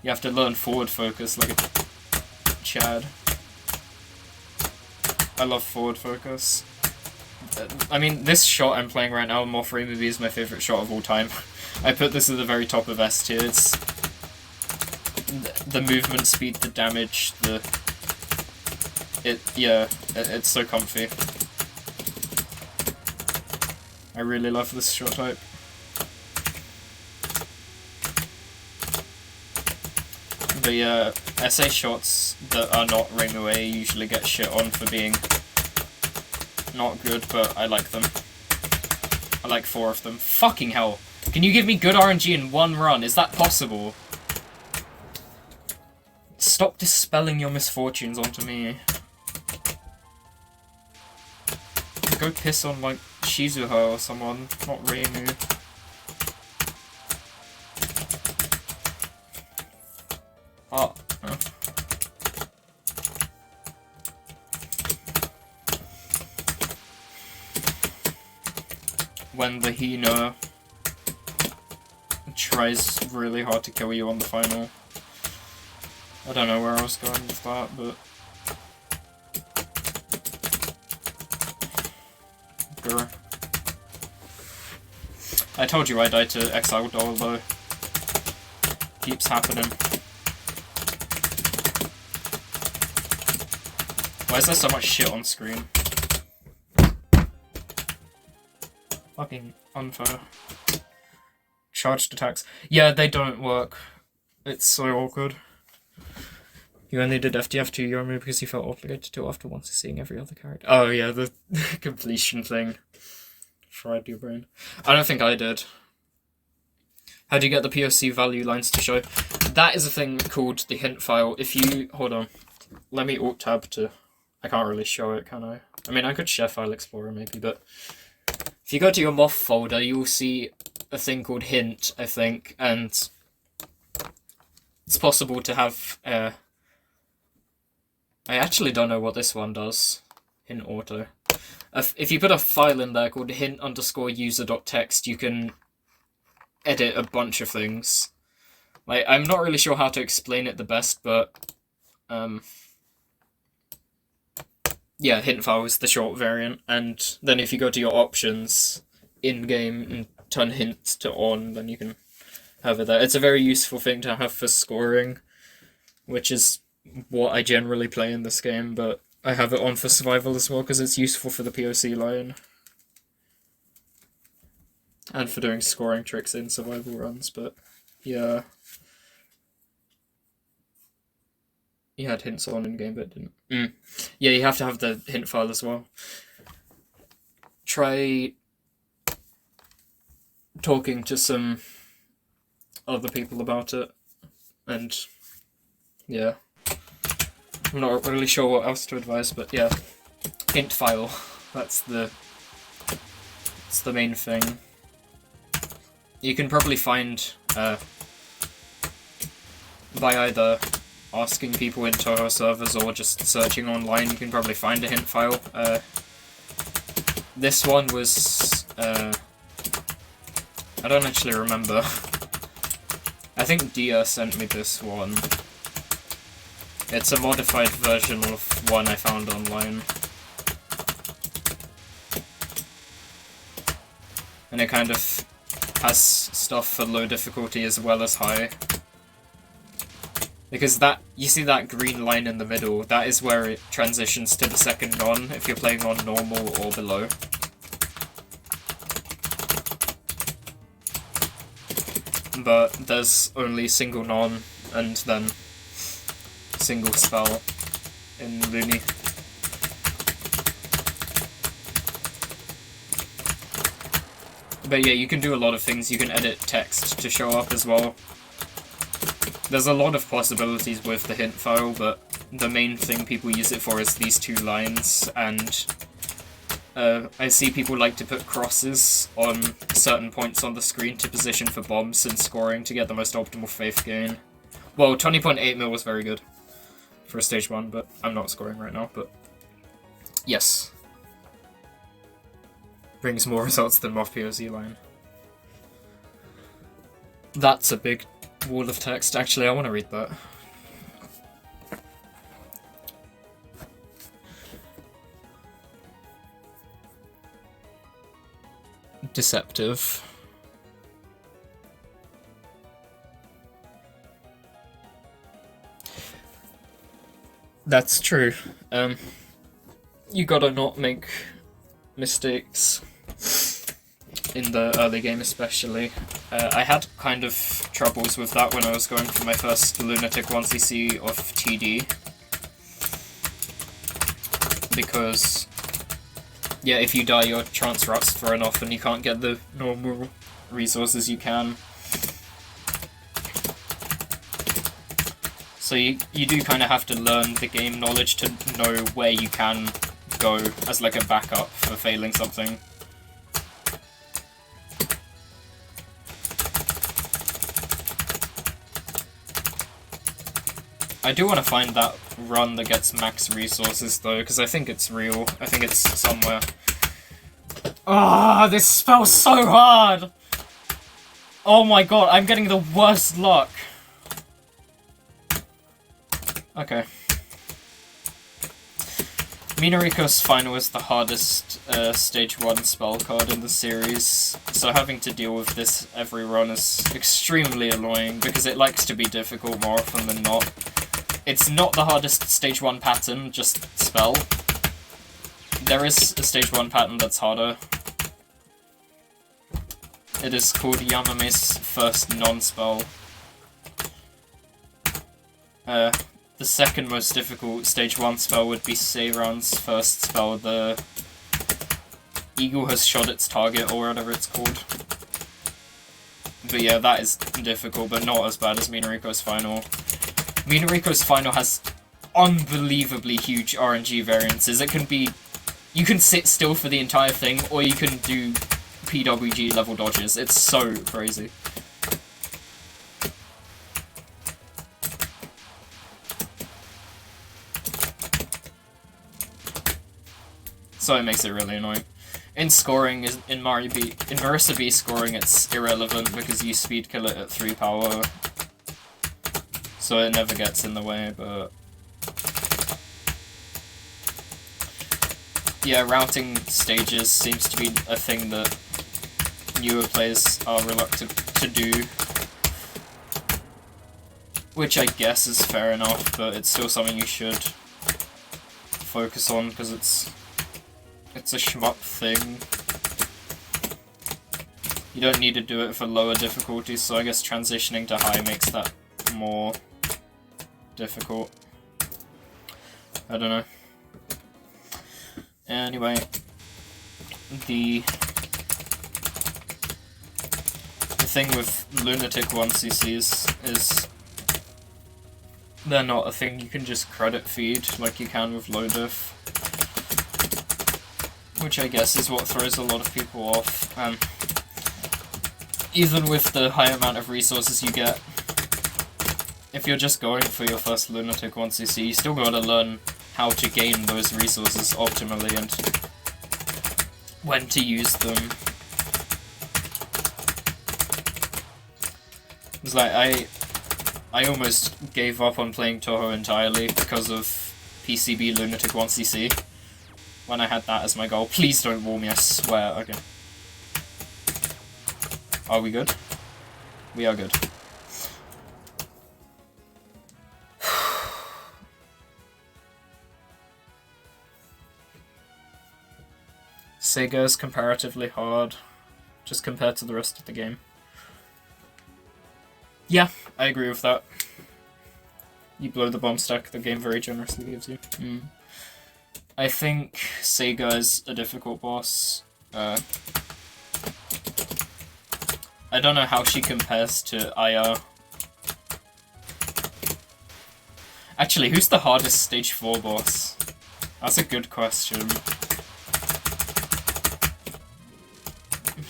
You have to learn forward focus like a Chad. I love forward focus. I mean, this shot I'm playing right now, Morph Reimu B, is my favourite shot of all time. I put this at the very top of S tier. It's the movement speed, the damage, it's so comfy. I really love this shot type. But yeah, SA shots that are not Reimu A usually get shit on for being not good, but I like them. I like 4 of them. Fucking hell! Can you give me good RNG in one run? Is that possible? Stop dispelling your misfortunes onto me. Go piss on, like, Shizuha or someone, not Reimu. Oh. Huh. When the Hina tries really hard to kill you on the final. I don't know where I was going with that, but... Grr. I told you I died to Exile Doll, though. Keeps happening. Why is there so much shit on screen? Fucking unfair. Charged attacks. Yeah, they don't work. It's so awkward. You only did FDF2 Yomu because you felt obligated to after once seeing every other character. Oh yeah, the completion thing. Fried your brain. I don't think I did. How do you get the POC value lines to show? That is a thing called the hint file. If you... Hold on. Let me alt-tab to... I can't really show it, can I? I mean, I could share File Explorer maybe, but... If you go to your Moth folder, you'll see a thing called hint, I think, and... It's possible to have... I actually don't know what this one does. Hint auto. If you put a file in there called hint_user.txt, you can edit a bunch of things. Like, I'm not really sure how to explain it the best, but yeah, hint file is the short variant, and then if you go to your options in-game and turn hint to on, then you can have it there. It's a very useful thing to have for scoring, which is what I generally play in this game, but I have it on for survival as well because it's useful for the POC line and for doing scoring tricks in survival runs. But yeah, you had hints on in game, but didn't. Yeah, you have to have the hint file as well. Try talking to some other people about it, and yeah. I'm not really sure what else to advise, but yeah, hint file. That's the main thing. You can probably find by either asking people in Toho servers or just searching online. You can probably find a hint file. This one was, I don't actually remember. I think Dia sent me this one. It's a modified version of one I found online. And it kind of has stuff for low difficulty as well as high. Because that, you see that green line in the middle, that is where it transitions to the second non if you're playing on normal or below. But there's only single non and then single spell in Luni. But yeah, you can do a lot of things. You can edit text to show up as well. There's a lot of possibilities with the hint file, but the main thing people use it for is these two lines, and I see people like to put crosses on certain points on the screen to position for bombs and scoring to get the most optimal faith gain. Well, 20.8 mil was very good for stage 1, but I'm not scoring right now, but yes. Brings more results than Moth POZ line. That's a big wall of text. Actually, I want to read that. Deceptive. That's true. You gotta not make mistakes in the early game especially. I had kind of troubles with that when I was going for my first Lunatic 1cc of TD. Because, yeah, if you die your chance rot's thrown off and you can't get the normal resources you can. So you do kind of have to learn the game knowledge to know where you can go as like a backup for failing something. I do want to find that run that gets max resources though, because I think it's real. I think it's somewhere. Ah, this spell's so hard! Oh my god, I'm getting the worst luck. Okay. Minariko's Final is the hardest stage 1 spell card in the series, so having to deal with this every run is extremely annoying because it likes to be difficult more often than not. It's not the hardest stage 1 pattern, just spell. There is a stage 1 pattern that's harder. It is called Yamame's first non-spell. The second most difficult stage 1 spell would be Seiran's first spell, the Eagle has shot its target, or whatever it's called. But yeah, that is difficult, but not as bad as Minariko's Final. Minariko's Final has unbelievably huge RNG variances. It can be... You can sit still for the entire thing, or you can do PWG level dodges. It's so crazy. So it makes it really annoying. In scoring, in Marissa B scoring, it's irrelevant because you speed kill it at 3 power. So it never gets in the way, but... Yeah, routing stages seems to be a thing that newer players are reluctant to do. Which I guess is fair enough, but it's still something you should focus on, because it's a shmup thing. You don't need to do it for lower difficulties, so I guess transitioning to high makes that more difficult. I don't know. Anyway, the thing with Lunatic 1cc's is they're not a thing you can just credit feed like you can with low diff. Which I guess is what throws a lot of people off. Even with the high amount of resources you get, if you're just going for your first Lunatic 1cc, you still gotta learn how to gain those resources optimally, and when to use them. It's like I almost gave up on playing Toho entirely because of PCB Lunatic 1cc. When I had that as my goal. Please don't wall me, I swear. Okay. Are we good? We are good. Sega is comparatively hard, just compared to the rest of the game. Yeah, I agree with that. You blow the bomb stack, the game very generously gives you. I think Sega is a difficult boss. I don't know how she compares to Aya. Actually, who's the hardest stage 4 boss? That's a good question.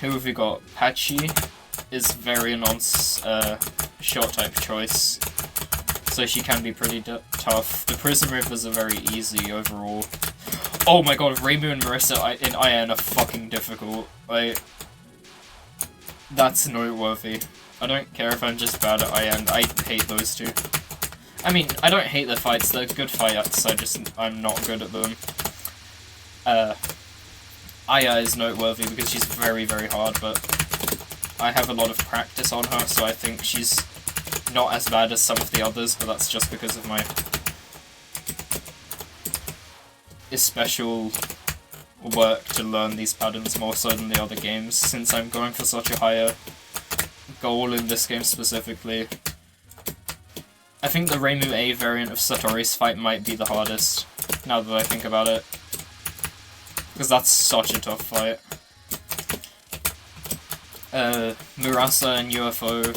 Who have we got? Patchy is Varianon's short type choice, so she can be pretty tough. The Prism Rivers are very easy overall. Oh my god, Reimu and Marissa in IN are fucking difficult. That's noteworthy. I don't care if I'm just bad at IN, I hate those two. I mean, I don't hate their fights, they're good fights, I'm not good at them. Aya is noteworthy because she's very, very hard, but I have a lot of practice on her, so I think she's not as bad as some of the others, but that's just because of my special work to learn these patterns more so than the other games, since I'm going for such a higher goal in this game specifically. I think the Reimu A variant of Satori's fight might be the hardest, now that I think about it. Because that's such a tough fight. Murasa and UFO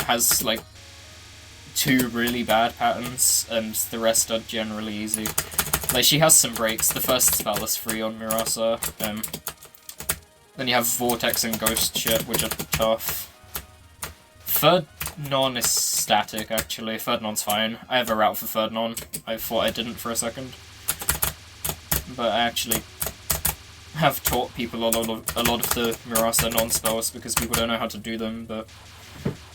has, like, 2 really bad patterns, and the rest are generally easy. Like, she has some breaks. The first spell is free on Murasa. Then you have Vortex and Ghost shit, which are tough. Third Non is static, actually. Third Non's fine. I have a route for Third Non. I thought I didn't for a second. But I actually have taught people a lot of the Murasa non-spells because people don't know how to do them, but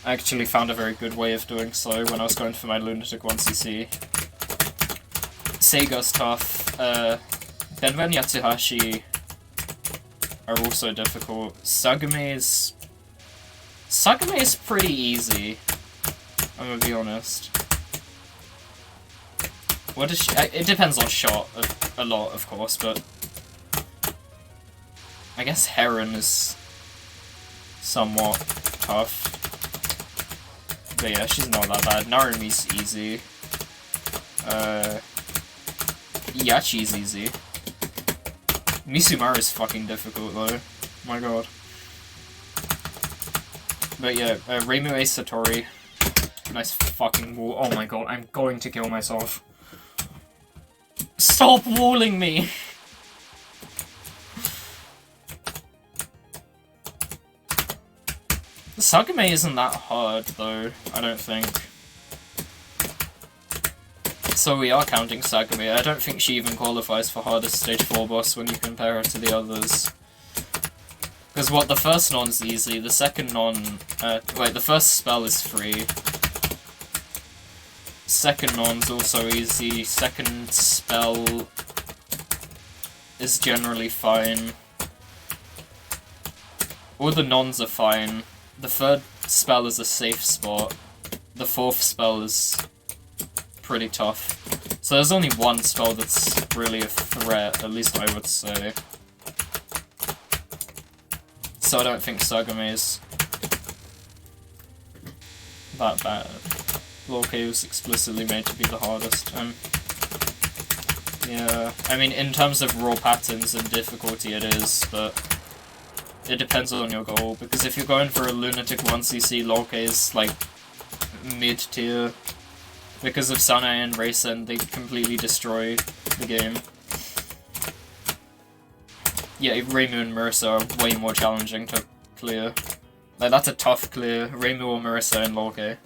I actually found a very good way of doing so when I was going for my Lunatic 1cc. Sega's tough. Benven Yatsuhashi are also difficult. Sagame is pretty easy, I'm gonna be honest. What is she? It depends on shot a lot, of course, but I guess Heron is somewhat tough. But yeah, she's not that bad. Narumi's easy. Yachi's easy. Misumaru's fucking difficult though. My god. But yeah, Reimu A Satori. Nice fucking wall. Oh my god, I'm going to kill myself. Stop walling me! Sagame isn't that hard though, I don't think. So we are counting Sagame. I don't think she even qualifies for hardest stage 4 boss when you compare her to the others. Because what, the first non's easy, the second non... wait, the first spell is free. Second non's also easy, second spell is generally fine. All the nons are fine. The third spell is a safe spot. The fourth spell is pretty tough. So there's only one spell that's really a threat, at least I would say. So I don't think Sagame is that bad. Lorca was explicitly made to be the hardest. Yeah, I mean, in terms of raw patterns and difficulty it is, but it depends on your goal, because if you're going for a Lunatic 1cc, Lorca is, like, mid-tier. Because of Sanae and Raysen, they completely destroy the game. Yeah, Reimu and Marissa are way more challenging to clear. Like, that's a tough clear. Reimu or Marissa and Lorca.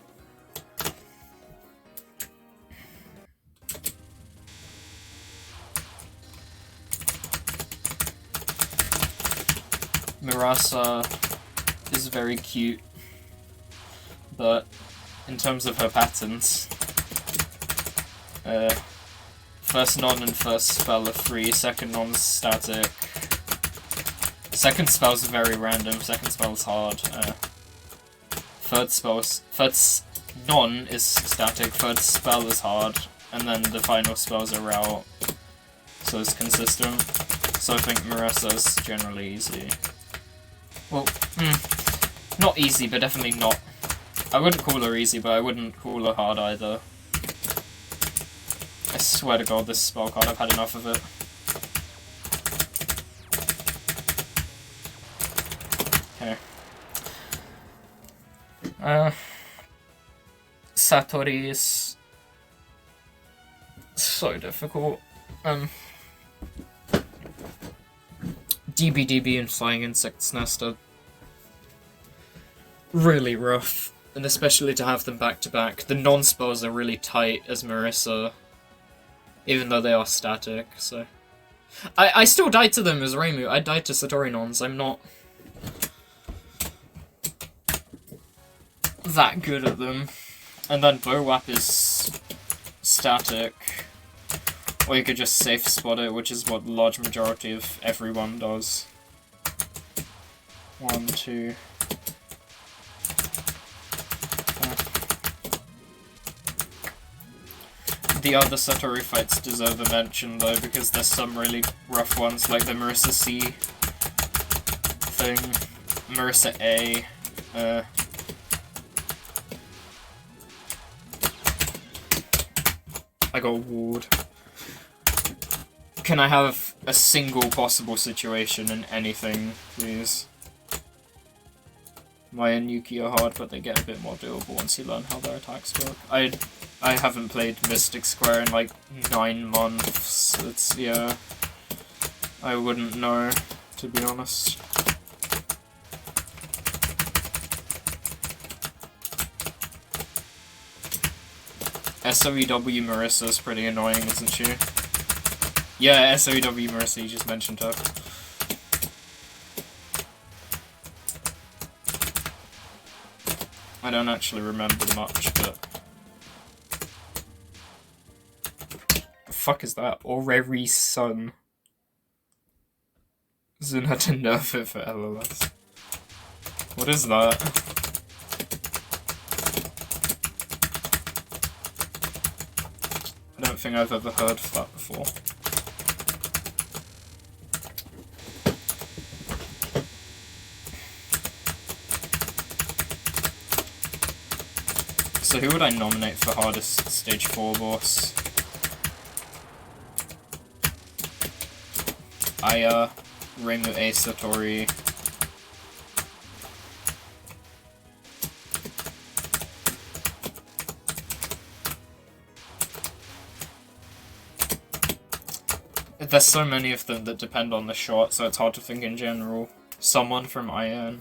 Mirasa is very cute, but in terms of her patterns, first non and first spell are free, second non's static. Second spell's very random, second spell's hard. Third non is static, third spell is hard, and then the final spells are route. So it's consistent. So I think Mirasa's generally easy. Well, not easy, but definitely not. I wouldn't call her easy, but I wouldn't call her hard either. I swear to god, this spell card, I've had enough of it. Okay. Satori is so difficult. DBDB and Flying Insect's Nest are really rough, and especially to have them back to back. The non-spells are really tight as Marissa, even though they are static, so... I still died to them as Reimu. I died to Satori nons. I'm not that good at them. And then Bowwap is static. Or you could just safe spot it, which is what the large majority of everyone does. 1, 2... The other Satori fights deserve a mention though, because there's some really rough ones, like the Marissa C thing, Marissa A, I got ward. Can I have a single possible situation in anything, please? Maya and Yuki are hard, but they get a bit more doable once you learn how their attacks work. I haven't played Mystic Square in like 9 months. It's, yeah... I wouldn't know, to be honest. SOEW Marissa's pretty annoying, isn't she? Yeah, SOEW Marissa, you just mentioned her. I don't actually remember much, but... The fuck is that? Orrery's son. Zun had to nerf it for LLS. What is that? I don't think I've ever heard of that before. So who would I nominate for hardest stage 4 boss? Aya, Reimu A Satori. There's so many of them that depend on the shot, so it's hard to think in general. Someone from IN.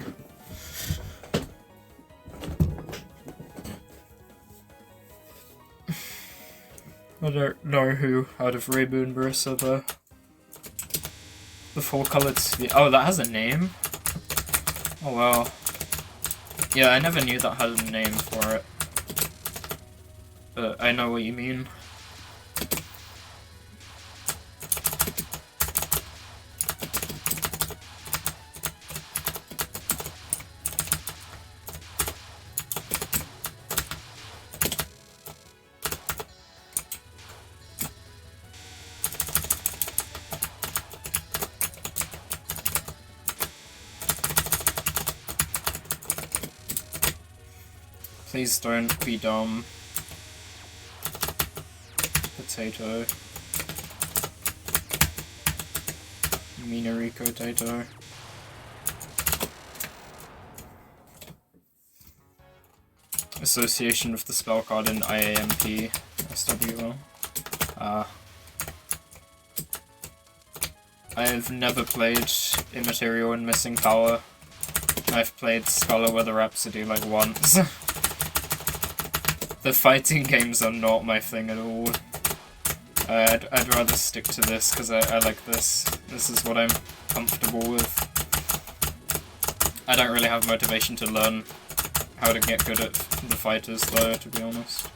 I don't know who out of Reimu and Marissa the full-coloured sphere. Oh, that has a name? Oh wow. Yeah, I never knew that had a name for it. But I know what you mean. Please don't be dumb. Potato. Minariko Tato. Association with the spell card in IAMP SWL. I've never played Immaterial and Missing Power. I've played Scholar Weather Rhapsody like once. The fighting games are not my thing at all. I'd rather stick to this because I like this. This is what I'm comfortable with. I don't really have motivation to learn how to get good at the fighters though, to be honest.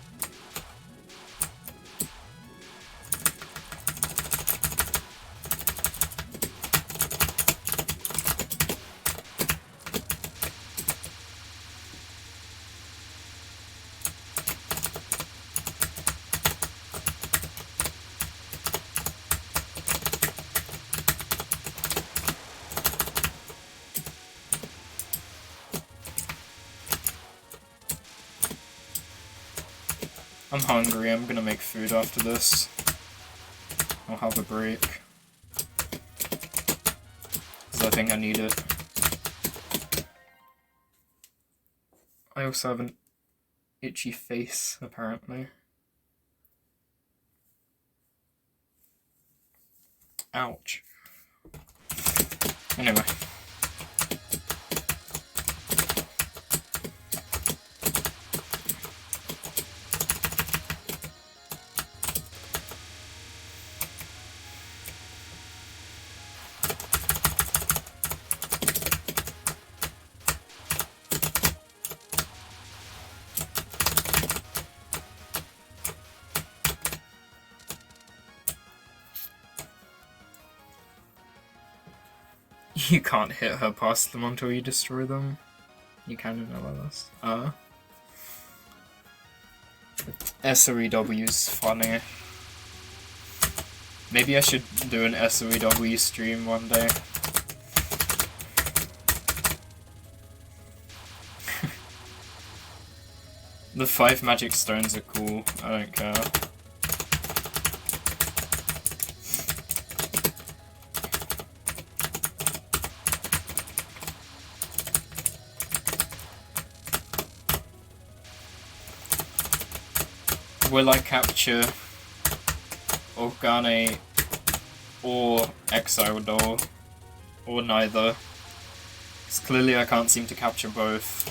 I'm hungry, I'm gonna make food after this. I'll have a break. Because I think I need it. I also have an itchy face, apparently. Ouch. Anyway. You can't hit her past them until you destroy them. You can in LLS. SOEW's funny. Maybe I should do an SOEW stream one day. The 5 magic stones are cool, I don't care. Will I capture Organe or Exile or neither? Because clearly I can't seem to capture both.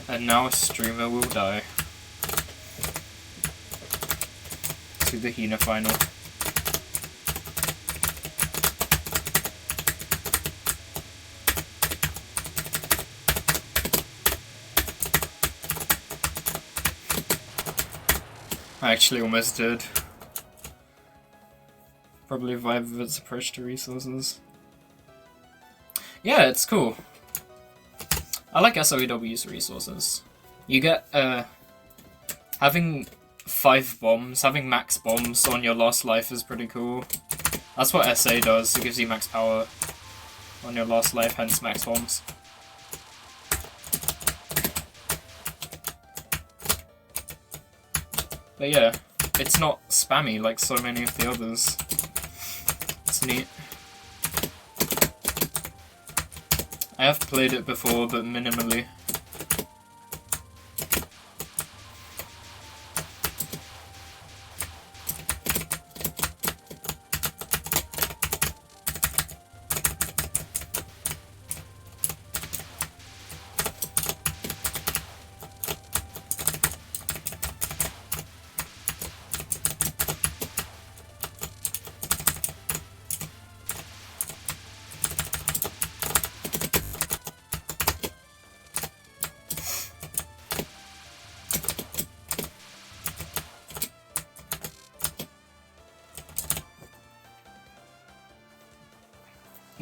And now a streamer will die. To the Hina final. I actually almost did. Probably vibe of its approach to resources. Yeah, it's cool. I like SOEW's resources. You get, having 5 bombs, having max bombs on your last life is pretty cool. That's what SA does, it gives you max power on your last life, hence max bombs. But yeah, it's not spammy like so many of the others. It's neat. I have played it before, but minimally.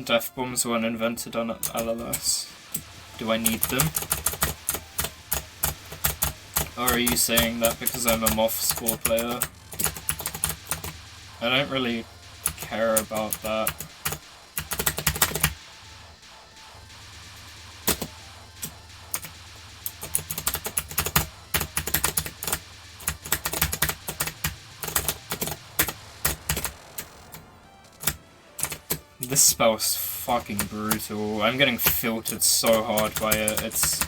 Death bombs weren't invented on LLS. Do I need them? Or are you saying that because I'm a Moth score player? I don't really care about that. This spell's fucking brutal. I'm getting filtered so hard by it. It's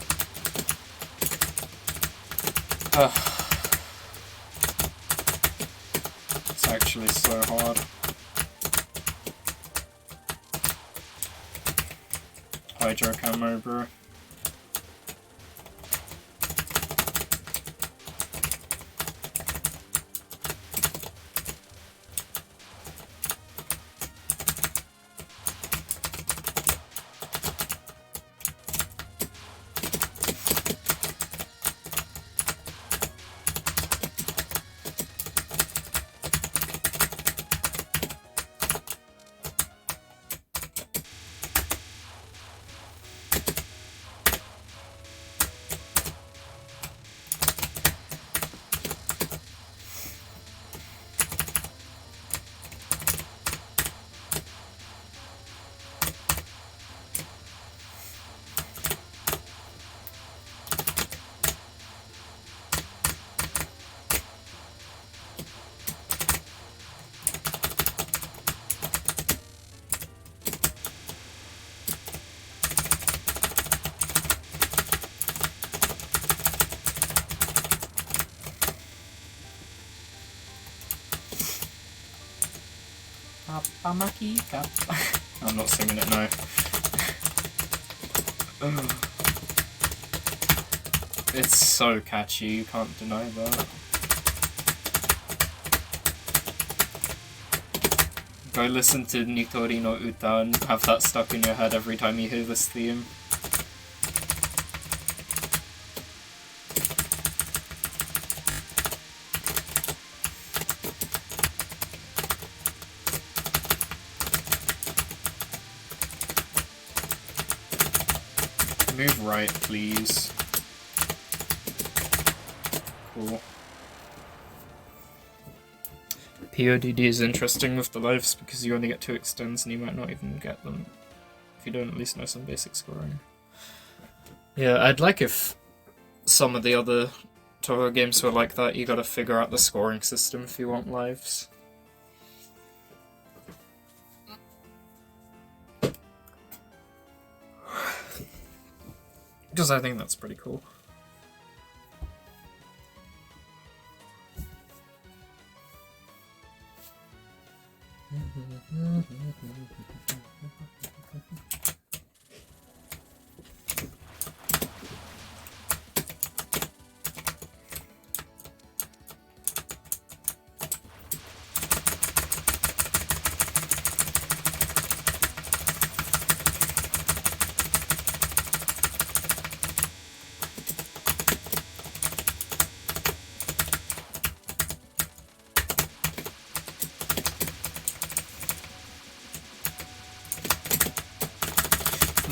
actually so hard. Hydro camo, bro. Kapamaki, I'm not singing it now. It's so catchy, you can't deny that. Go listen to Nitori no Uta and have that stuck in your head every time you hear this theme. Move right, please. Cool. PODD is interesting with the lives because you only get 2 extends and you might not even get them if you don't at least know some basic scoring. Yeah, I'd like if some of the other Toho games were like that. You gotta figure out the scoring system if you want lives. Because I think that's pretty cool.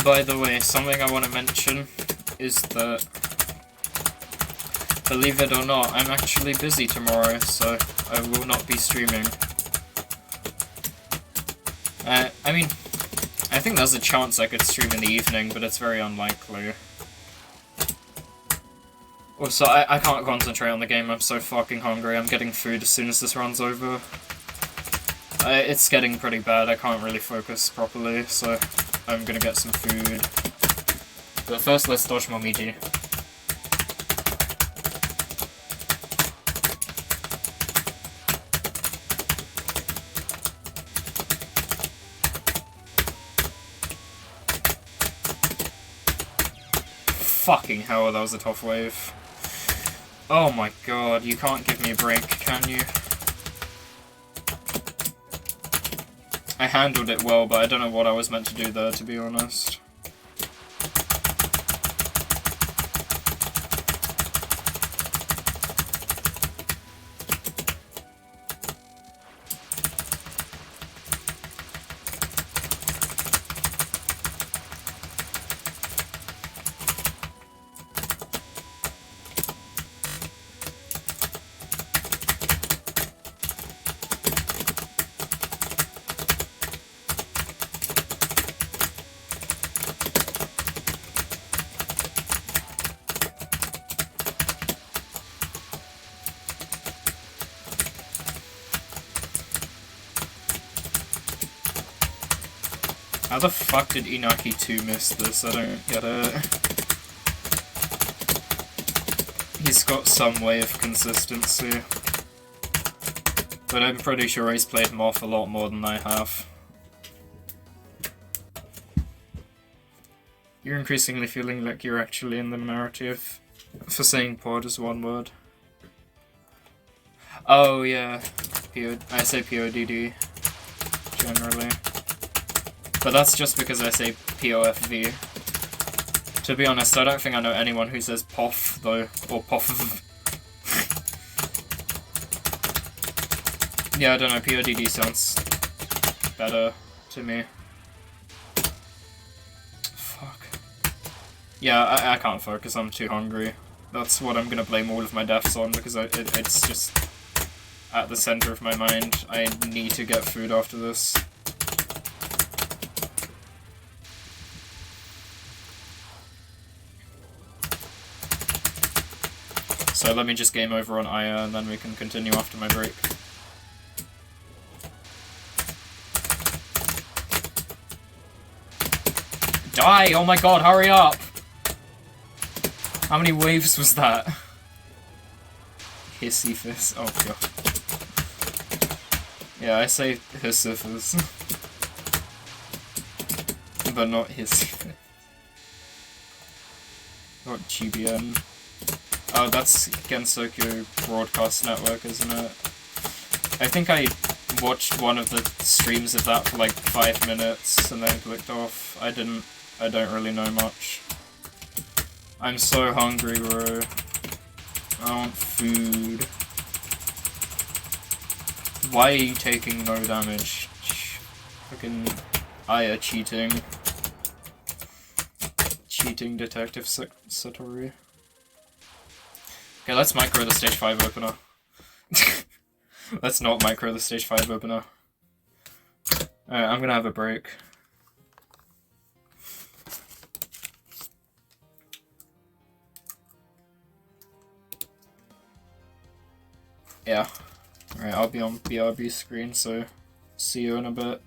By the way, something I want to mention is that, believe it or not, I'm actually busy tomorrow, so I will not be streaming. I mean, I think there's a chance I could stream in the evening, but it's very unlikely. Also, I can't concentrate on the game, I'm so fucking hungry. I'm getting food as soon as this runs over. It's getting pretty bad, I can't really focus properly, so I'm gonna get some food. But first, let's dodge Momiji. Fucking hell, that was a tough wave. Oh my god, you can't give me a break, can you? I handled it well, but I don't know what I was meant to do there, to be honest. How the fuck did Inaki 2 miss this? I don't get it. He's got some way of consistency. But I'm pretty sure he's played Moth a lot more than I have. You're increasingly feeling like you're actually in the minority for saying pod as one word. Oh yeah, I say PODD, generally. But that's just because I say POFV. To be honest, I don't think I know anyone who says POF, though, or POF. Yeah, I don't know, PODD sounds better to me. Fuck. Yeah, I can't focus, I'm too hungry. That's what I'm gonna blame all of my deaths on, because it's just at the center of my mind. I need to get food after this. So let me just game over on Aya, and then we can continue after my break. Die! Oh my god, hurry up! How many waves was that? Hissy fist. Oh god. Yeah, I say Hisiphus. But not Hisiphus. Not GBN. Oh, that's Gensokyo Broadcast Network, isn't it? I think I watched one of the streams of that for like 5 minutes and then clicked off. I don't really know much. I'm so hungry, bro. I want food. Why are you taking no damage? Fucking Aya cheating. Cheating Detective Satori. Okay, let's micro the stage 5 opener. Let's not micro the stage 5 opener. Alright, I'm gonna have a break. Yeah. Alright, I'll be on BRB screen, so see you in a bit.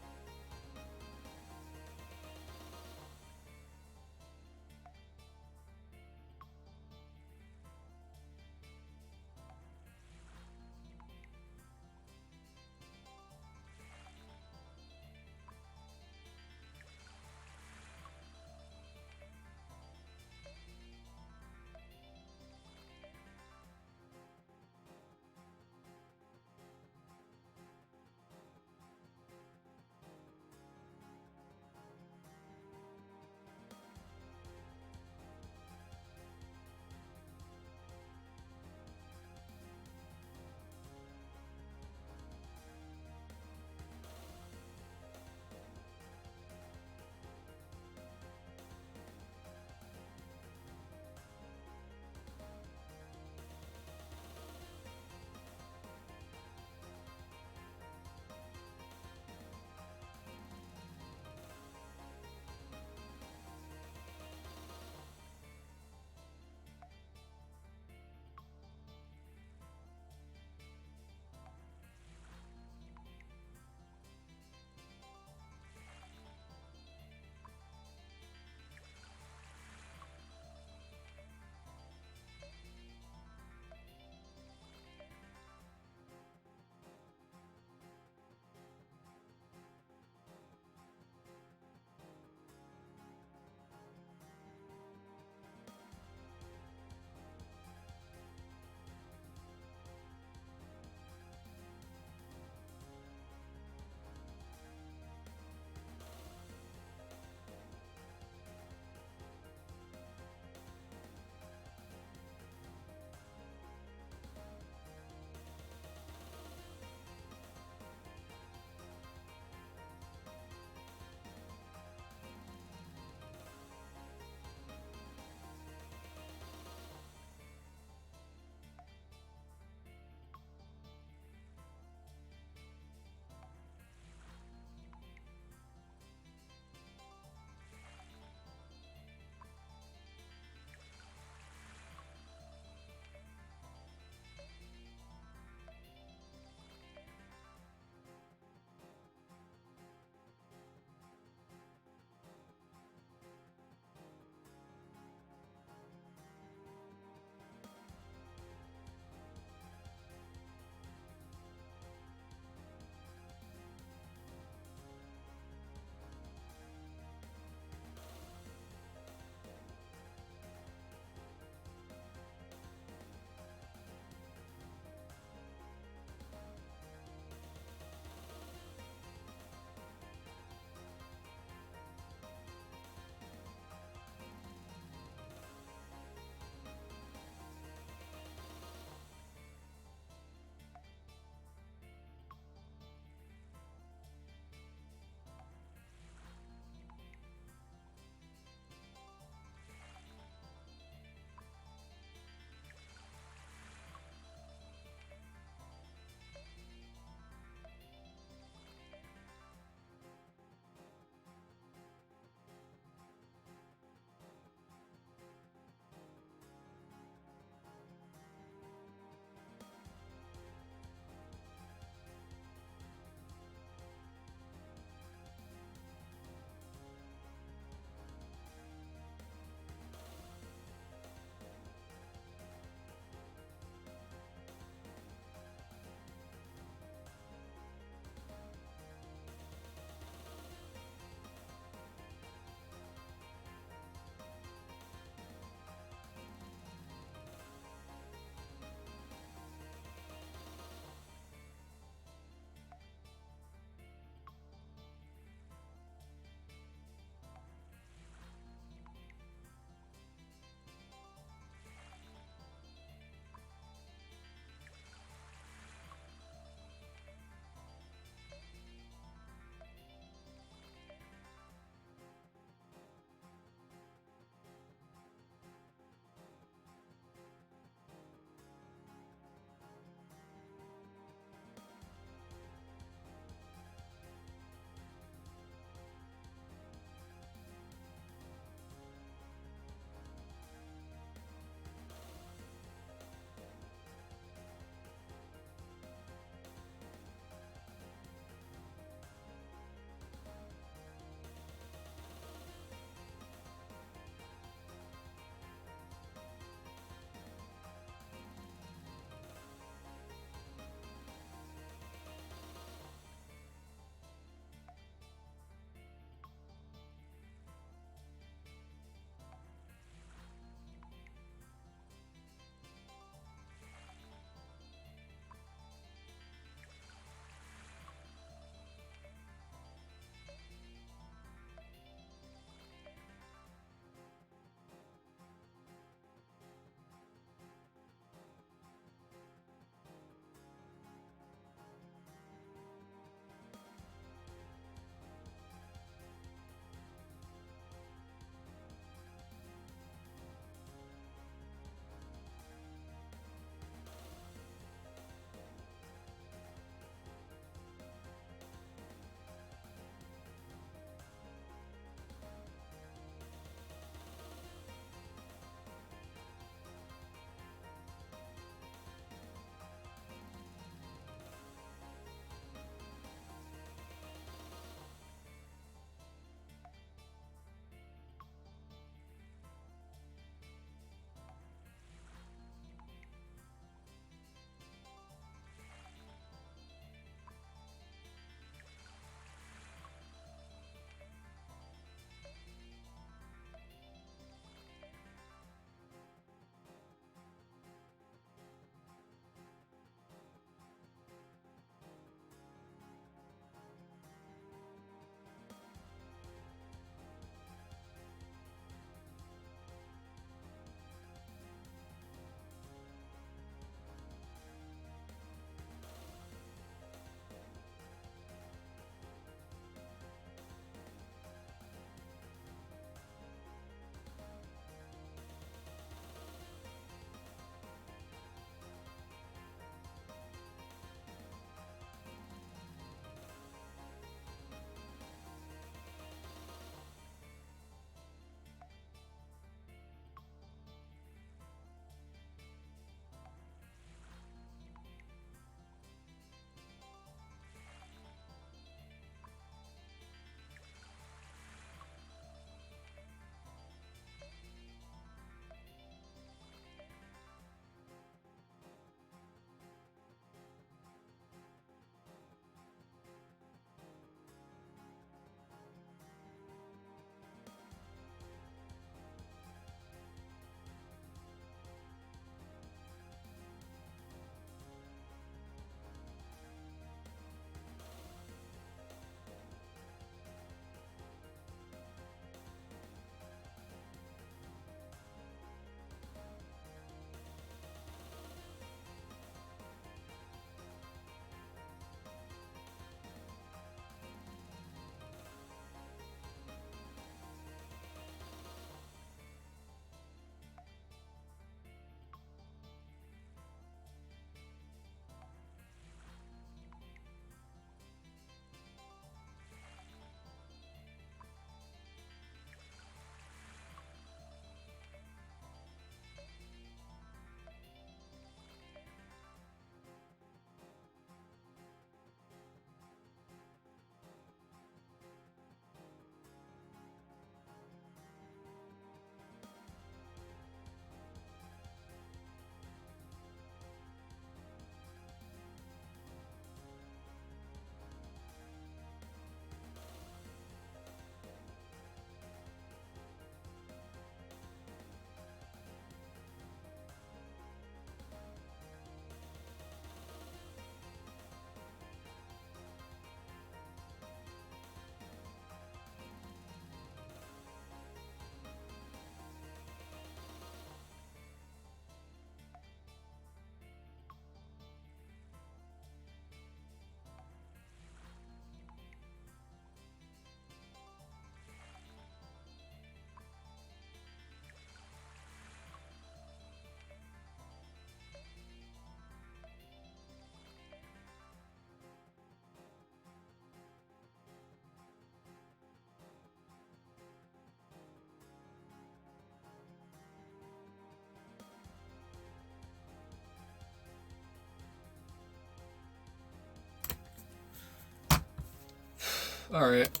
Alright.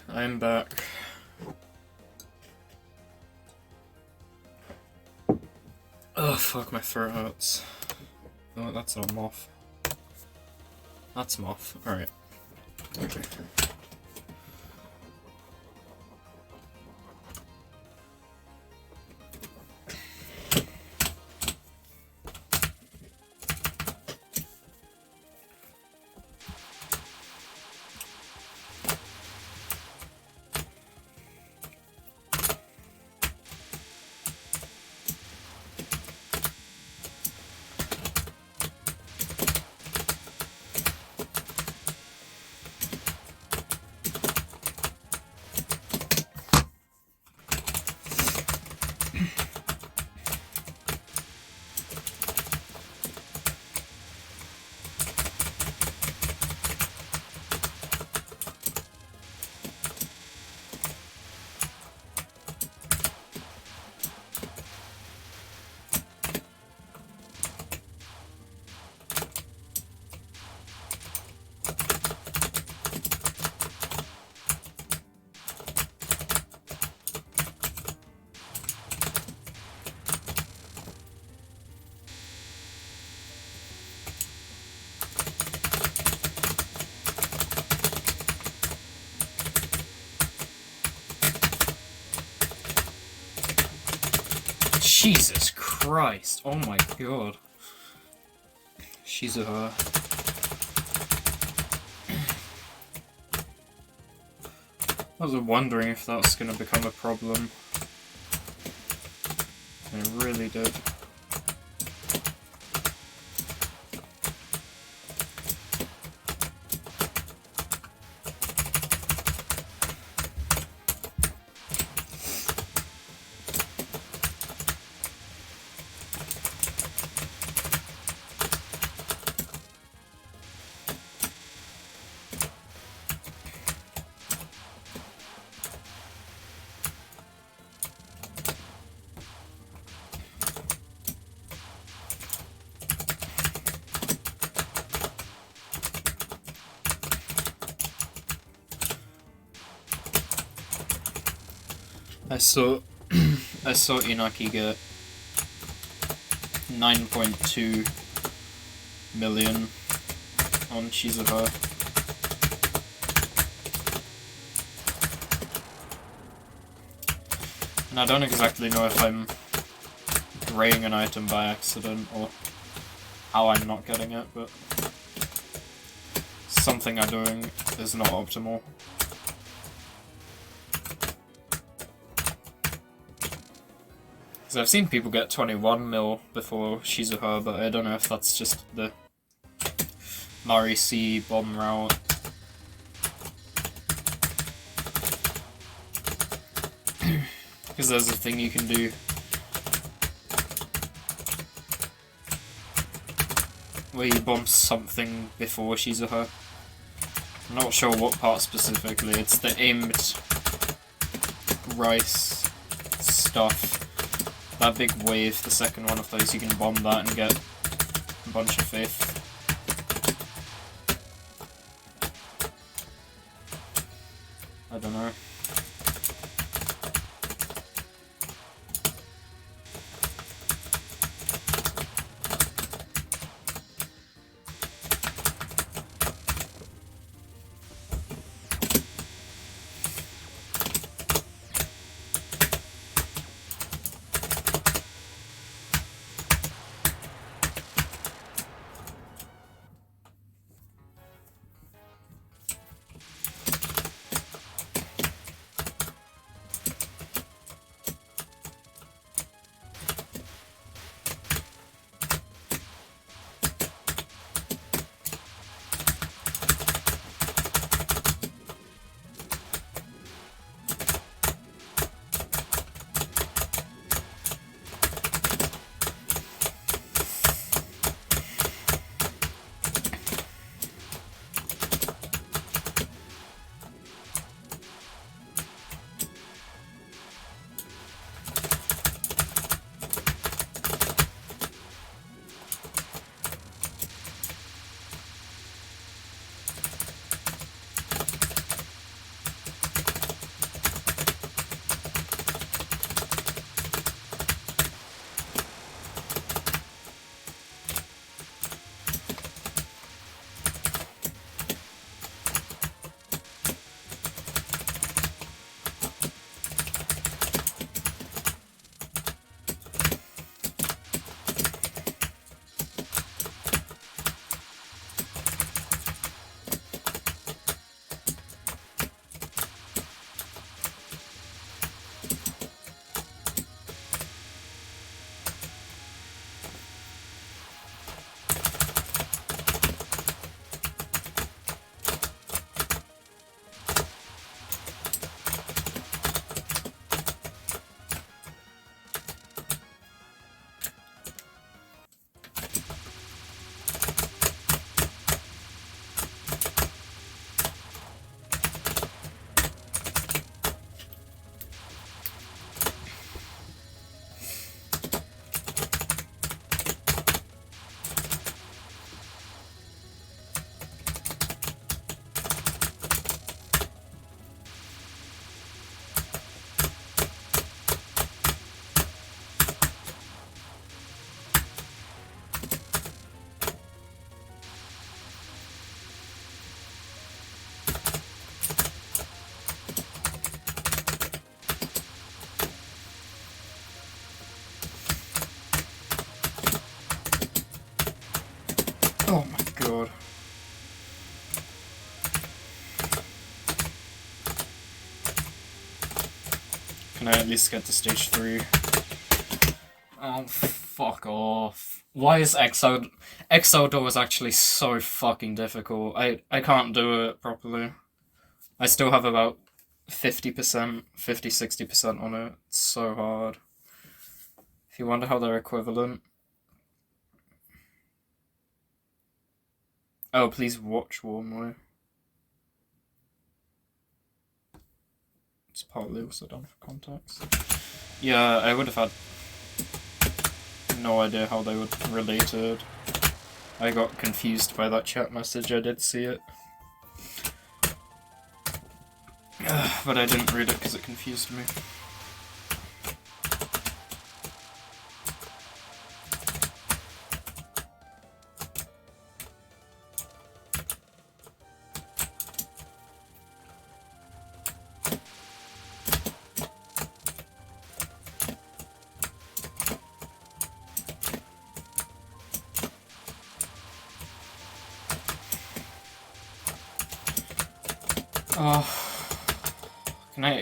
I'm back. Oh fuck, my throat hurts. Oh, that's not moth. That's moth. Alright. Okay. Jesus Christ, oh my god. She's a her. I was wondering if that's gonna become a problem. It really did. I saw Inaki get 9.2 million on Shizuha. And I don't exactly know if I'm graying an item by accident or how I'm not getting it, but something I'm doing is not optimal. Because I've seen people get 21 mil before Shizuha, but I don't know if that's just the Mari C bomb route. Because there's a thing you can do where you bomb something before Shizuha. I'm not sure what part specifically, it's the aimed rice stuff. That big wave, the second one of those, you can bomb that and get a bunch of faith. I don't know. Oh my god. Can I at least get to stage 3? Oh, fuck off. Why is Exo Door is actually so fucking difficult. I can't do it properly. I still have about 50%, 50-60% on it. It's so hard. If you wonder how they're equivalent. Oh, please watch Warmly. It's partly also done for context. Yeah, I would have had no idea how they were related. I got confused by that chat message, I did see it. But I didn't read it because it confused me.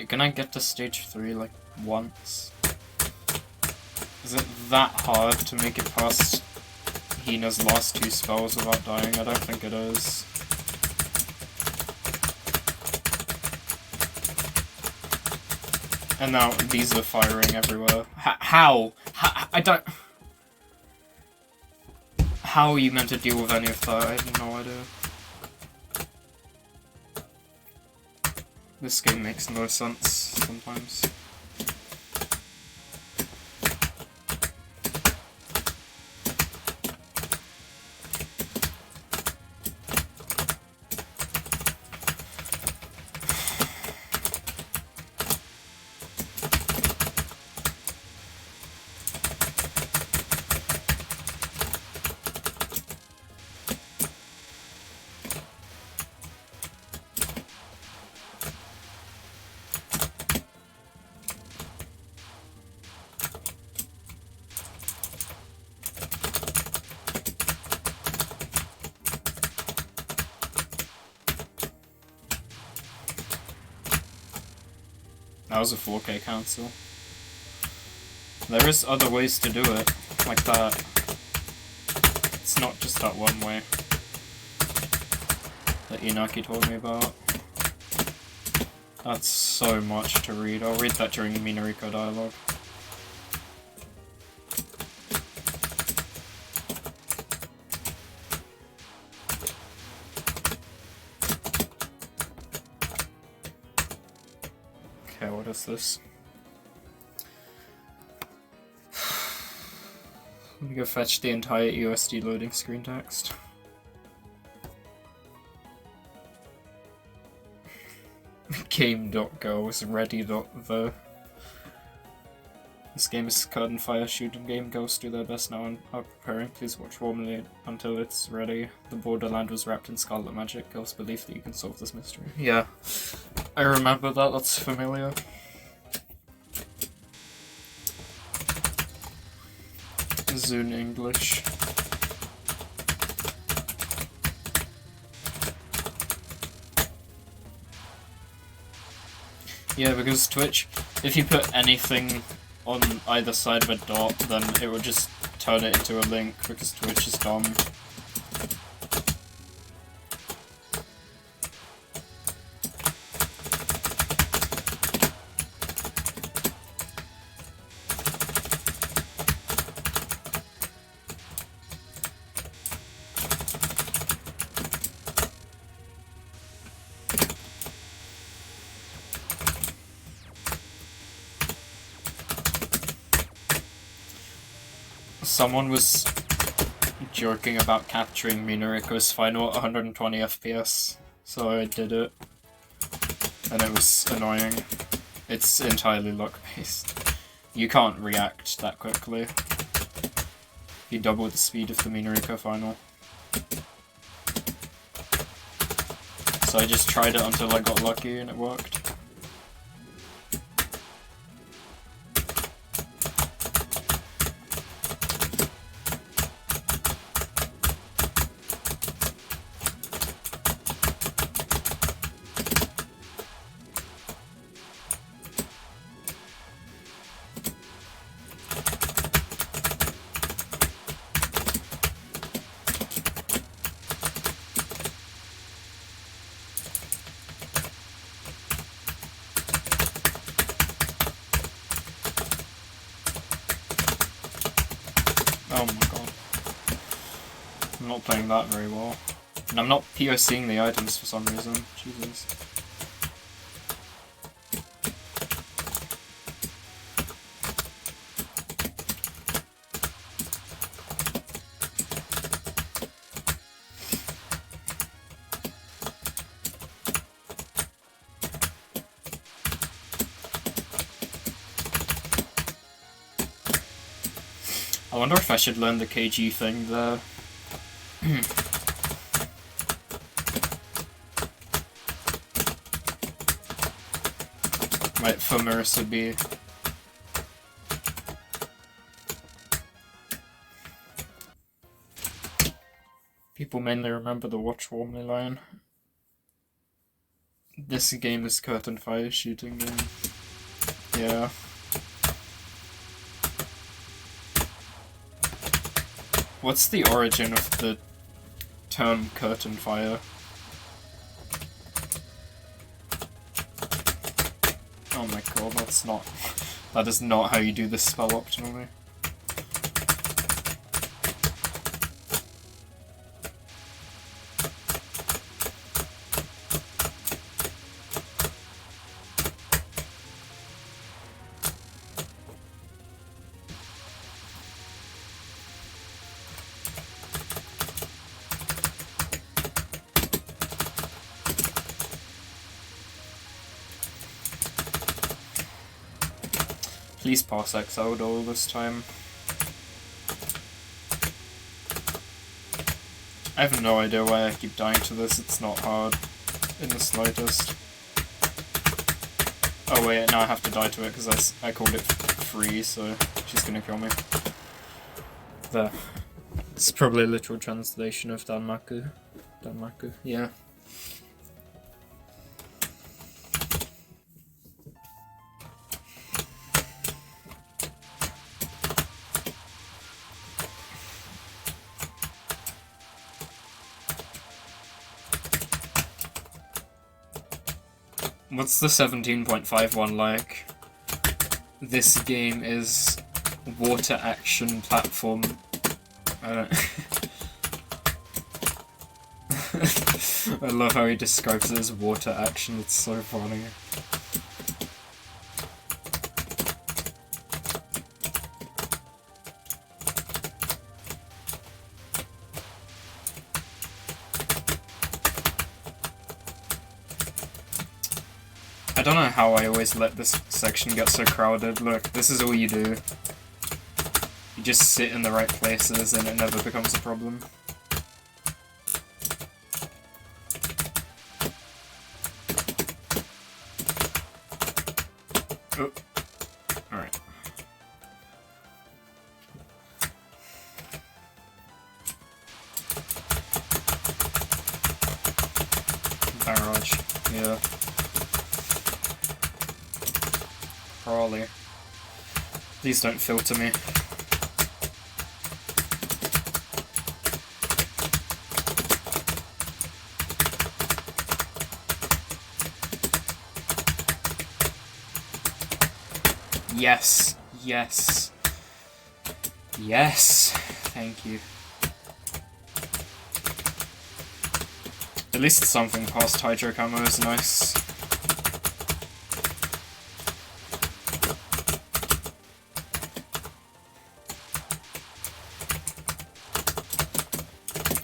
Can I get to stage 3 like once? Is it that hard to make it past Hina's last 2 spells without dying? I don't think it is. And now these are firing everywhere. How? I don't... How are you meant to deal with any of that? I have no idea. This game makes no sense sometimes. That was a 4K cancel. There is other ways to do it, like that. It's not just that one way that Inaki told me about. That's so much to read. I'll read that during the Minariko dialogue. Okay, what is this? Let me go fetch the entire USD loading screen text. Game.go is ready.the. This game is curtain fire shooting game. Ghosts do their best now and are preparing. Please watch warmly until it's ready. The borderland was wrapped in scarlet magic. Ghosts believe that you can solve this mystery. Yeah, I remember that. That's familiar. Zune English. Yeah, because Twitch, if you put anything on either side of a dot, then it would just turn it into a link, because Twitch is dumb. Someone was joking about capturing Minariko's final 120 FPS, so I did it, and it was annoying. It's entirely luck-based. You can't react that quickly. You double the speed of the Minariko final. So I just tried it until I got lucky and it worked. I'm not playing that very well. And I'm not POCing the items for some reason. Jesus. I wonder if I should learn the KG thing there. Right, for Marissa B. People mainly remember the Watch Warmly line. This game is curtain fire shooting game. Yeah. What's the origin of the term curtain fire? Oh my god, that's not... That is not how you do this spell optimally. Please pass Exiled all this time. I have no idea why I keep dying to this, it's not hard in the slightest. Oh wait, now I have to die to it because I called it free, so she's gonna kill me. There. It's probably a literal translation of Danmaku. Danmaku, yeah. What's the 17.51 like? This game is water action platform. I don't... I love how he describes it as water action, it's so funny. I don't know how I always let this section get so crowded. Look, this is all you do. You just sit in the right places and it never becomes a problem. Oh. Alright. Barrage. Yeah. Crawley. Please don't filter me. Yes. Yes. Yes. Thank you. At least something past Hydro Camo is nice.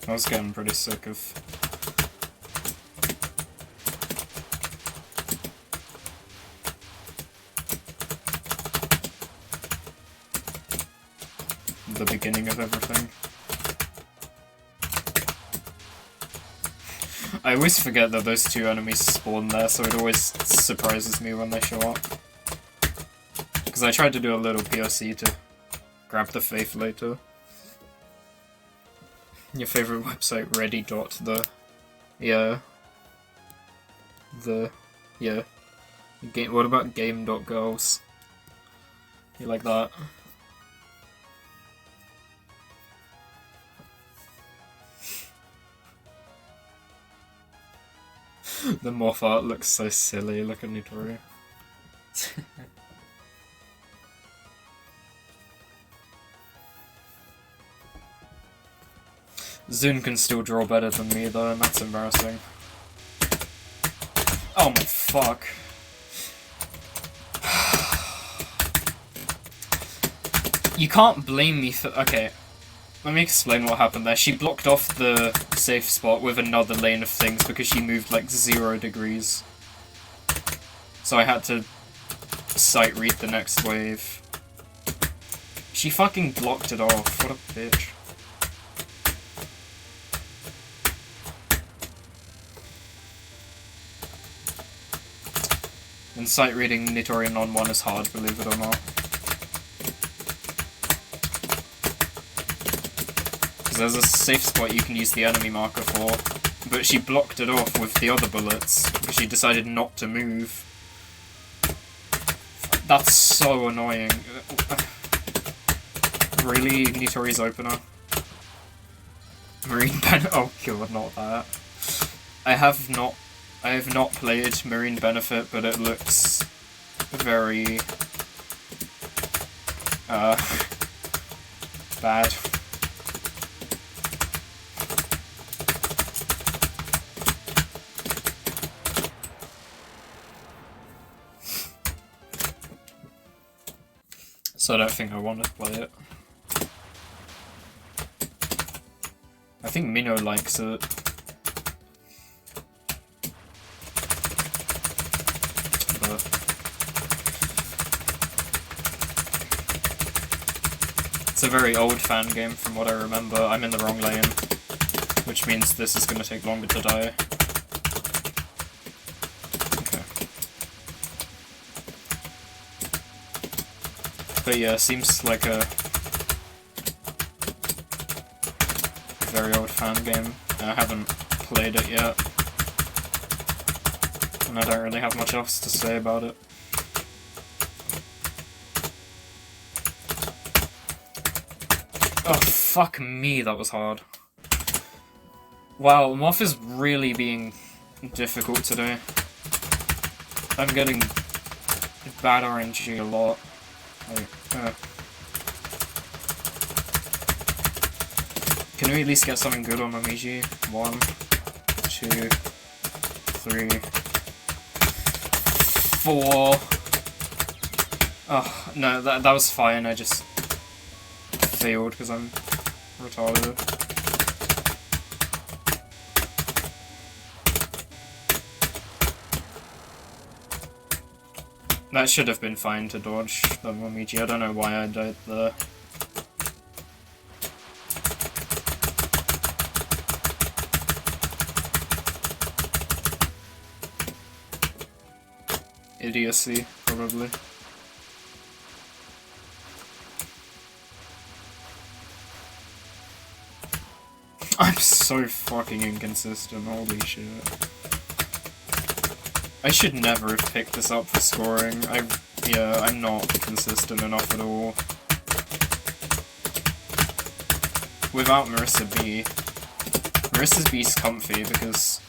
I was getting pretty sick of the beginning of everything. I always forget that those two enemies spawn there, so it always surprises me when they show up. Because I tried to do a little POC to grab the faith later. Your favorite website, ready.the. Yeah. Yeah. Game. What about game.girls? You like that? The morph art looks so silly, look at Notori. Zune can still draw better than me though, and that's embarrassing. Oh my fuck. You can't blame me for... Okay, let me explain what happened there. She blocked off the safe spot with another lane of things because she moved like 0 degrees. So I had to sight read the next wave. She fucking blocked it off, what a bitch. And sight reading Nitorian on 1 is hard, believe it or not. Because there's a safe spot you can use the enemy marker for, but she blocked it off with the other bullets, because she decided not to move. That's so annoying. Really? Nitori's opener? Marine Ben- oh god, not that. I have not played Marine Benefit, but it looks very bad. So I don't think I want to play it. I think Minnow likes it. But it's a very old fan game from what I remember. I'm in the wrong lane, which means this is going to take longer to die. Okay. But yeah, seems like a very old fan game. I haven't played it yet, and I don't really have much else to say about it. Oh, fuck me, that was hard. Wow, Moth is really being difficult today. I'm getting bad RNG a lot. Like, can we at least get something good on Momiji? 1, 2, 3, 4. Oh, no, that was fine, I just failed because I'm retarded. That should have been fine to dodge the Momiji. I don't know why I died there. Idiocy, probably. I'm so fucking inconsistent, holy shit. I should never have picked this up for scoring. Yeah, I'm not consistent enough at all. Without Marissa B. Marissa's B's comfy because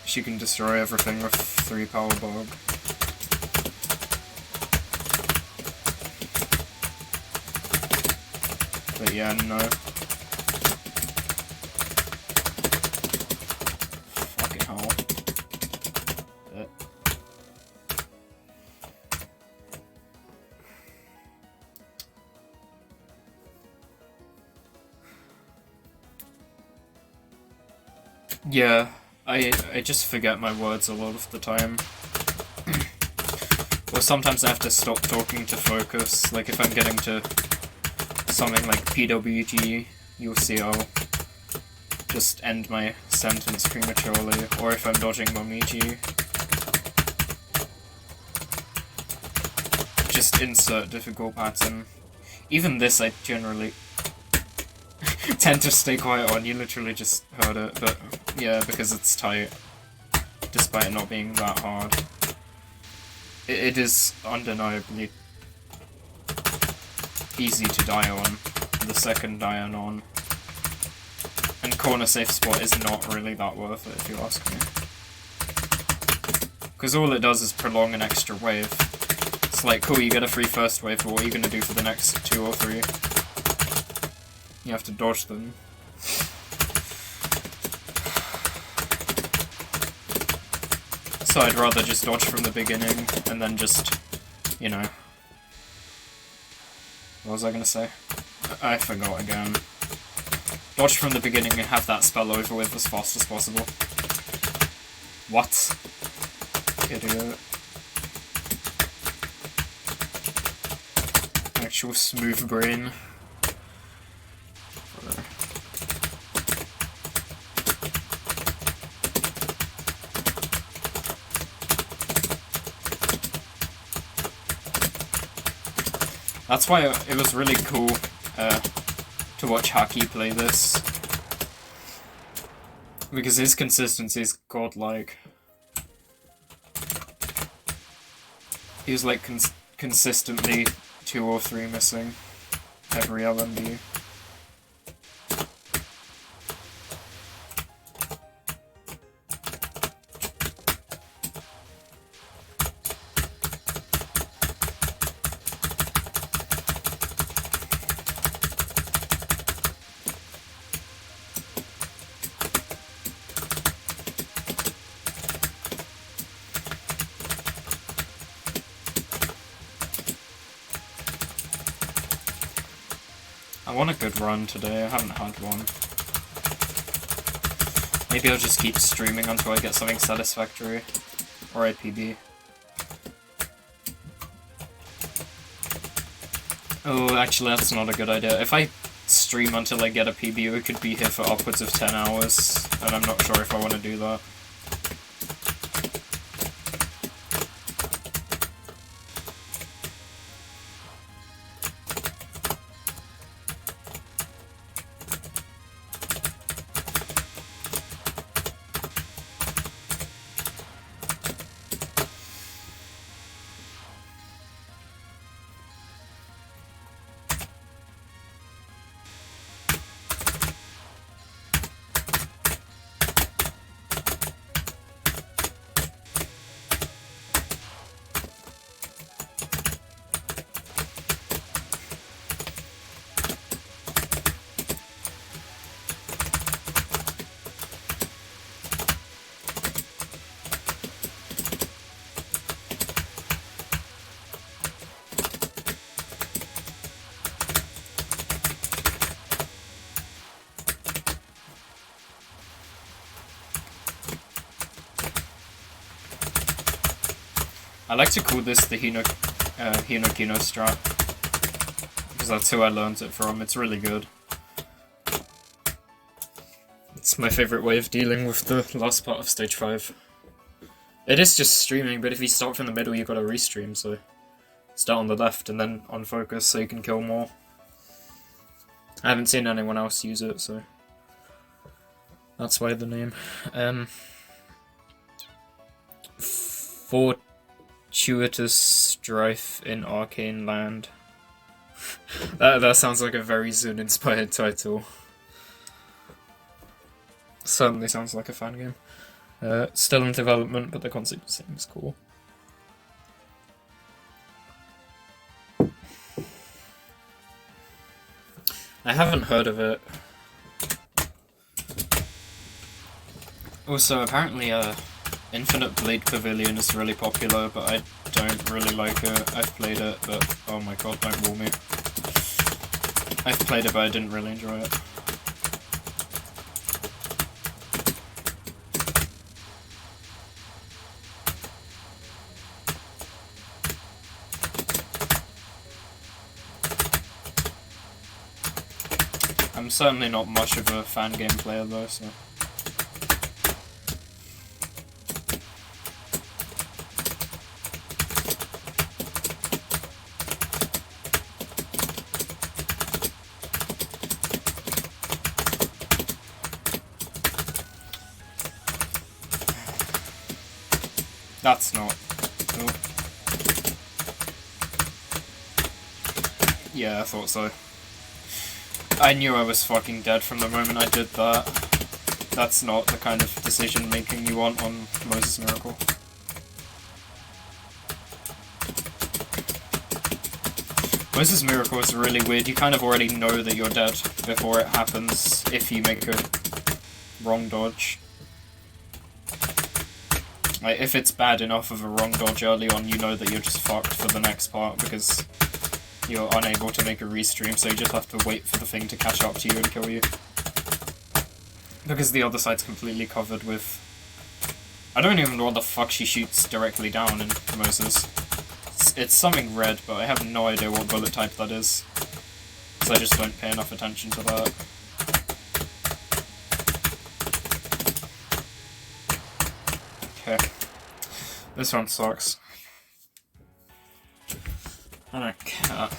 she can destroy everything with 3 power bug. But yeah, no. Fucking hell. Yeah, I just forget my words a lot of the time. Or sometimes I have to stop talking to focus, like if I'm getting to something like PWG, you'll see I'll just end my sentence prematurely, or if I'm dodging Momiji, just insert difficult pattern. Even this I generally tend to stay quiet on, you literally just heard it, but yeah, because it's tight, despite it not being that hard. It is undeniably easy to die on, the second Diane on. And corner safe spot is not really that worth it, if you ask me. Because all it does is prolong an extra wave. It's like, cool, you get a free first wave, but what are you going to do for the next 2 or 3? You have to dodge them. So I'd rather just dodge from the beginning, and then just, you know... What was I gonna say? I forgot again. Dodge from the beginning and have that spell over with as fast as possible. What? Idiot. Actual smooth brain. That's why it was really cool to watch Haki play this. Because his consistency is godlike. He was like consistently 2 or 3 missing every LMD. I want a good run today, I haven't had one. Maybe I'll just keep streaming until I get something satisfactory. Or a PB. Oh, actually that's not a good idea. If I stream until I get a PB, we could be here for upwards of 10 hours, and I'm not sure if I want to do that. I like to call this the Hinokino strat, because that's who I learned it from. It's really good. It's my favourite way of dealing with the last part of stage 5. It is just streaming, but if you start from the middle you gotta restream, so start on the left and then on focus so you can kill more. I haven't seen anyone else use it, so that's why the name. Fortuitous Strife in Arcane Land. that sounds like a very Zun-inspired title. Certainly sounds like a fan game. Still in development, but the concept seems cool. I haven't heard of it. Also, apparently, Infinite Blade Pavilion is really popular, but I don't really like it. I've played it, but oh my god, don't wall me. I've played it, but I didn't really enjoy it. I'm certainly not much of a fan game player though, so... That's not cool. Yeah, I thought so. I knew I was fucking dead from the moment I did that. That's not the kind of decision making you want on Moses Miracle. Moses' Miracle is really weird. You kind of already know that you're dead before it happens if you make a wrong dodge. Like, if it's bad enough of a wrong dodge early on, you know that you're just fucked for the next part because you're unable to make a restream, so you just have to wait for the thing to catch up to you and kill you. Because the other side's completely covered with... I don't even know what the fuck she shoots directly down in Moses. It's something red, but I have no idea what bullet type that is. So I just don't pay enough attention to that. Okay. This one sucks. I don't care.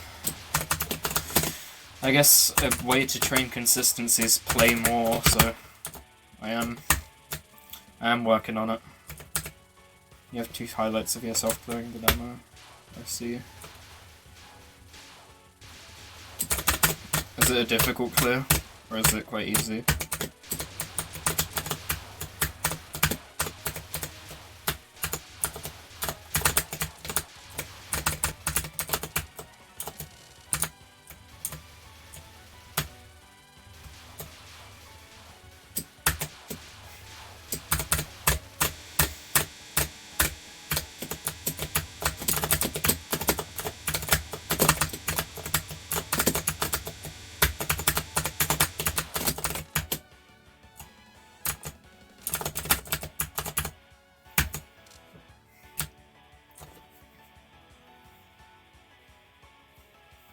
I guess a way to train consistency is play more, so I am working on it. You have 2 highlights of yourself playing the demo. I see. Is it a difficult clear, or is it quite easy?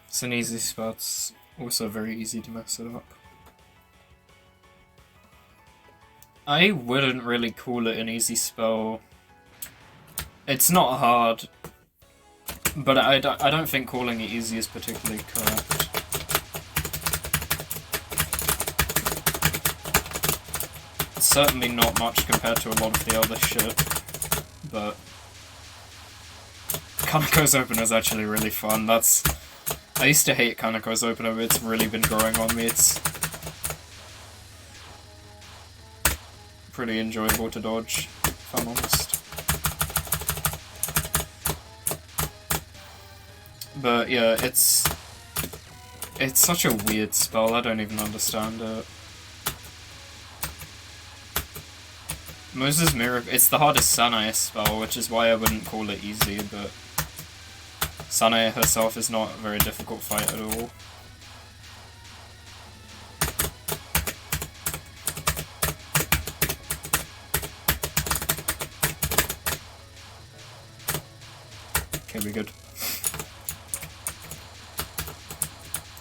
It's an easy spell, it's also very easy to mess it up. I wouldn't really call it an easy spell. It's not hard, but I don't think calling it easy is particularly correct. It's certainly not much compared to a lot of the other shit, but Kaneko's Opener is actually really fun. I used to hate Kaneko's Opener, but it's really been growing on me. It's pretty enjoyable to dodge, if I'm honest. But yeah, it's such a weird spell, I don't even understand it. Moses' Miracle, it's the hardest Sanae spell, which is why I wouldn't call it easy, but Sanae herself is not a very difficult fight at all. Okay, we good.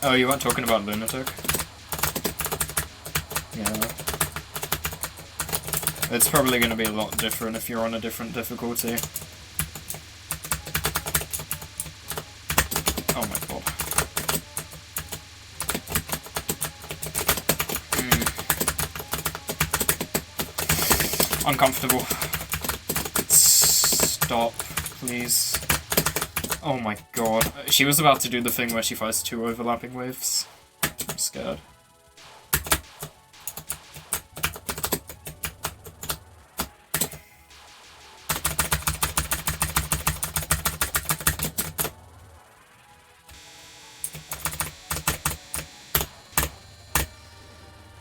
Oh, you weren't talking about Lunatic? Yeah. It's probably going to be a lot different if you're on a different difficulty. Oh my god. Uncomfortable. Stop, please. Oh my god. She was about to do the thing where she fires 2 overlapping waves. I'm scared.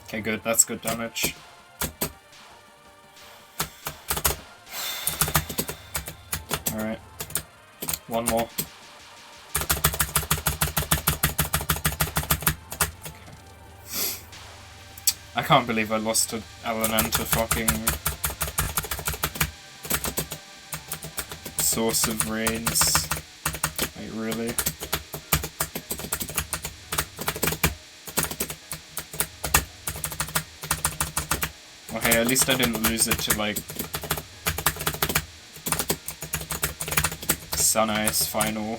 Okay, good. That's good damage. Alright. One more. Okay. I can't believe I lost to Lnn to fucking Source of Rains. Wait, really? Well, hey, at least I didn't lose it to, like, Sanae's final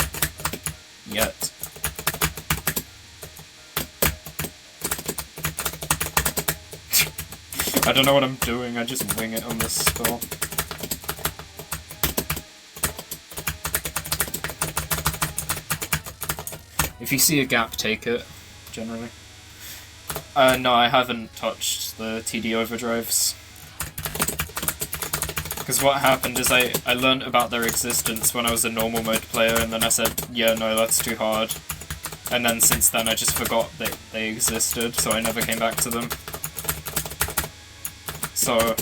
yet. I don't know what I'm doing, I just wing it on this spell. If you see a gap, take it, generally. No, I haven't touched the TD overdrives. Because what happened is I learned about their existence when I was a normal mode player, and then I said, yeah, no, that's too hard. And then since then I just forgot that they existed, so I never came back to them. So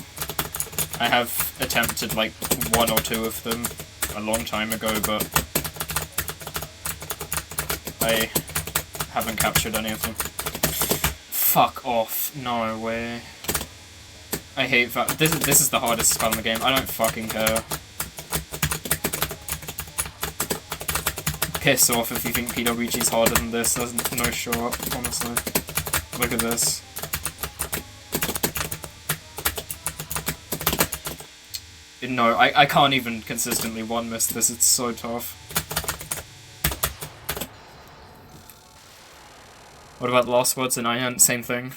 I have attempted like 1 or 2 of them a long time ago, but I haven't captured any of them. Fuck off. No way. I hate that. This is the hardest spell in the game. I don't fucking care. Piss off if you think PWG's harder than this. There's no shot, honestly. Look at this. No, I can't even consistently one-miss this. It's so tough. What about Lost Words and Iron? Same thing.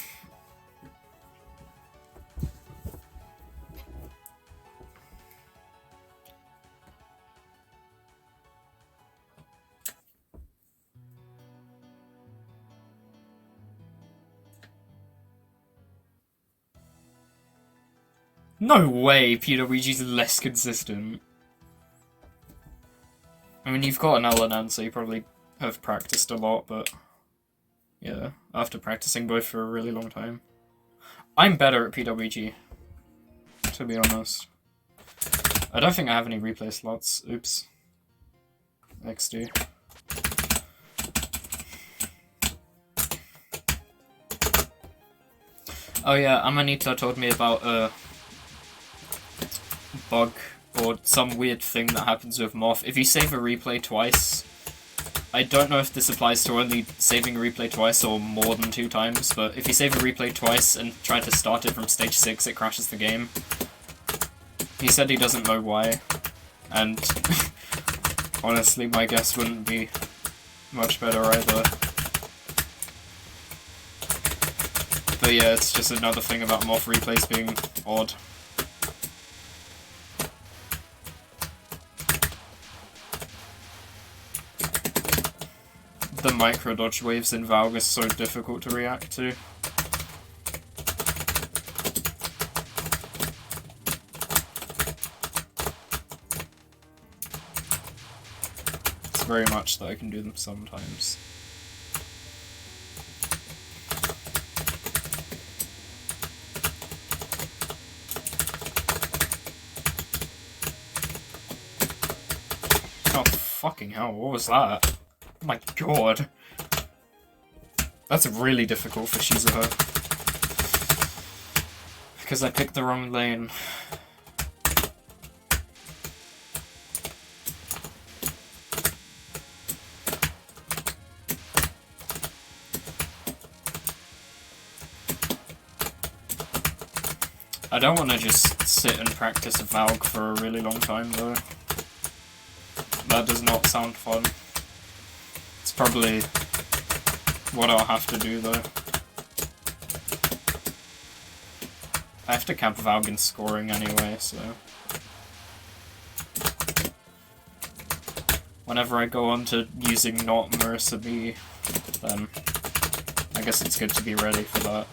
No way PWG's less consistent. I mean, you've got an LNN, so you probably have practiced a lot, but yeah, after practicing both for a really long time. I'm better at PWG, to be honest. I don't think I have any replay slots. Oops. XD. Oh yeah, Amanita told me about a bug or some weird thing that happens with Moth. If you save a replay twice, I don't know if this applies to only saving a replay twice or more than 2 times, but if you save a replay twice and try to start it from stage 6, it crashes the game. He said he doesn't know why, and honestly my guess wouldn't be much better either. But yeah, it's just another thing about Moth replays being odd. The micro-dodge waves in Valg is so difficult to react to. It's very much that I can do them sometimes. Oh, fucking hell, what was that? Oh my god. That's really difficult for Shizuho. Because I picked the wrong lane. I don't want to just sit and practice Valg for a really long time though. That does not sound fun. It's probably what I'll have to do though. I have to camp Valg in scoring anyway, so whenever I go on to using not Marissa B, then I guess it's good to be ready for that.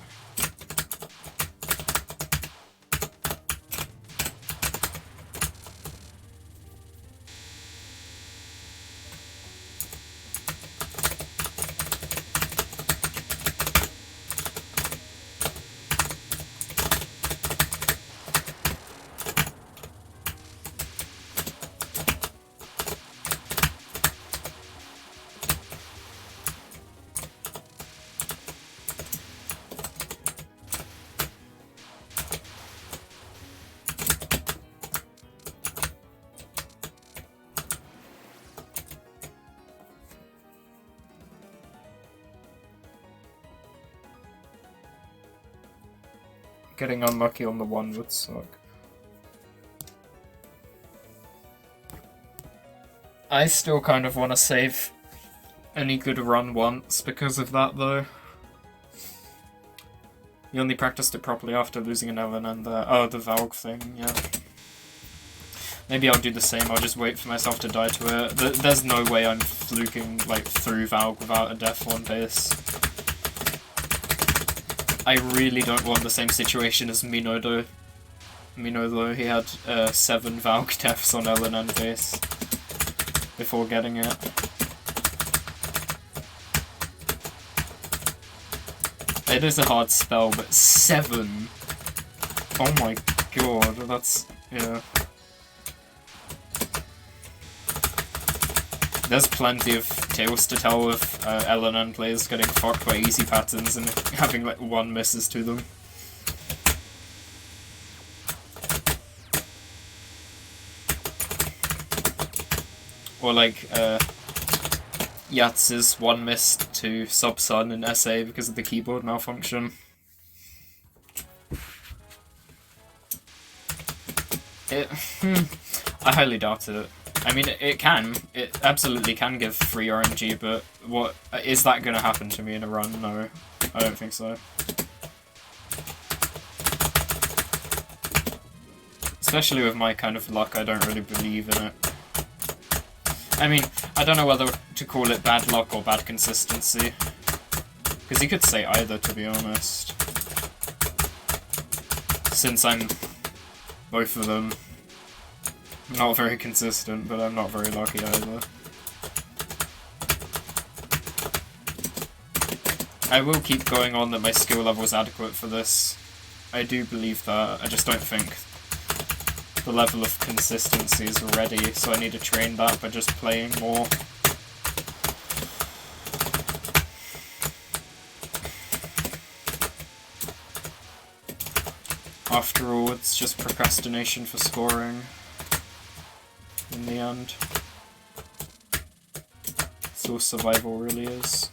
Getting unlucky on the 1 would suck. I still kind of want to save any good run once because of that though. You only practiced it properly after losing an LNN there. Oh, the Valg thing, yeah. Maybe I'll do the same, I'll just wait for myself to die to it. There's no way I'm fluking like through Valg without a death on pace. I really don't want the same situation as Mino though. Mino though, he had 7 Valg deaths on LNN base before getting it. It is a hard spell, but 7? Oh my god, that's... yeah. There's plenty of tales to tell with Lnn players getting fucked by easy patterns and having like 1 misses to them. Or like Yatz's 1 miss to Sub-Sun in SA because of the keyboard malfunction. I highly doubt it. I mean, it absolutely can give free RNG, but what is that going to happen to me in a run? No, I don't think so. Especially with my kind of luck, I don't really believe in it. I mean, I don't know whether to call it bad luck or bad consistency. Because you could say either, to be honest. Since I'm both of them. Not very consistent, but I'm not very lucky either. I will keep going on that my skill level is adequate for this. I do believe that. I just don't think the level of consistency is ready, so I need to train that by just playing more. After all, it's just procrastination for scoring. In the end. That's all survival really is.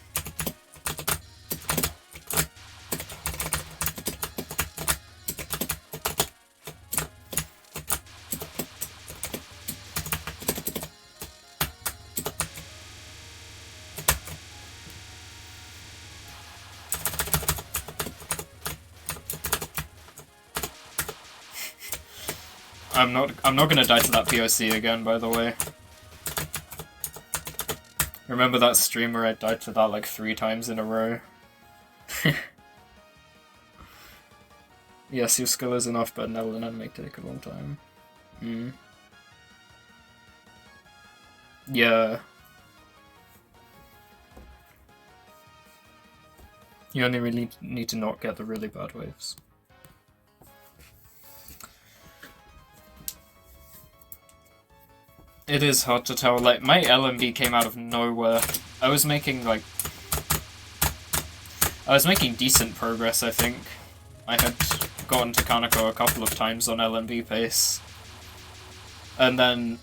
I'm not gonna die to that POC again, by the way. Remember that stream where I died to that like 3 times in a row? Yes, your skill is enough, but Lnn may take a long time. Yeah. You only really need to not get the really bad waves. It is hard to tell, like, my LMB came out of nowhere. I was making decent progress, I think. I had gotten to Kaneko a couple of times on LMB pace. And then,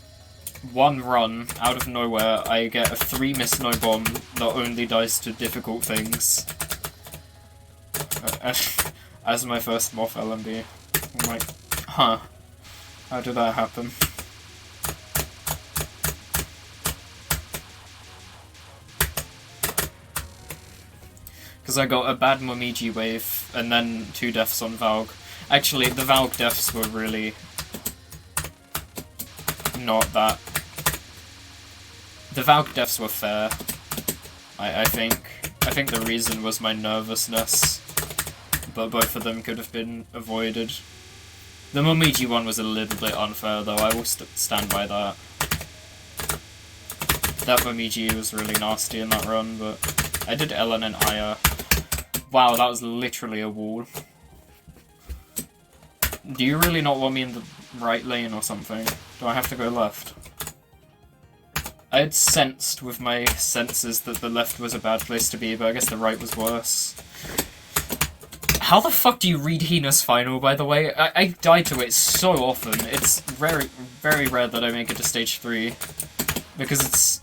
one run, out of nowhere, I get a 3 miss no bomb that only dies to difficult things. As my first Moth LMB. I'm like, huh, how did that happen? Because I got a bad Momiji wave, and then 2 deaths on Valg. Actually, the Valg deaths were really not that... The Valg deaths were fair, I think. I think the reason was my nervousness, but both of them could have been avoided. The Momiji one was a little bit unfair, though. I will stand by that. That Momiji was really nasty in that run, but I did Ellen and Aya. Wow, that was literally a wall. Do you really not want me in the right lane or something? Do I have to go left? I had sensed with my senses that the left was a bad place to be, but I guess the right was worse. How the fuck do you read Hina's final, by the way? I die to it so often. It's very, very rare that I make it to stage 3. Because it's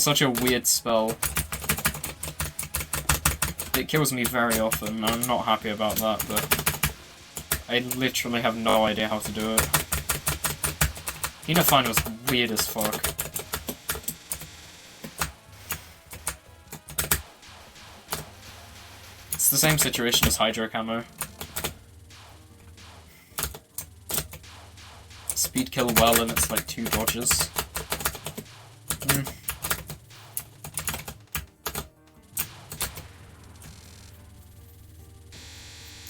such a weird spell. It kills me very often. I'm not happy about that, but I literally have no idea how to do it. Hina final was weird as fuck. It's the same situation as Hydro Camo. Speed kill well and it's like 2 dodges.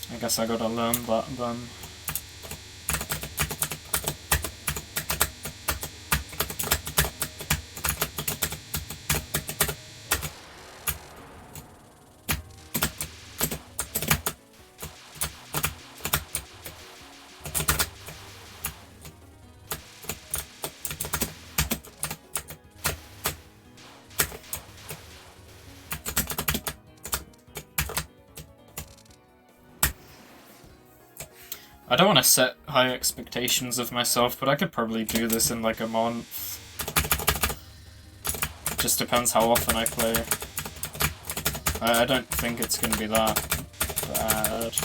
I guess I gotta learn that then. I don't want to set high expectations of myself, but I could probably do this in like a month. It just depends how often I play. I don't think it's going to be that bad.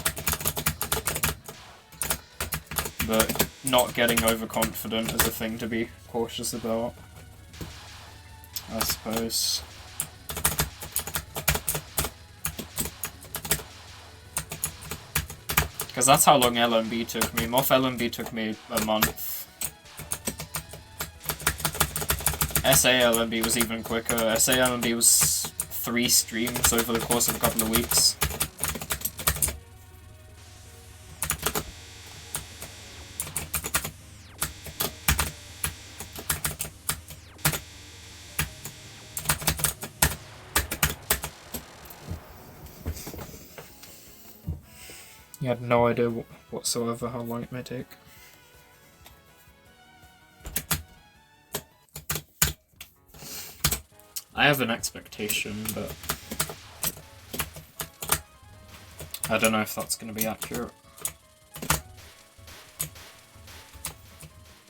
But not getting overconfident is a thing to be cautious about, I suppose. Because that's how long LMB took me. Moth LMB took me a month. SA LMB was even quicker. SA LMB was 3 streams over the course of a couple of weeks. You had no idea whatsoever how long it may take. I have an expectation, but I don't know if that's going to be accurate.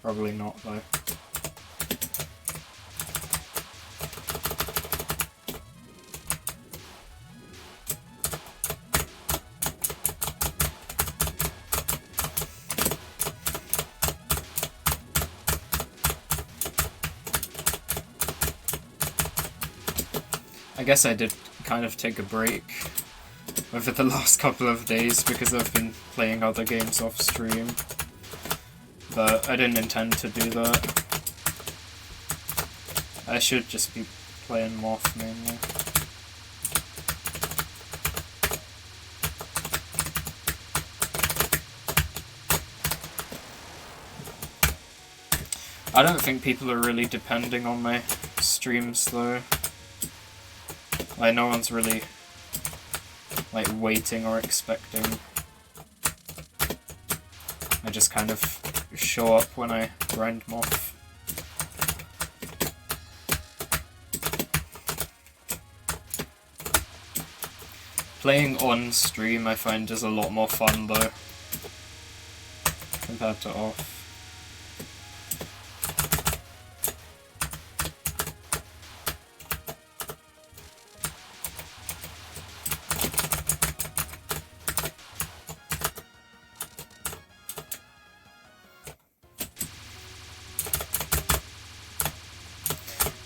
Probably not, though. I guess I did kind of take a break over the last couple of days because I've been playing other games off stream, but I didn't intend to do that. I should just be playing Moth mainly. I don't think people are really depending on my streams though. Like, no one's really, like, waiting or expecting. I just kind of show up when I grind Moth. Playing on stream I find is a lot more fun though, compared to off.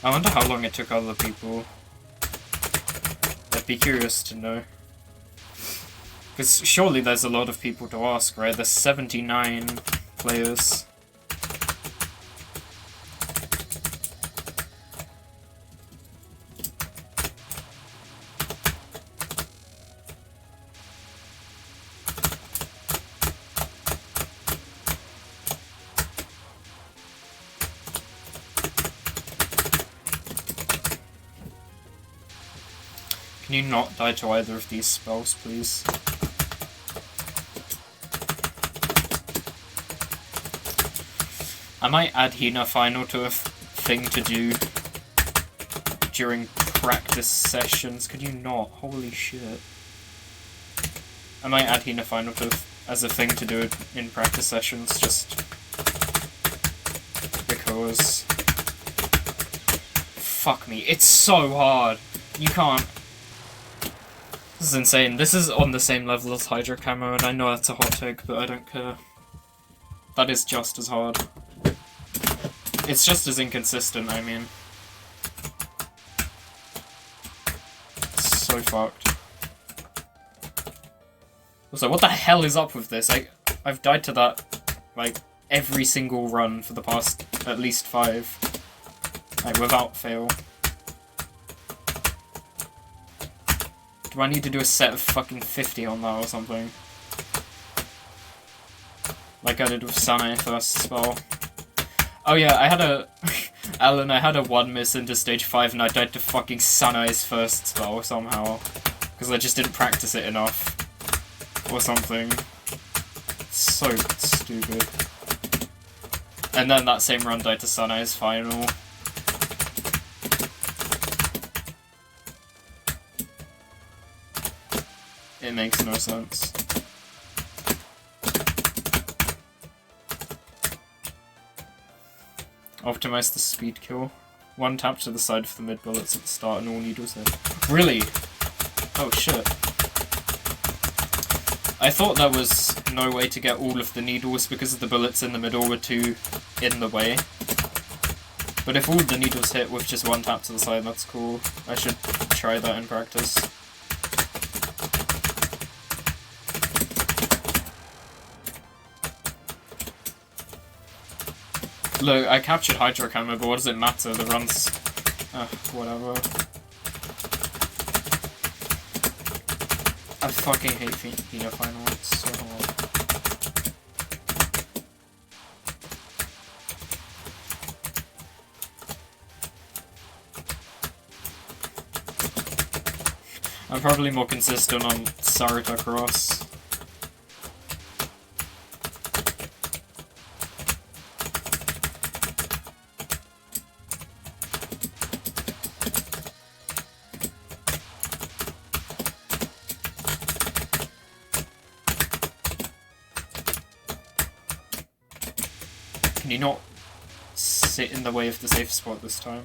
I wonder how long it took other people. I'd be curious to know. Because surely there's a lot of people to ask, right? There's 79 players. Can you not die to either of these spells, please? I might add Hina Final to a thing to do during practice sessions. Could you not? Holy shit. I might add Hina Final as a thing to do in practice sessions, just because. Fuck me. It's so hard. You can't. This is insane. This is on the same level as Hydra Camo, and I know that's a hot take, but I don't care. That is just as hard. It's just as inconsistent, I mean. It's so fucked. Also, what the hell is up with this? I've died to that, like, every single run for the past at least 5. Like, without fail. Do I need to do a set of fucking 50 on that or something? Like I did with Sanae first spell. Oh yeah, I had a... Alan, I had a 1 miss into stage 5 and I died to fucking Sanae's first spell somehow. Because I just didn't practice it enough. Or something. It's so stupid. And then that same run died to Sanae's final. It makes no sense. Optimize the speed kill. One tap to the side of the mid bullets at the start and all needles hit. Really? Oh shit. I thought there was no way to get all of the needles because the bullets in the middle were too in the way. But if all the needles hit with just one tap to the side, that's cool. I should try that in practice. Look, I captured Hydro Camera, but what does it matter? The run's... whatever. I fucking hate Fina Final, it's so hard. I'm probably more consistent on Sarita Cross. Can you not sit in the way of the safe spot this time?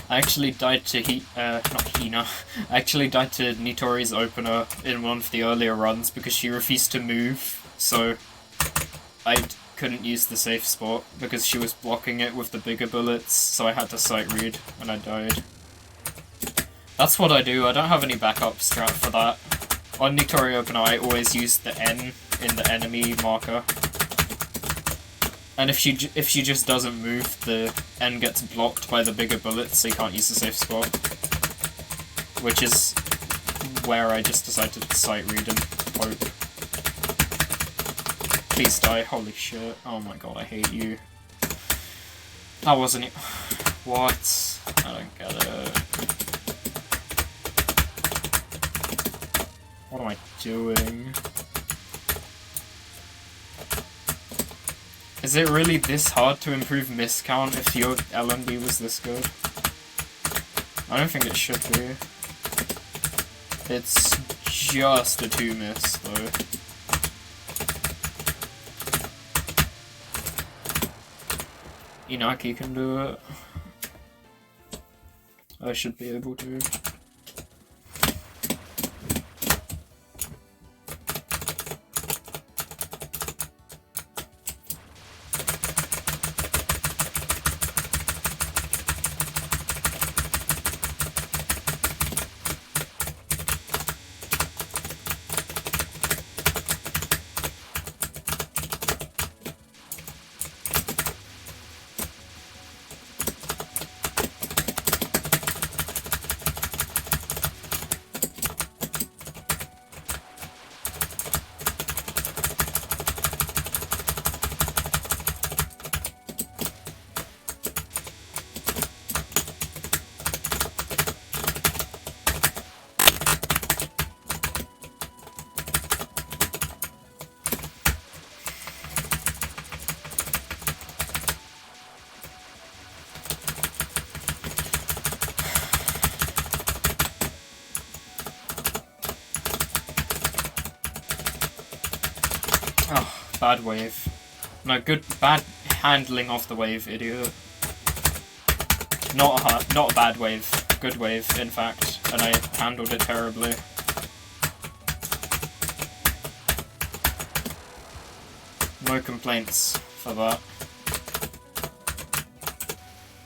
I actually died to not Hina. I actually died to Nitori's opener in one of the earlier runs because she refused to move, so I couldn't use the safe spot because she was blocking it with the bigger bullets, so I had to sight read and I died. That's what I do, I don't have any backup strat for that. On Nitori opener I always use the N in the enemy marker. And if she just doesn't move, the N gets blocked by the bigger bullets, so you can't use the safe spot. Which is where I just decided to sight read and hope. Please die, holy shit. Oh my god, I hate you. That wasn't it. What? I don't get it. What am I doing? Is it really this hard to improve miscount if your LNB was this good? I don't think it should be. It's just a 2 miss, though. Inaki can do it. I should be able to. Bad wave. No, bad handling of the wave, idiot. Not a bad wave. Good wave, in fact. And I handled it terribly. No complaints for that.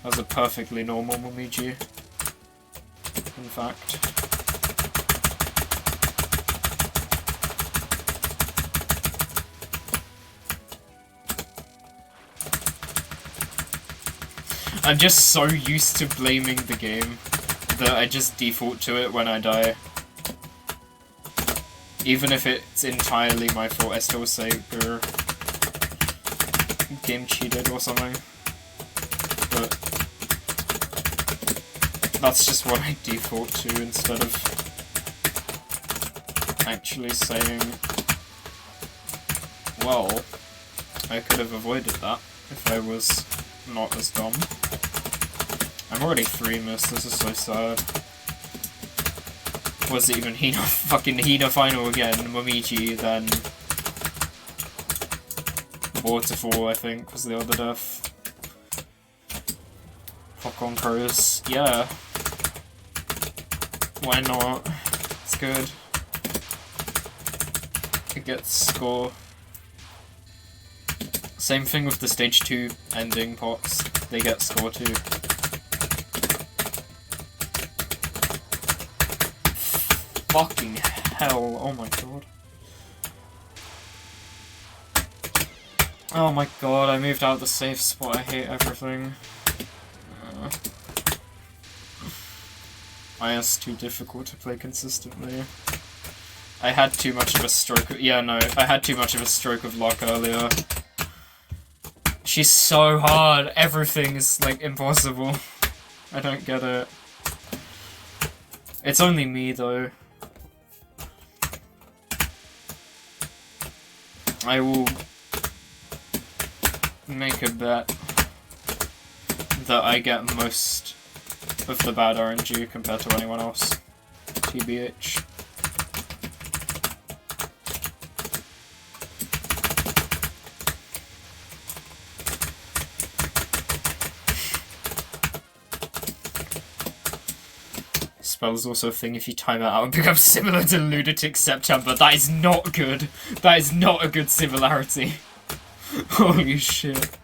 That was a perfectly normal Momiji. In fact. I'm just so used to blaming the game that I just default to it when I die. Even if it's entirely my fault, I still say, grr, game cheated or something. But that's just what I default to instead of actually saying, well, I could have avoided that if I was not as dumb. I'm already 3 missed, this is so sad. was it even Hina? Fucking Hina final again, Momiji, then Waterfall, I think, was the other death. Fuck on Crows. Yeah. Why not? It's good. It gets score. Same thing with the stage 2 ending pots. They get score too. Fucking hell, oh my god. Oh my god, I moved out of the safe spot, I hate everything. IS too difficult to play consistently. I had too much of a stroke of, yeah, no, I had too much of a stroke of luck earlier. She's so hard, everything is, like, impossible. I don't get it. It's only me, though. I will make a bet that I get most of the bad RNG compared to anyone else. TBH. Spell is also a thing if you time it out and become similar to Lunatic September. That is not good. That is not a good similarity. Holy shit.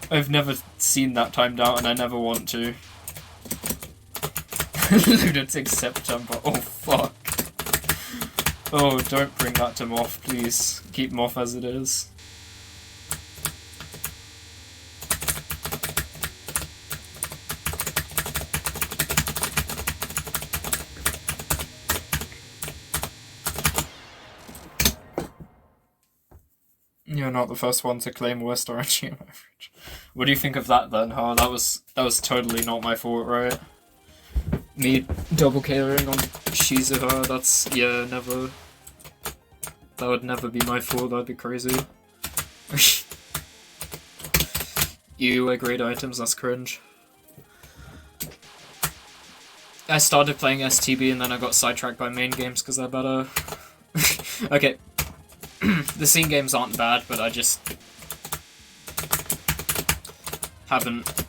I've never seen that timed out and I never want to. Lunatic September. Oh fuck. Oh, don't bring that to Moth, please. Keep Moth as it is. You're not the first one to claim worst RNG average. What do you think of that then? Oh, that was totally not my fault, right? Me double KOing on Shizuha, that's, yeah, never. That would never be my fault, that'd be crazy. You like raid items, that's cringe. I started playing STB and then I got sidetracked by main games because they're better. Okay. The scene games aren't bad, but I just haven't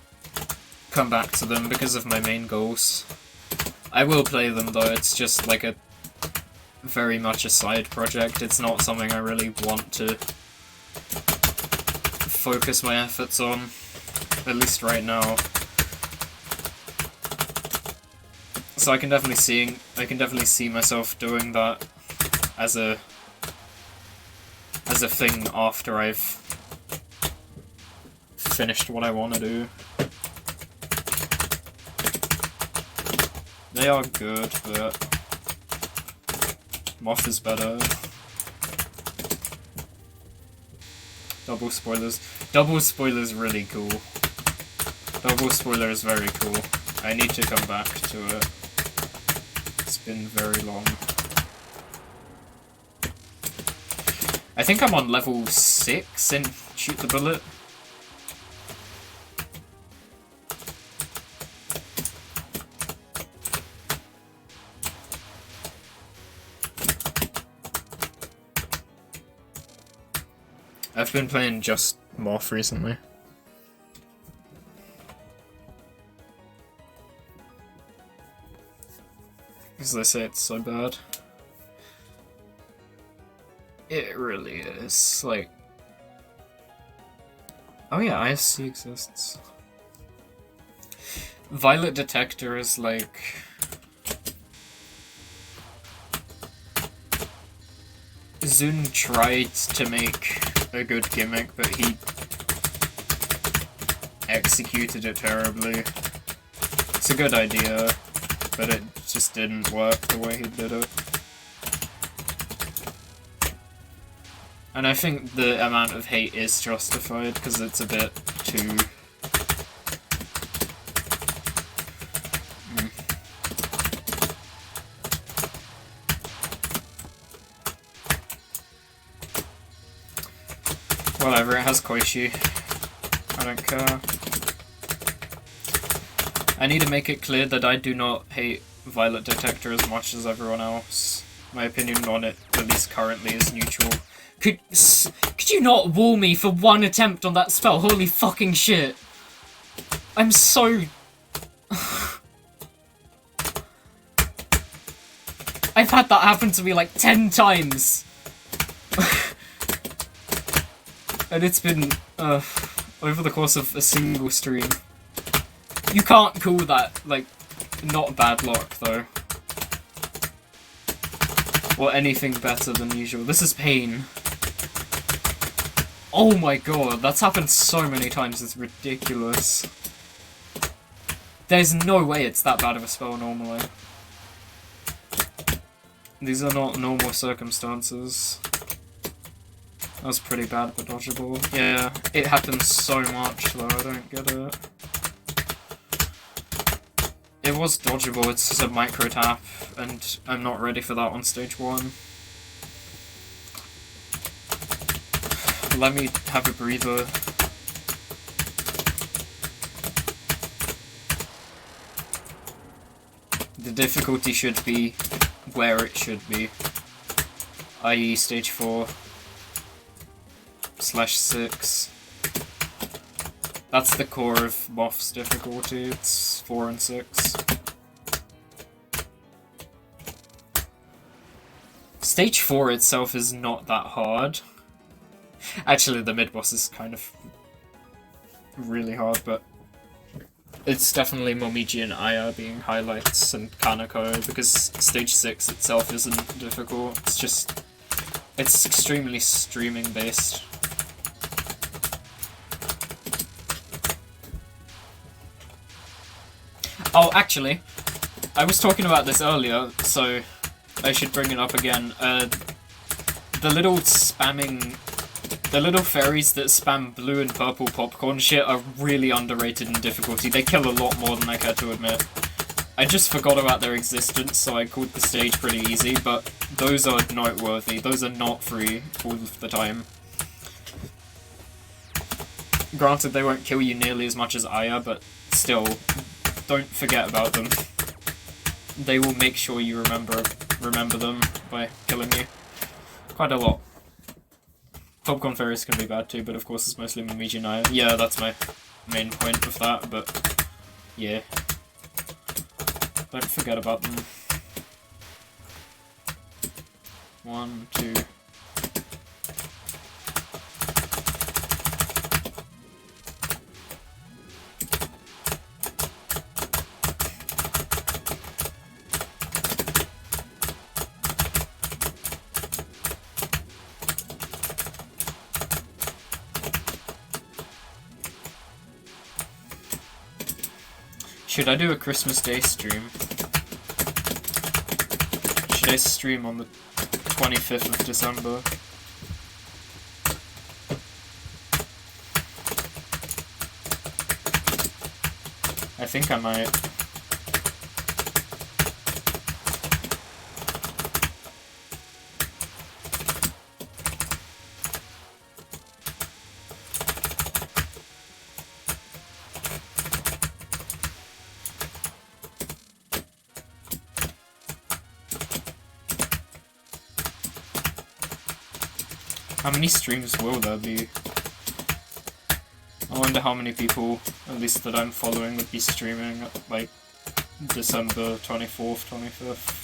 come back to them because of my main goals. I will play them though, it's just like a very much a side project. It's not something I really want to focus my efforts on, at least right now. So I can definitely see myself doing that as a thing after I've finished what I want to do. They are good, but Moth is better. Double spoilers. Double spoilers really cool. Double spoiler is very cool. I need to come back to it. It's been very long. I think I'm on level 6 in Shoot the Bullet. I've been playing just Morph recently. Because they say it's so bad. It really is, like... Oh yeah, ISC exists. Violet Detector is like... Zun tried to make a good gimmick, but he executed it terribly. It's a good idea, but it just didn't work the way he did it. And I think the amount of hate is justified, because it's a bit too... Whatever, it has Koichi. I don't care. I need to make it clear that I do not hate Violet Detector as much as everyone else. My opinion on it, at least currently, is neutral. Could you not wall me for one attempt on that spell? Holy fucking shit. I'm so... I've had that happen to me like 10 times. And it's been, over the course of a single stream. You can't call that, like, not bad luck, though. Or anything better than usual. This is pain. Oh my god, that's happened so many times, it's ridiculous. There's no way it's that bad of a spell normally. These are not normal circumstances. That was pretty bad but dodgeable. Yeah, it happens so much though, I don't get it. It was dodgeable, it's just a micro tap, and I'm not ready for that on stage 1. Let me have a breather. The difficulty should be where it should be, i.e. stage 4/6. That's the core of Moth's difficulty, it's 4 and 6. Stage 4 itself is not that hard. Actually, the mid-boss is kind of really hard, but it's definitely Momiji and Aya being highlights, and Kanako, because stage 6 itself isn't difficult. It's just... it's extremely streaming-based. Oh, actually, I was talking about this earlier, so I should bring it up again. The little fairies that spam blue and purple popcorn shit are really underrated in difficulty. They kill a lot more than I care to admit. I just forgot about their existence, so I called the stage pretty easy, but those are noteworthy. Those are not free all of the time. Granted, they won't kill you nearly as much as Aya, but still, don't forget about them. They will make sure you remember them by killing you. Quite a lot. Popcorn fairies can be bad too, but of course it's mostly Momiji and Aya. Yeah, that's my main point of that, but yeah. Don't forget about them. 1, 2... Should I do a Christmas Day stream? Should I stream on the 25th of December? I think I might. How many streams will there be? I wonder how many people, at least that I'm following, would be streaming like December 24th, 25th.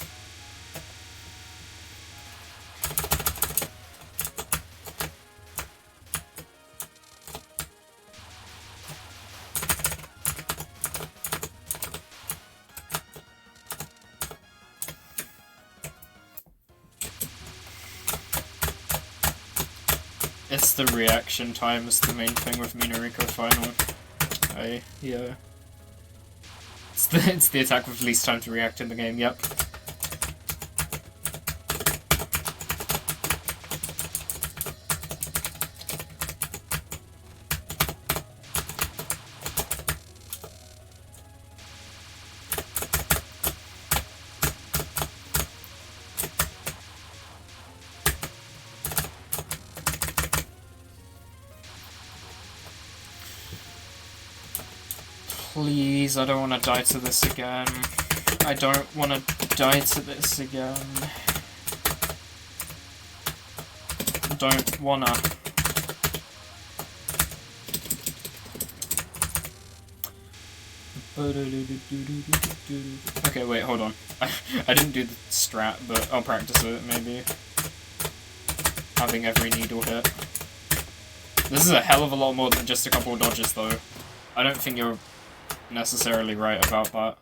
It's the reaction time is the main thing with Minariko Final. Yeah. It's the attack with least time to react in the game, yep. Please, I don't want to die to this again. I don't want to die to this again. Don't wanna. Okay, wait, hold on. I didn't do the strat, but I'll practice it, maybe. Having every needle hit. This is a hell of a lot more than just a couple of dodges, though. I don't think you're necessarily right about that.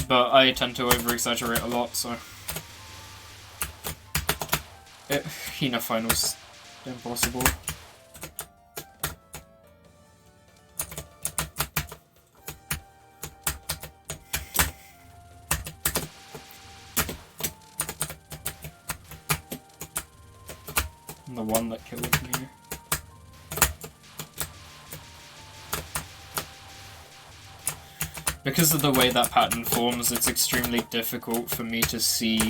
But I tend to over-exaggerate a lot, so... Hina finals impossible. The one that killed me. Because of the way that pattern forms, it's extremely difficult for me to see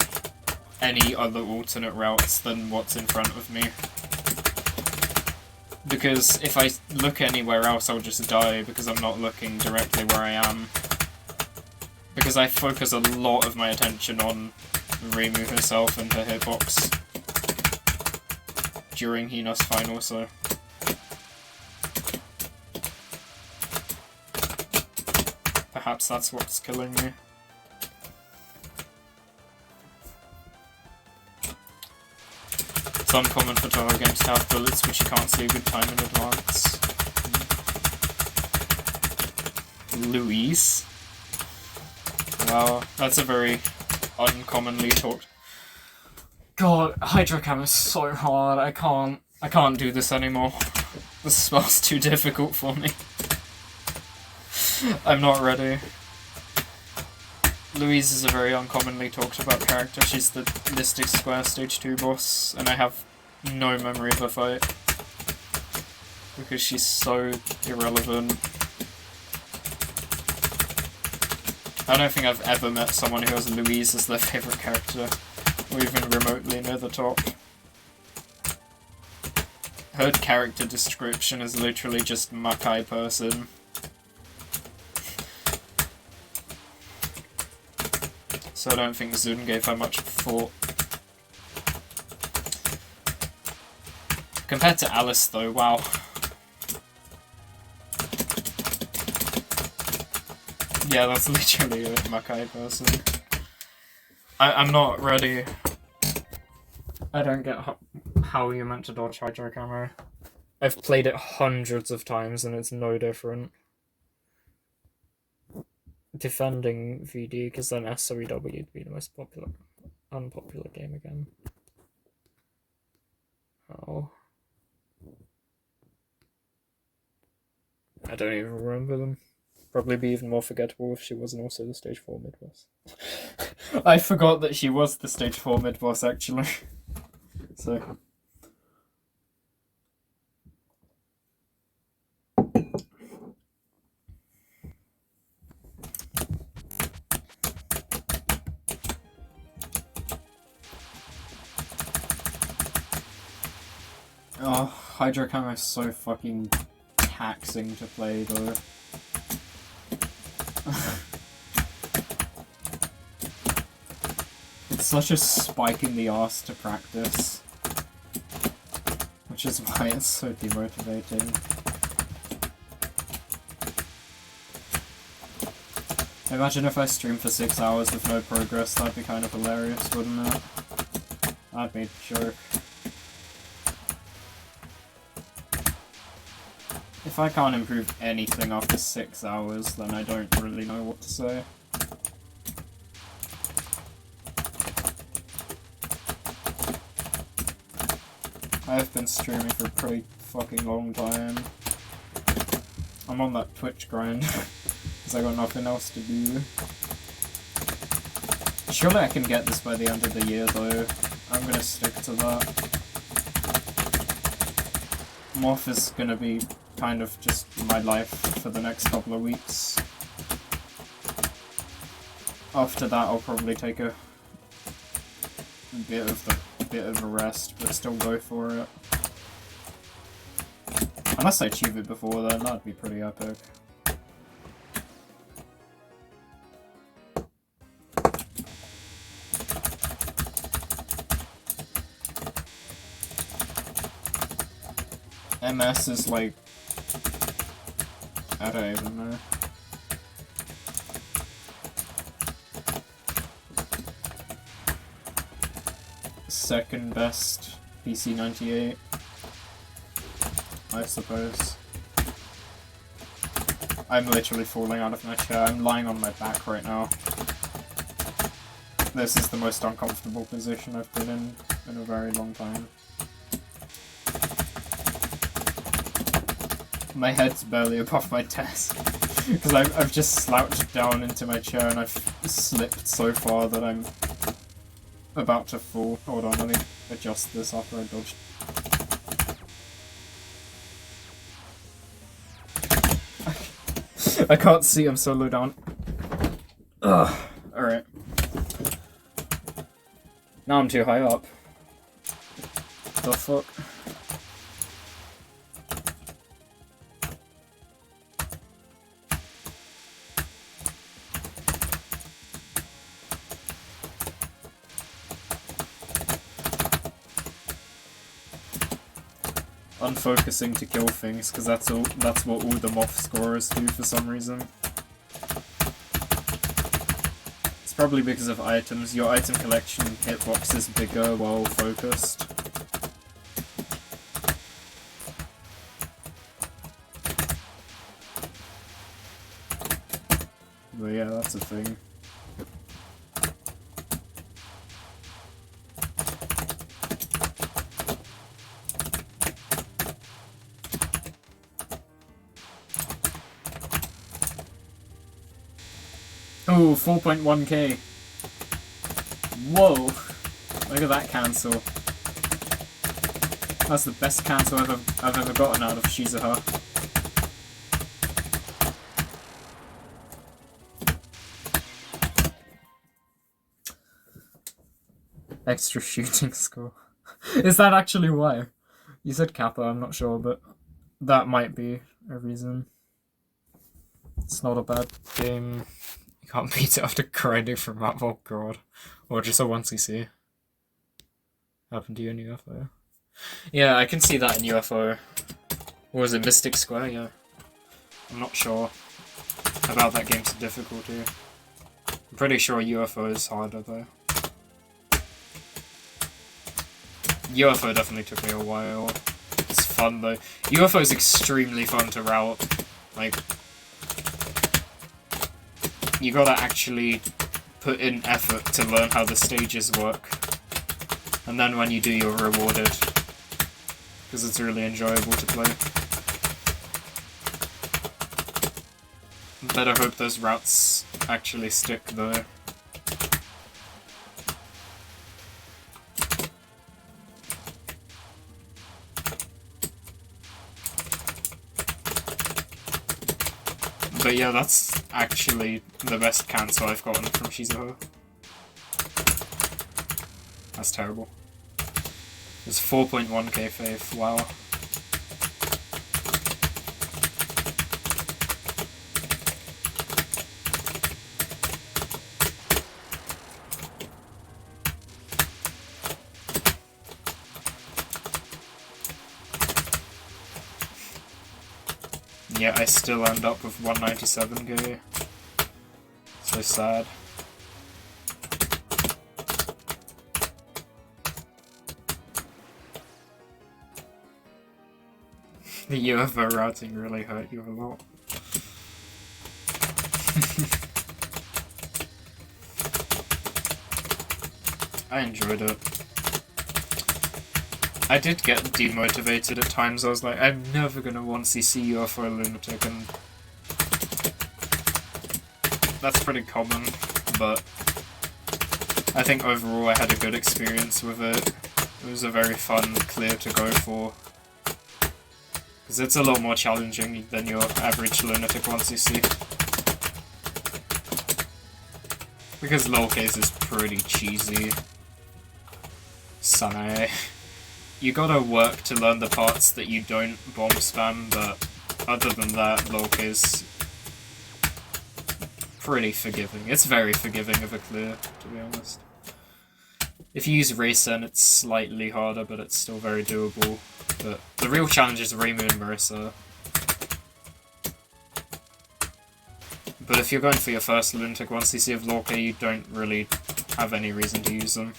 any other alternate routes than what's in front of me. Because if I look anywhere else, I'll just die because I'm not looking directly where I am. Because I focus a lot of my attention on Reimu herself and her hitbox during Hina's final, so... Perhaps that's what's killing me. It's uncommon for Toho games to have bullets which you can't see a good time in advance. Louise. Wow, that's a very uncommonly talked... God, Hydrocam is so hard, I can't do this anymore. This spell's too difficult for me. I'm not ready. Louise is a very uncommonly talked about character. She's the Mystic Square Stage 2 boss, and I have no memory of her fight. Because she's so irrelevant. I don't think I've ever met someone who has Louise as their favourite character, or even remotely near the top. Her character description is literally just Makai person. So I don't think Zun gave her much thought. Compared to Alice though, wow. Yeah, that's literally a Makai person. I'm not ready. I don't get how you're meant to dodge Hydro Camo. I've played it hundreds of times and it's no different. Defending VD, because then SOEW would be the most unpopular game again. Oh. I don't even remember them. Probably be even more forgettable if she wasn't also the Stage 4 mid-boss. I forgot that she was the Stage 4 mid-boss, actually. So... Oh, Hydro Camo is so fucking taxing to play though. It's such a spike in the arse to practice. Which is why it's so demotivating. Imagine if I streamed for 6 hours with no progress, that'd be kind of hilarious, wouldn't it? That'd be a joke. If I can't improve anything after 6 hours, then I don't really know what to say. I've been streaming for a pretty fucking long time. I'm on that Twitch grind, because I got nothing else to do. Surely I can get this by the end of the year though. I'm gonna stick to that. Morph is gonna be kind of just my life for the next couple of weeks. After that I'll probably take a bit of a rest, but still go for it. Unless I achieve it before then, that'd be pretty epic. MS is like... I don't even know. Second best PC 98, I suppose. I'm literally falling out of my chair. I'm lying on my back right now. This is the most uncomfortable position I've been in a very long time. My head's barely above my desk. Because I've just slouched down into my chair and I've slipped so far that I'm about to fall. Hold on, let me adjust this after I dodged. I can't see, I'm so low down. Ugh, alright. Now I'm too high up. The fuck? Unfocusing to kill things, because that's what all the moth scorers do for some reason. It's probably because of items. Your item collection hitbox is bigger while focused. But yeah, that's a thing. Oh, 4.1k. Whoa! Look at that cancel. That's the best cancel I've ever gotten out of Shizuha. Extra shooting score. Is that actually why? You said Kappa, I'm not sure, but that might be a reason. It's not a bad game. You can't beat it after grinding from that, oh god. Or just a 1cc. Happened to you in UFO. Yeah, I can see that in UFO. Or was it Mystic Square? Yeah. I'm not sure about that game's difficulty. I'm pretty sure UFO is harder though. UFO definitely took me a while. It's fun though. UFO is extremely fun to route. Like, you gotta actually put in effort to learn how the stages work. And then when you do, you're rewarded. Because it's really enjoyable to play. Better hope those routes actually stick though. But yeah, that's actually the best cancel I've gotten from Shizuho. That's terrible. It's 4.1k faith, wow. Yeah, I still end up with 197k. So sad. The UFO routing really hurt you a lot. I enjoyed it. I did get demotivated at times. I was like, I'm never gonna 1cc UFO Lunatic, and that's pretty common, but I think overall I had a good experience with it. It was a very fun clear to go for. Because it's a lot more challenging than your average Lunatic 1cc. Because low case is pretty cheesy. Sanae. You gotta work to learn the parts that you don't bomb spam, but other than that, Lolk is pretty forgiving. It's very forgiving of a clear, to be honest. If you use Racer, it's slightly harder, but it's still very doable. But the real challenge is Reimu and Marissa. But if you're going for your first Lunatic, once you see a Vlorka, you don't really have any reason to use them.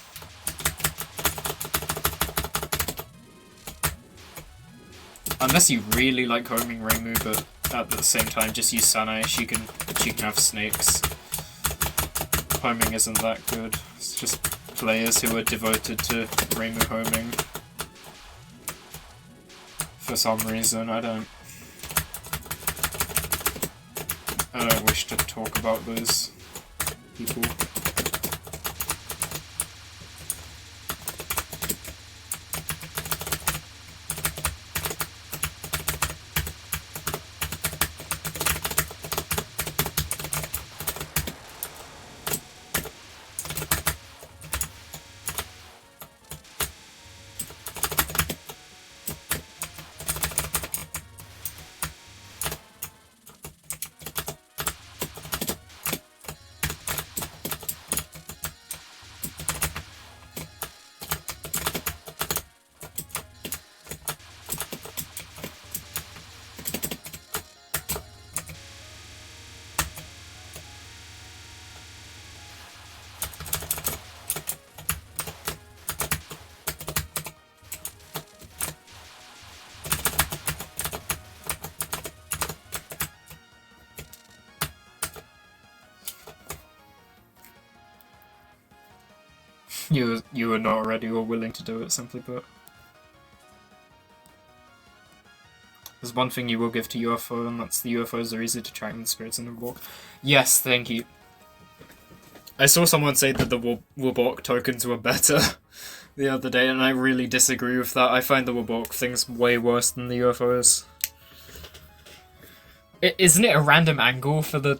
Unless you really like homing Reimu, but at the same time just use Sanae, she can have snakes. Homing isn't that good. It's just players who are devoted to Reimu homing. For some reason, I don't wish to talk about those people. You were not ready or willing to do it, simply put. There's one thing you will give to UFO, and that's the UFOs are easy to track with spirits in the Warbork. Yes, thank you. I saw someone say that the Warbork tokens were better the other day, and I really disagree with that. I find the Warbork things way worse than the UFOs. Isn't it a random angle for the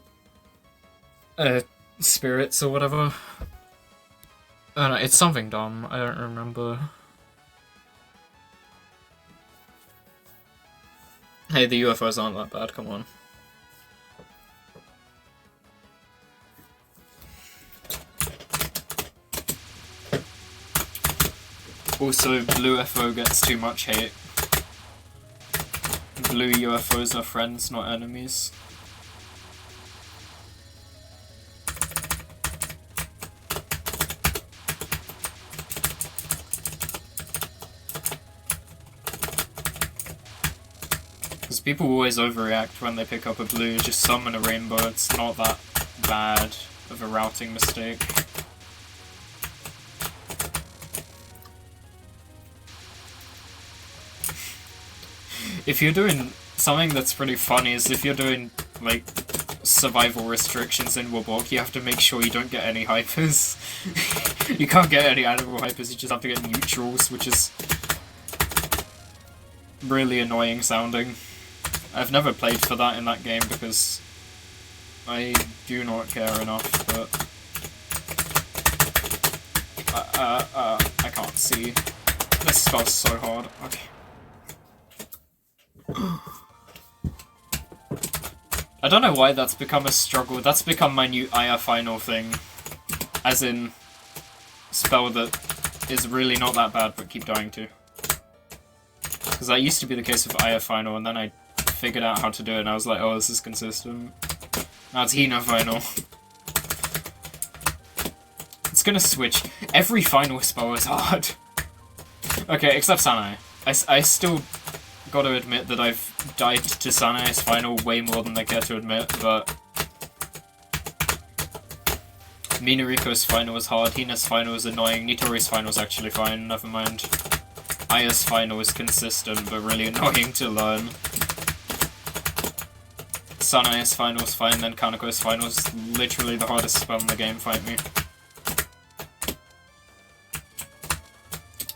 spirits or whatever? Oh no, it's something dumb. I don't remember. Hey, the UFOs aren't that bad, come on. Also, blue UFO gets too much hate. Blue UFOs are friends, not enemies. Because people always overreact when they pick up a blue, just summon a rainbow, it's not that bad of a routing mistake. If you're doing something that's pretty funny is if you're doing like survival restrictions in Warbork, you have to make sure you don't get any hypers. You can't get any animal hypers, you just have to get neutrals, which is really annoying sounding. I've never played for that in that game because I do not care enough, but I can't see. This spell's so hard. Okay. I don't know why that's become a struggle. That's become my new Aya final thing. As in, spell that is really not that bad but keep dying to. Because that used to be the case with Aya final, and then I figured out how to do it and I was like, oh, this is consistent. Now it's Hina final. It's gonna switch. Every final spell is hard. Okay, except Sanae. I still gotta admit that I've died to Sanae's final way more than I care to admit, but Minariko's final was hard, Hina's final was annoying, Nitori's final was actually fine, never mind. Aya's final is consistent, but really annoying to learn. Sanae's final was fine, then Kanako's final was literally the hardest spell in the game, fight me.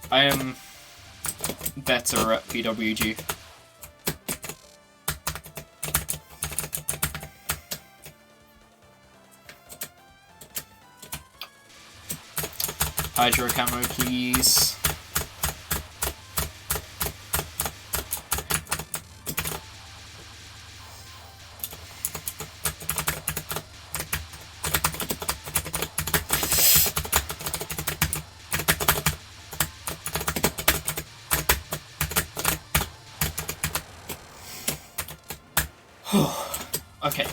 I am better at PWG. Hydro camo, please. Okay.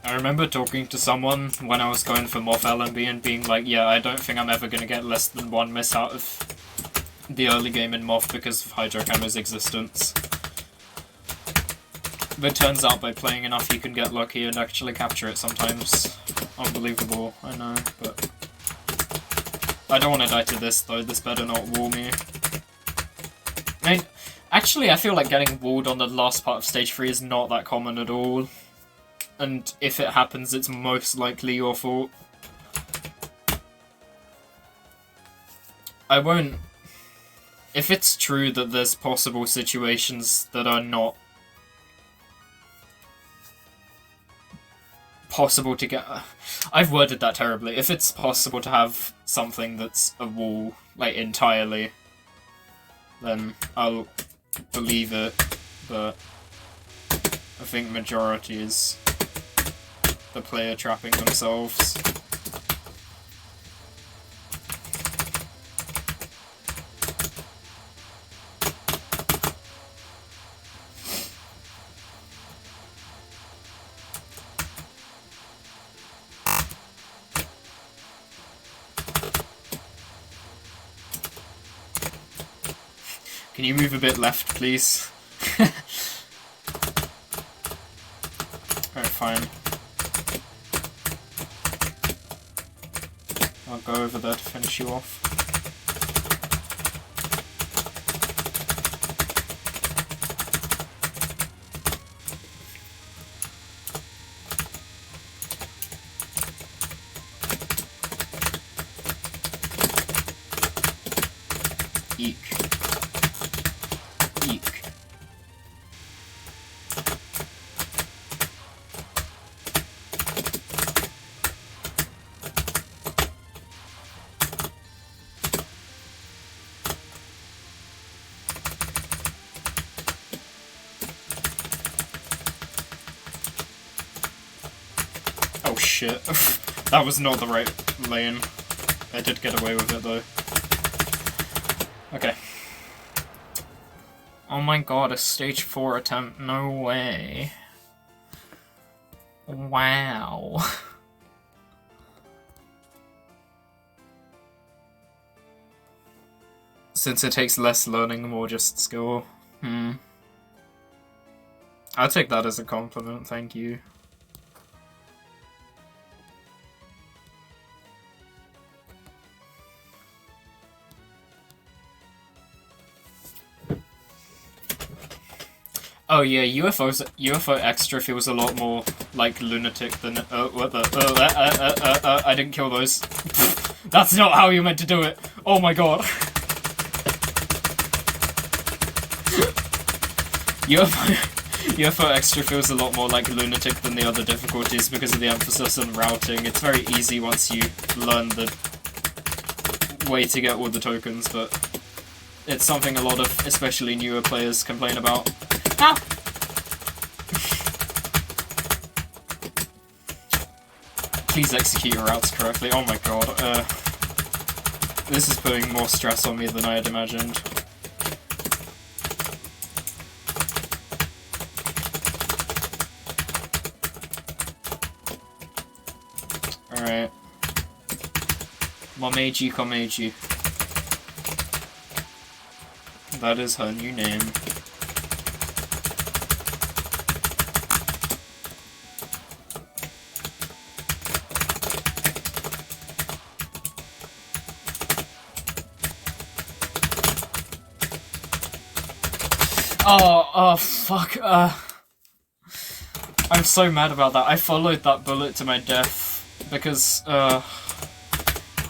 I remember talking to someone when I was going for Moth LMB and being like, yeah, I don't think I'm ever gonna get less than 1 miss out of the early game in Moth because of Hydro Camera's existence. But it turns out by playing enough you can get lucky and actually capture it sometimes. Unbelievable, I know, but... I don't want to die to this though, this better not wall me. Actually, I feel like getting walled on the last part of stage 3 is not that common at all. And if it happens, it's most likely your fault. I won't... If it's true that there's possible situations that are not possible to get... I've worded that terribly. If it's possible to have something that's a wall, like, entirely, then I'll believe it, but I think majority is the player trapping themselves. Can you move a bit left, please? Alright, fine. I'll go over there to finish you off. Eek. Eek. Oh shit. That was not the right lane. I did get away with it though. Okay. Oh my god, a stage 4 attempt, no way. Wow. Since it takes less learning, more just skill. I'll take that as a compliment, thank you. Oh yeah, UFO Extra feels a lot more like lunatic than I didn't kill those. That's not how you meant to do it. Oh my god. UFO Extra feels a lot more like lunatic than the other difficulties because of the emphasis on routing. It's very easy once you learn the way to get all the tokens, but it's something a lot of especially newer players complain about. Ah! Please execute your routes correctly. Oh my god. This is putting more stress on me than I had imagined. Alright. Momeiji Komeiji. That is her new name. Oh, fuck, I'm so mad about that. I followed that bullet to my death, because, I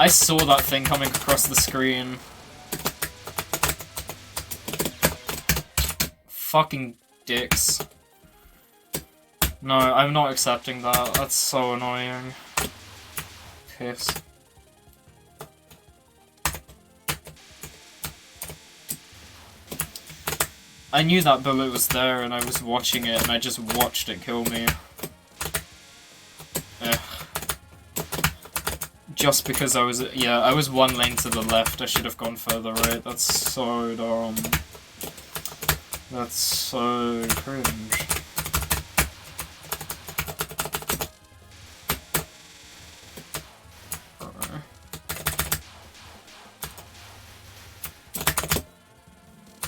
saw that thing coming across the screen. Fucking dicks. No, I'm not accepting that. That's so annoying. Piss. I knew that bullet was there and I was watching it and I just watched it kill me. Ugh. Just because I was, yeah, I was one lane to the left, I should have gone further right. That's so dumb. That's so cringe.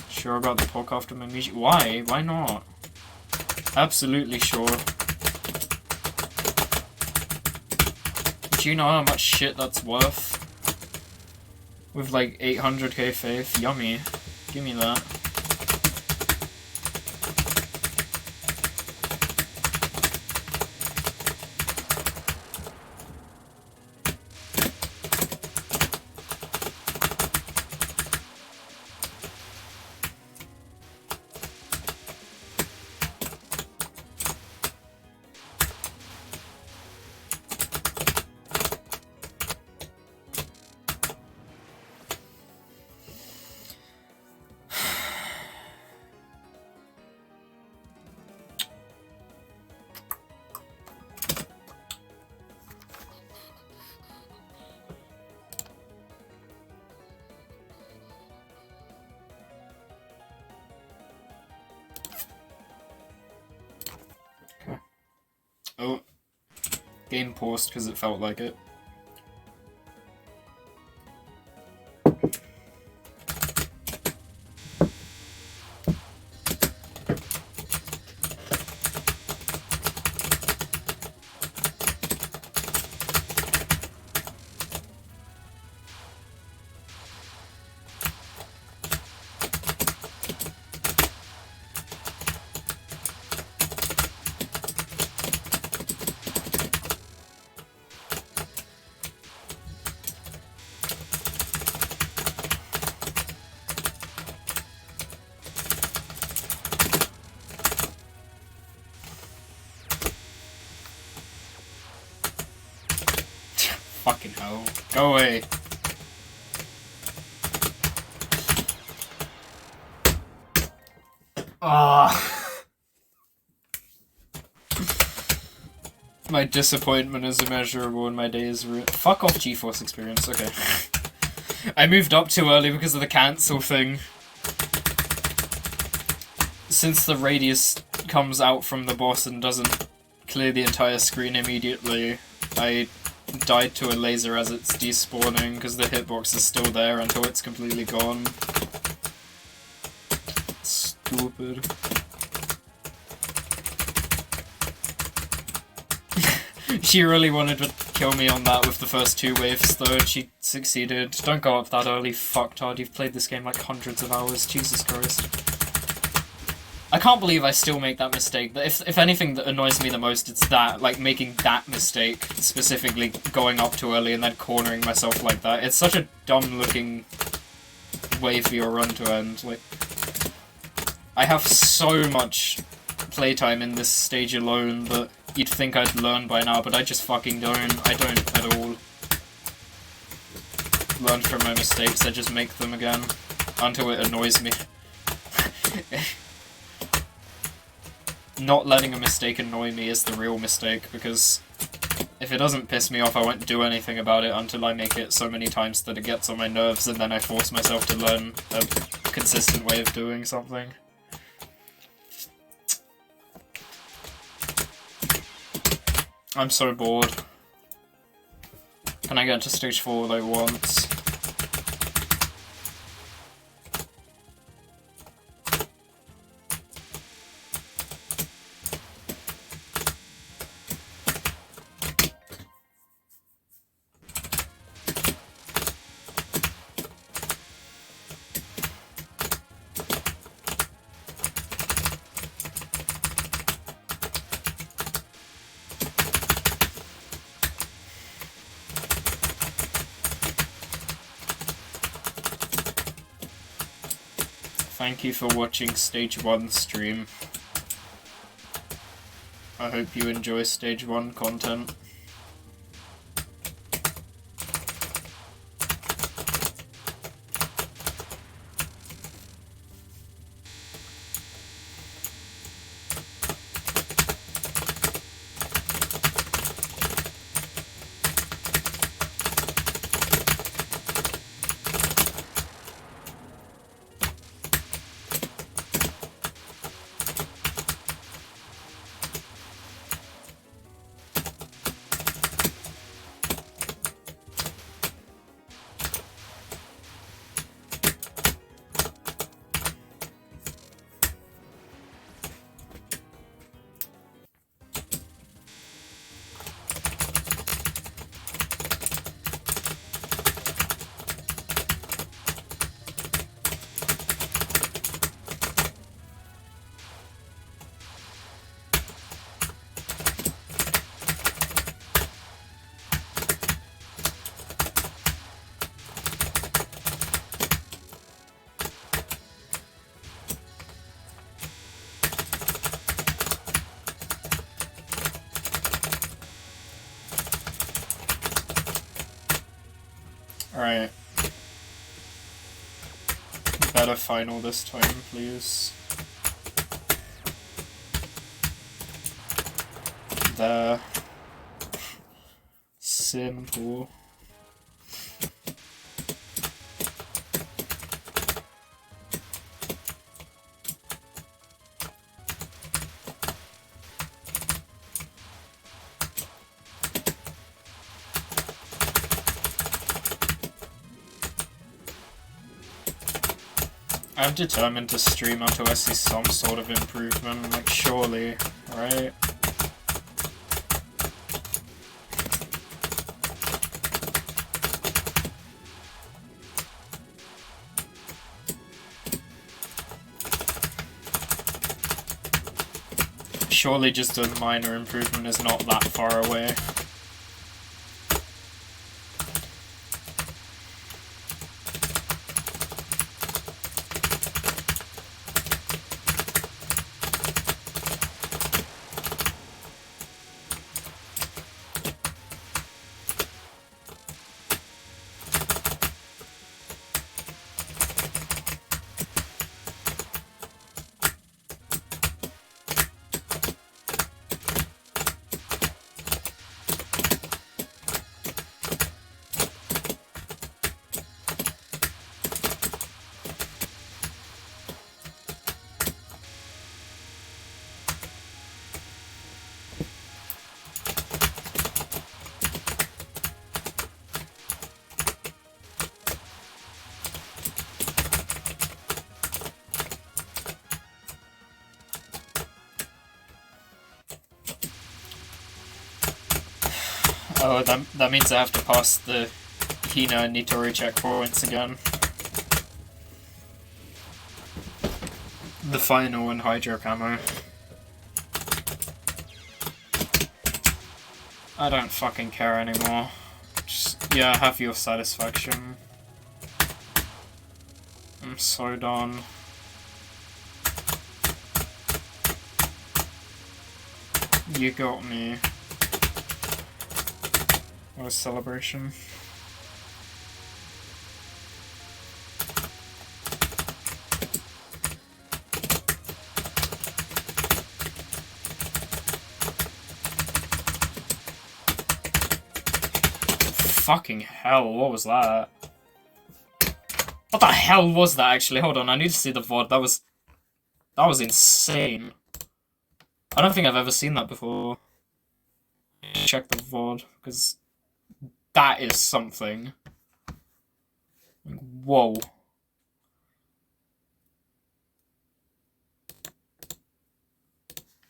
Sure about the pork after my music? Why? Why not? Absolutely sure. Do you know how much shit that's worth? With like 800k faith? Yummy. Give me that. Oh. Game paused because it felt like it. Fucking hell. Go away. Ah. My disappointment is immeasurable and my day is ruined. Fuck off, GeForce Experience. Okay. I moved up too early because of the cancel thing. Since the radius comes out from the boss and doesn't clear the entire screen immediately, I died to a laser as it's despawning because the hitbox is still there until it's completely gone. Stupid. She really wanted to kill me on that with the first two waves though, and she succeeded. Don't go up that early, fucktard. You've played this game like hundreds of hours, Jesus Christ. I can't believe I still make that mistake. If anything that annoys me the most, it's that, like, making that mistake, specifically going up too early and then cornering myself like that. It's such a dumb-looking way for your run to end. Like, I have so much playtime in this stage alone that you'd think I'd learn by now, but I just fucking don't. I don't at all learn from my mistakes. I just make them again until it annoys me. Not letting a mistake annoy me is the real mistake, because if it doesn't piss me off, I won't do anything about it until I make it so many times that it gets on my nerves, and then I force myself to learn a consistent way of doing something. I'm so bored. Can I get to stage 4 like once? Thank you for watching Stage 1 stream. I hope you enjoy Stage 1 content. Alright. Better final this time, please. There. Simple. I'm determined to stream until I see some sort of improvement, like surely, right? Surely just a minor improvement is not that far away. Oh, that means I have to pass the Hina and Nitori checkpoints again. The final and Hydro Camo. I don't fucking care anymore. Just, yeah, have your satisfaction. I'm so done. You got me. What a celebration. Fucking hell, what was that? What the hell was that actually? Hold on, I need to see the VOD. That was insane. I don't think I've ever seen that before. Check the VOD, because that is something. Whoa.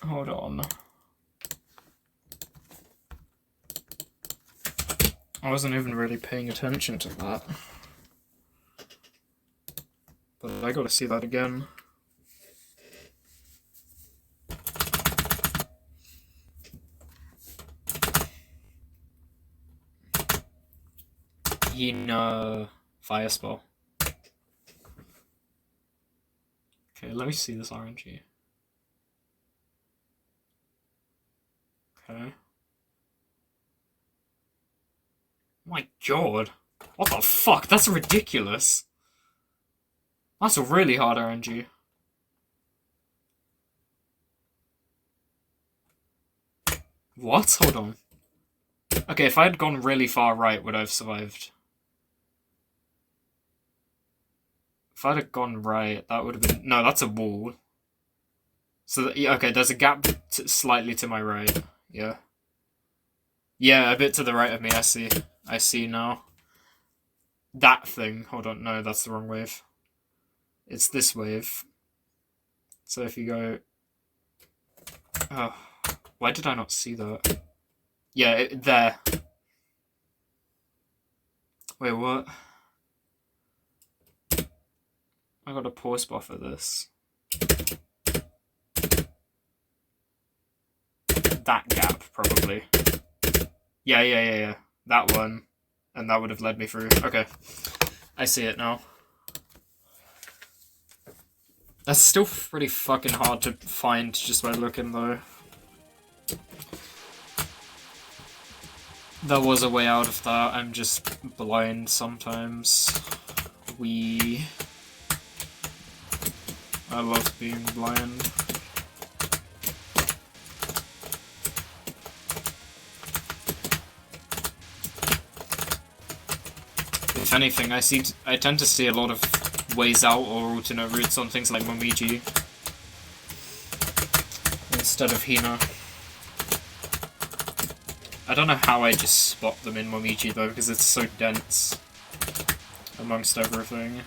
Hold on. I wasn't even really paying attention to that. But I gotta see that again. Hina Fire Spell. Okay, let me see this RNG. Okay. My god. What the fuck? That's ridiculous. That's a really hard RNG. What? Hold on. Okay, if I had gone really far right, would I have survived? If I'd have gone right, that would have been... No, that's a wall. So, okay, there's a gap slightly to my right. Yeah. Yeah, a bit to the right of me, I see. I see now. That thing. Hold on, no, that's the wrong wave. It's this wave. So if you go... Oh, why did I not see that? Yeah, there. Wait, what? I got a pause buffer this. That gap, probably. Yeah. That one. And that would have led me through. Okay. I see it now. That's still pretty fucking hard to find just by looking, though. There was a way out of that. I'm just blind sometimes. I love being blind. If anything, I tend to see a lot of ways out or alternate routes on things like Momiji instead of Hina. I don't know how I just spot them in Momiji though, because it's so dense amongst everything.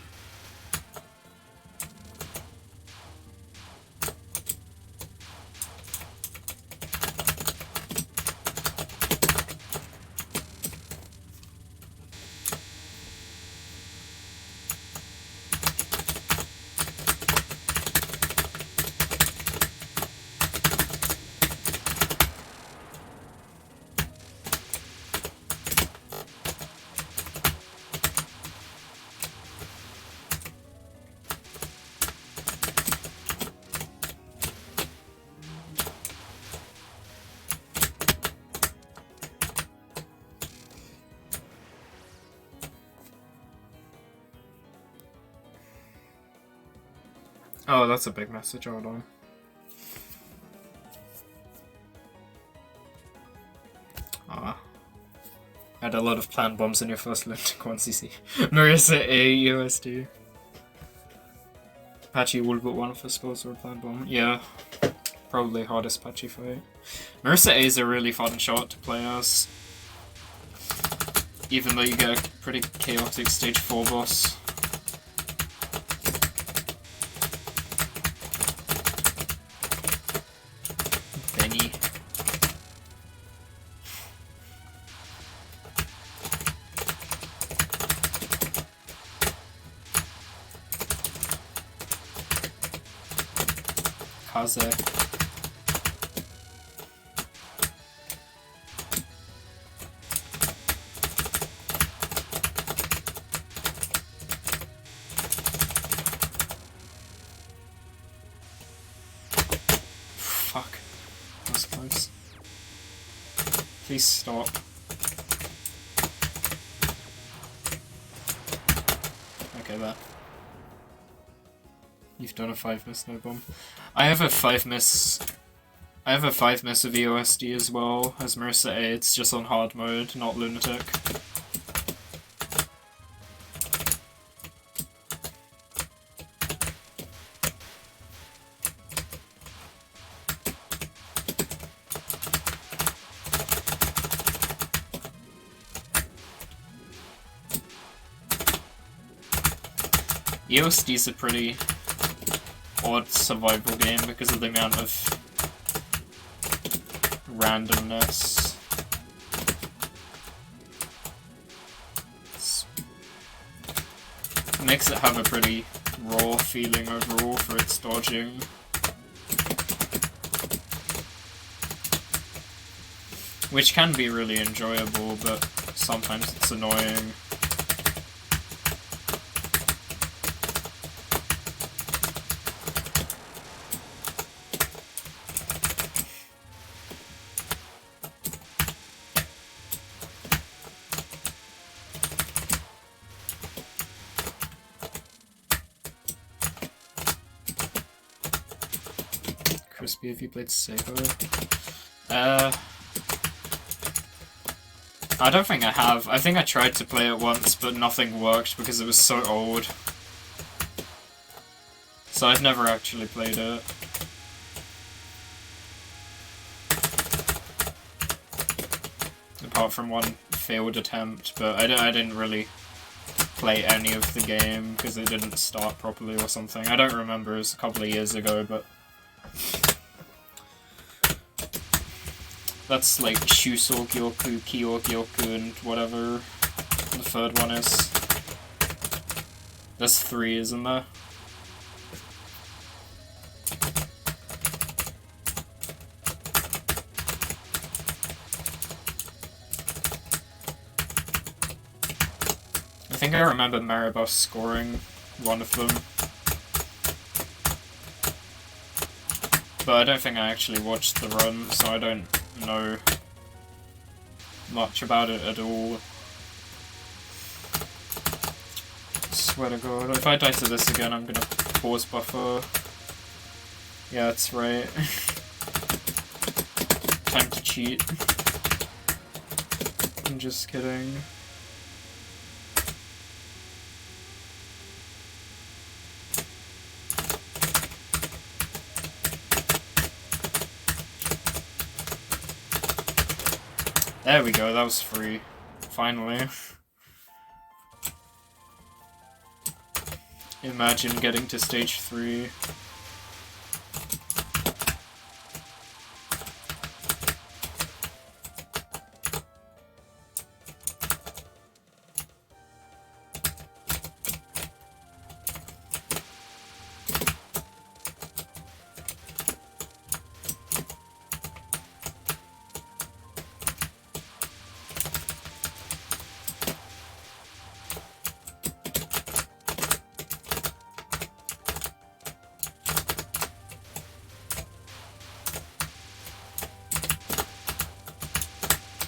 Oh, that's a big message, hold on. Ah. Had a lot of planned bombs in your first loot, Quan CC. Marissa A, USD. Patchy will but one for scores or a planned bomb. Yeah. Probably hardest patchy fight. Marissa A is a really fun shot to play as. Even though you get a pretty chaotic stage 4 boss. Benny. Kaze. Fuck. That was close. Please stop. Okay, there. You've done a 5-miss, no bomb. I have a 5-miss of EOSD as well, as Marissa A. It's just on hard mode, not lunatic. EOSD's a pretty odd survival game because of the amount of randomness. It makes it have a pretty raw feeling overall for its dodging. Which can be really enjoyable, but sometimes it's annoying. Crispy, have you played Seiko? I don't think I have. I think I tried to play it once, but nothing worked because it was so old. So I've never actually played it. Apart from one failed attempt, but I didn't really play any of the game because it didn't start properly or something. I don't remember, it was a couple of years ago, but... That's like Shusou Gyoku, Kyo Gyoku, and whatever the third one is. There's 3, isn't there? I think I remember Maribos scoring one of them. But I don't think I actually watched the run, so I don't know much about it at all. Swear to God, if I die to this again, I'm gonna pause buffer. Yeah, that's right. Time to cheat. I'm just kidding. There we go, that was free. Finally. Imagine getting to stage 3.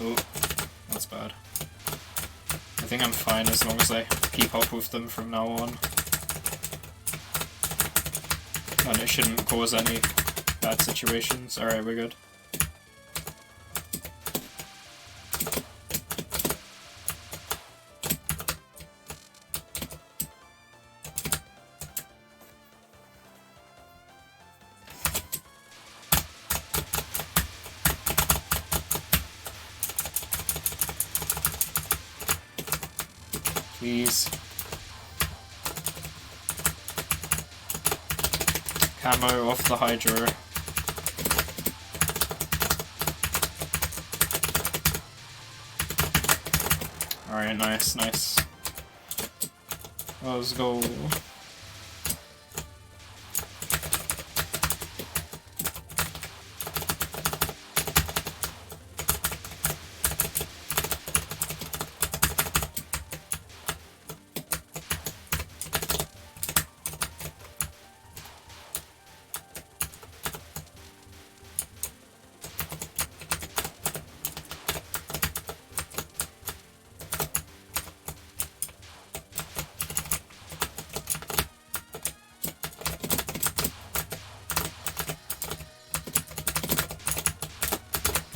Oh, that's bad. I think I'm fine as long as I keep up with them from now on. And it shouldn't cause any bad situations. Alright, we're good. Please. Camo off the Hydra. Alright, nice, nice. Let's go.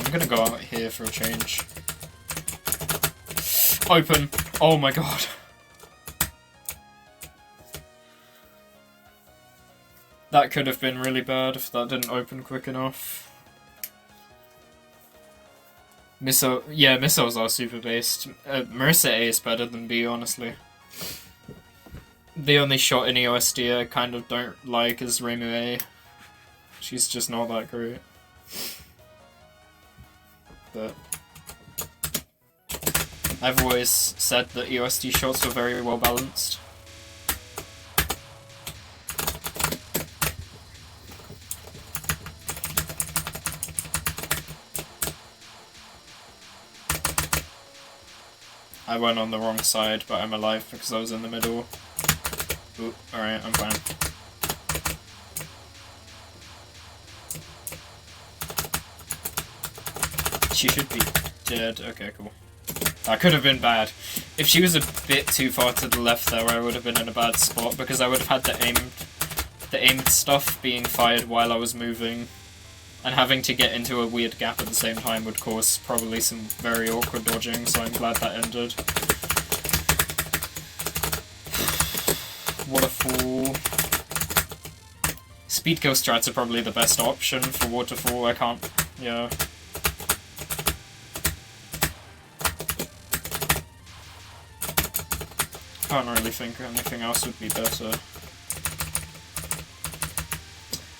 I'm gonna go out here for a change. Open! Oh my god. That could have been really bad if that didn't open quick enough. Yeah, missiles are super based. Marissa A is better than B, honestly. The only shot in EOSD I kind of don't like is Reimu A. She's just not that great. But I've always said that EOSD shots were very well balanced. I went on the wrong side, but I'm alive because I was in the middle. Ooh, alright, I'm fine. She should be dead. Okay, cool. That could have been bad. If she was a bit too far to the left there, I would have been in a bad spot because I would have had the aimed stuff being fired while I was moving, and having to get into a weird gap at the same time would cause probably some very awkward dodging, so I'm glad that ended. What a fool. Speed kill strats are probably the best option for Waterfall. I can't... yeah. Can't really think anything else would be better.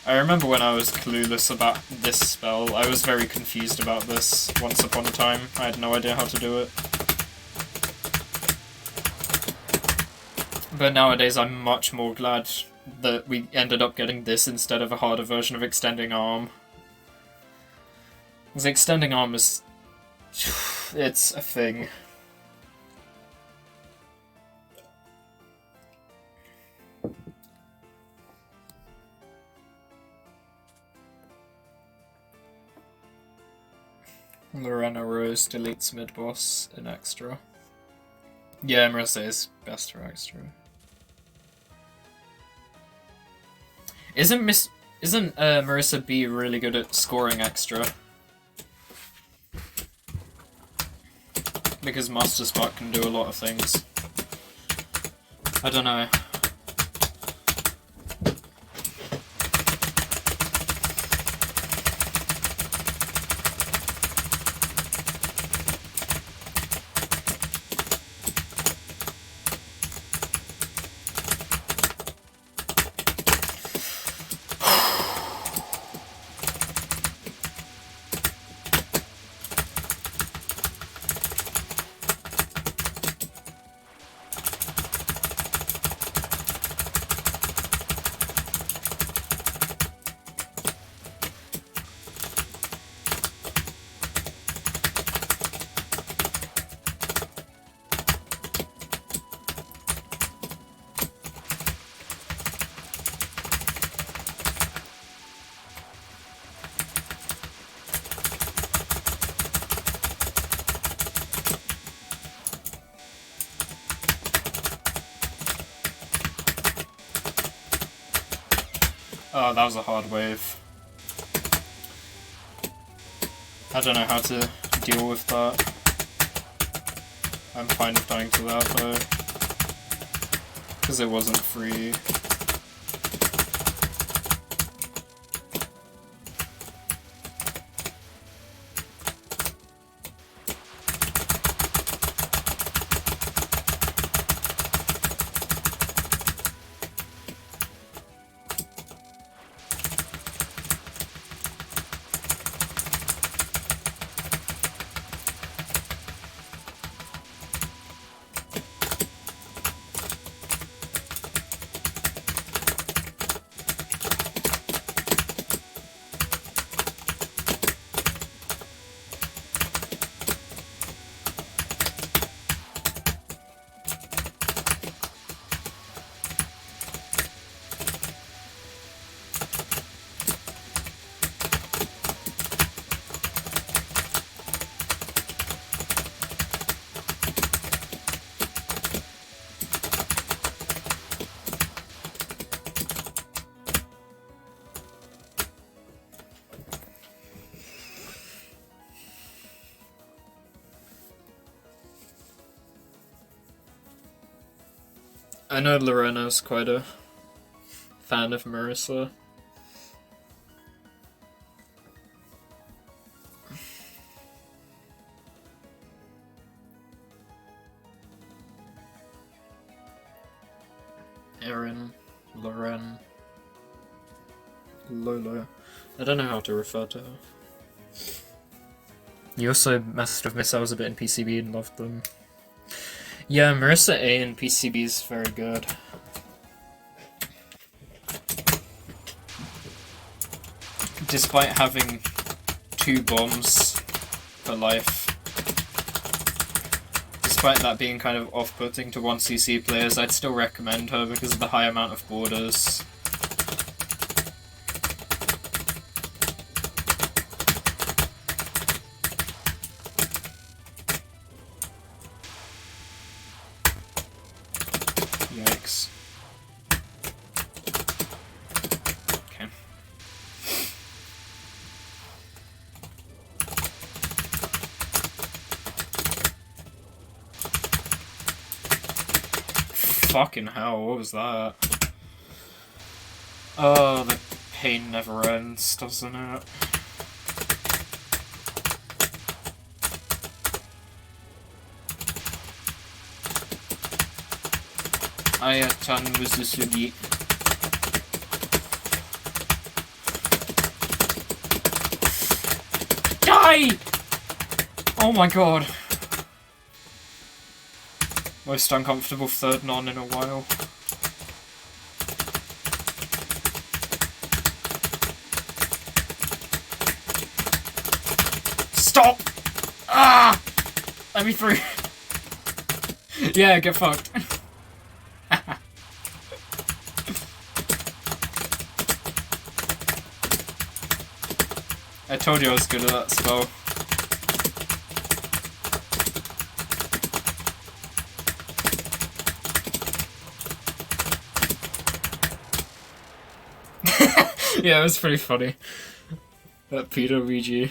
I remember when I was clueless about this spell, I was very confused about this once upon a time. I had no idea how to do it. But nowadays I'm much more glad that we ended up getting this instead of a harder version of Extending Arm. Because Extending Arm is... it's a thing. Lorena Rose deletes mid-boss in extra. Yeah, Marissa is best for extra. Isn't Marissa B really good at scoring extra? Because Master Spark can do a lot of things. I don't know. Oh, that was a hard wave. I don't know how to deal with that. I'm fine with dying to that though. Because it wasn't free. I know Lorena's quite a fan of Marissa. Erin, Loren, Lolo. I don't know how to refer to her. You also messed with missiles a bit in PCB and loved them. Yeah, Marissa A in PCB is very good. Despite having 2 bombs for life. Despite that being kind of off-putting to 1cc players, I'd still recommend her because of the high amount of borders. Yikes. Okay. Fucking hell, what was that? Oh, the pain never ends, doesn't it? Aya-chan Muzusugi. Die! Oh my god. Most uncomfortable third non in a while. Stop! Ah! Let me through. Yeah, get fucked. I told you I was good at that spell. Yeah, it was pretty funny. That PWG.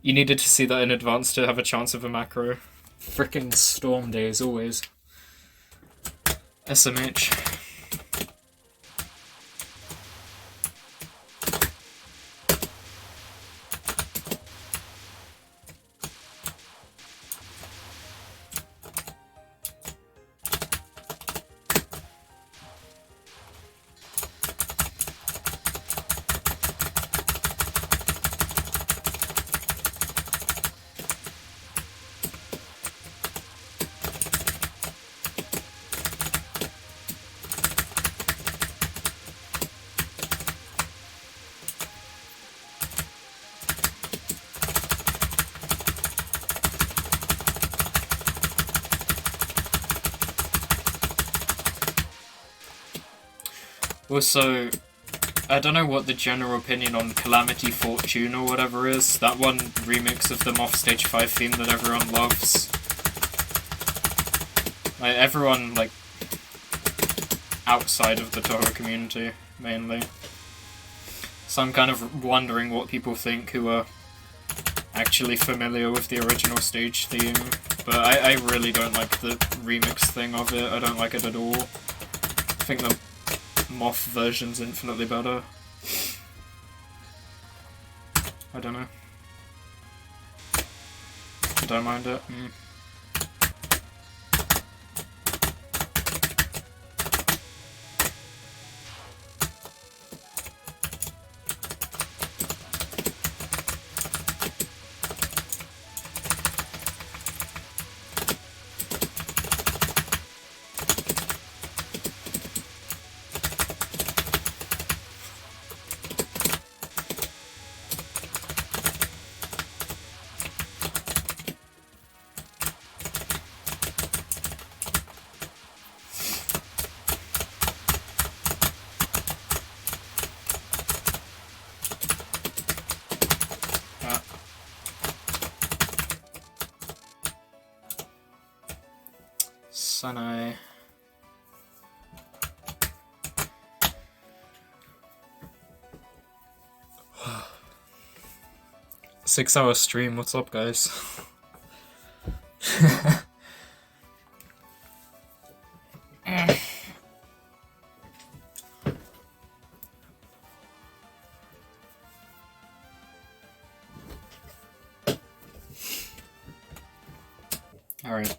You needed to see that in advance to have a chance of a macro. Frickin' storm days, always. SMH. Also, I don't know what the general opinion on Calamity Fortune or whatever is. That one remix of the Moth Stage 5 theme that everyone loves. Like, everyone, like, outside of the Toho community, mainly. So I'm kind of wondering what people think who are actually familiar with the original stage theme. But I really don't like the remix thing of it. I don't like it at all. I think the Moth version's infinitely better. I don't know. Don't mind it. Sanai. 6-hour stream, what's up, guys? Alright.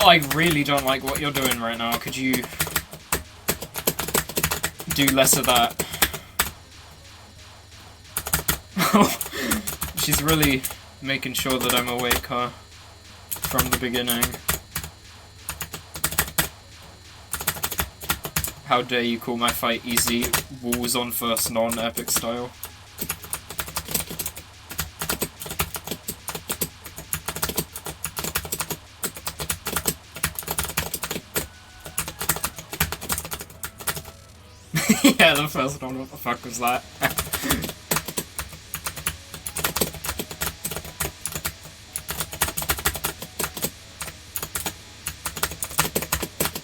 Oh, I really don't like what you're doing right now. Could you do less of that? She's really making sure that I'm awake, huh? From the beginning. How dare you call my fight easy? Walls on first non-epic style. Yeah, the first one, what the fuck was that?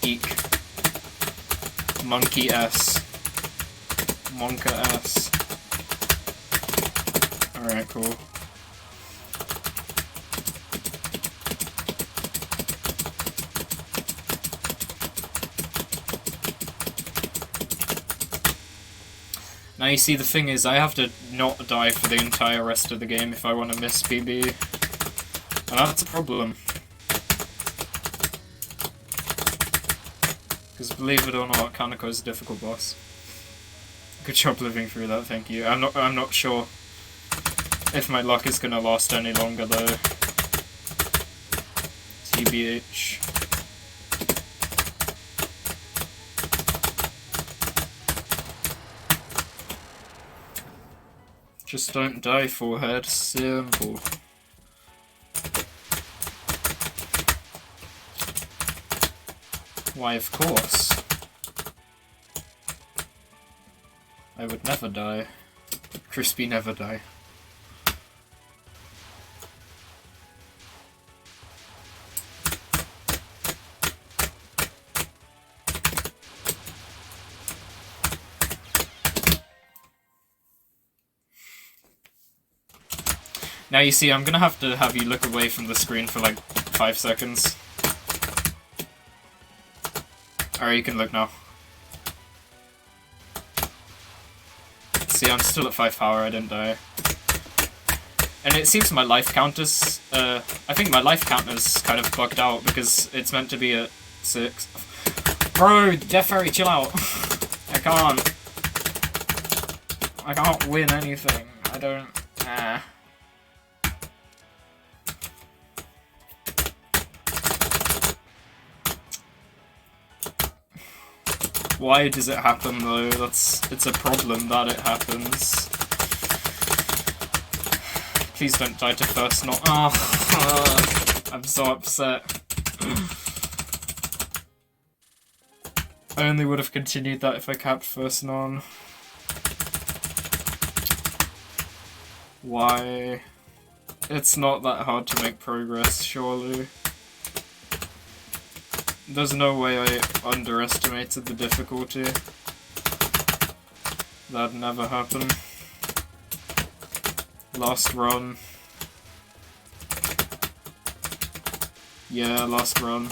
Eek. Monkey S. Monka S. Alright, cool. Now you see, the thing is, I have to not die for the entire rest of the game if I want to miss PB. And that's a problem. Because believe it or not, Kaneko's a difficult boss. Good job living through that, thank you. I'm not sure if my luck is gonna last any longer though. TBH. Just don't die, forehead. Simple. Why, of course. I would never die. Crispy never die. Now you see, I'm gonna have to have you look away from the screen for like 5 seconds. Alright, you can look now. See, I'm still at 5 power, I didn't die. And it seems my life count is, I think my life count is kind of bugged out because it's meant to be at 6. Bro, Death Fairy, chill out. I can't win anything. I don't, Why does it happen though? It's a problem that it happens. Please don't die to first not. I'm so upset. I only would have continued that if I capped first non. Why? It's not that hard to make progress, surely. There's no way I underestimated the difficulty. That'd never happen. Last run. Yeah, last run.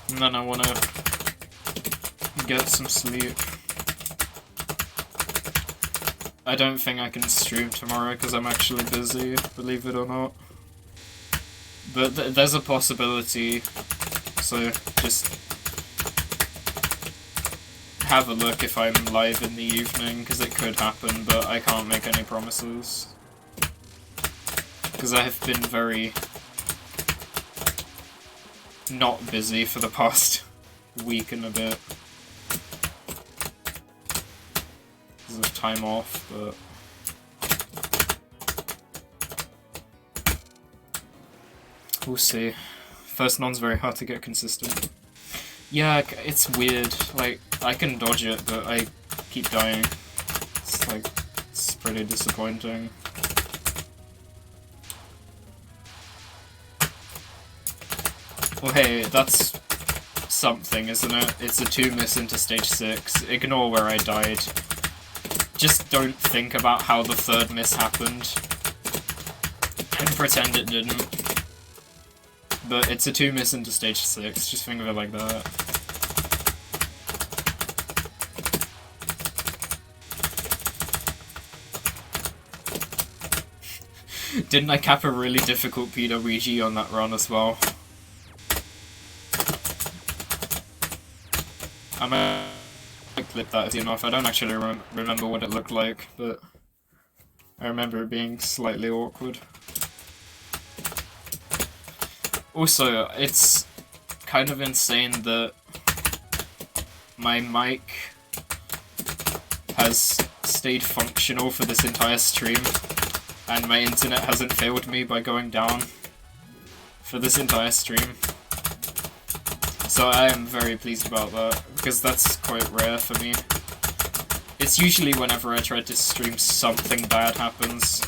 And then I want to get some sleep. I don't think I can stream tomorrow because I'm actually busy, believe it or not. But there's a possibility, so just have a look if I'm live in the evening, because it could happen, but I can't make any promises. Because I have been very not busy for the past week and a bit. Because of time off, but we'll see. First non's very hard to get consistent. Yeah, it's weird. Like, I can dodge it, but I keep dying. It's like, it's pretty disappointing. Well, hey, that's something, isn't it? It's a 2 miss into stage 6. Ignore where I died. Just don't think about how the 3rd miss happened. And pretend it didn't. But it's a 2 miss into stage 6. Just think of it like that. Didn't I cap a really difficult PWG on that run as well? I might clip that enough. I don't actually remember what it looked like, but I remember it being slightly awkward. Also, it's kind of insane that my mic has stayed functional for this entire stream, and my internet hasn't failed me by going down for this entire stream. So I am very pleased about that, because that's quite rare for me. It's usually whenever I try to stream something bad happens.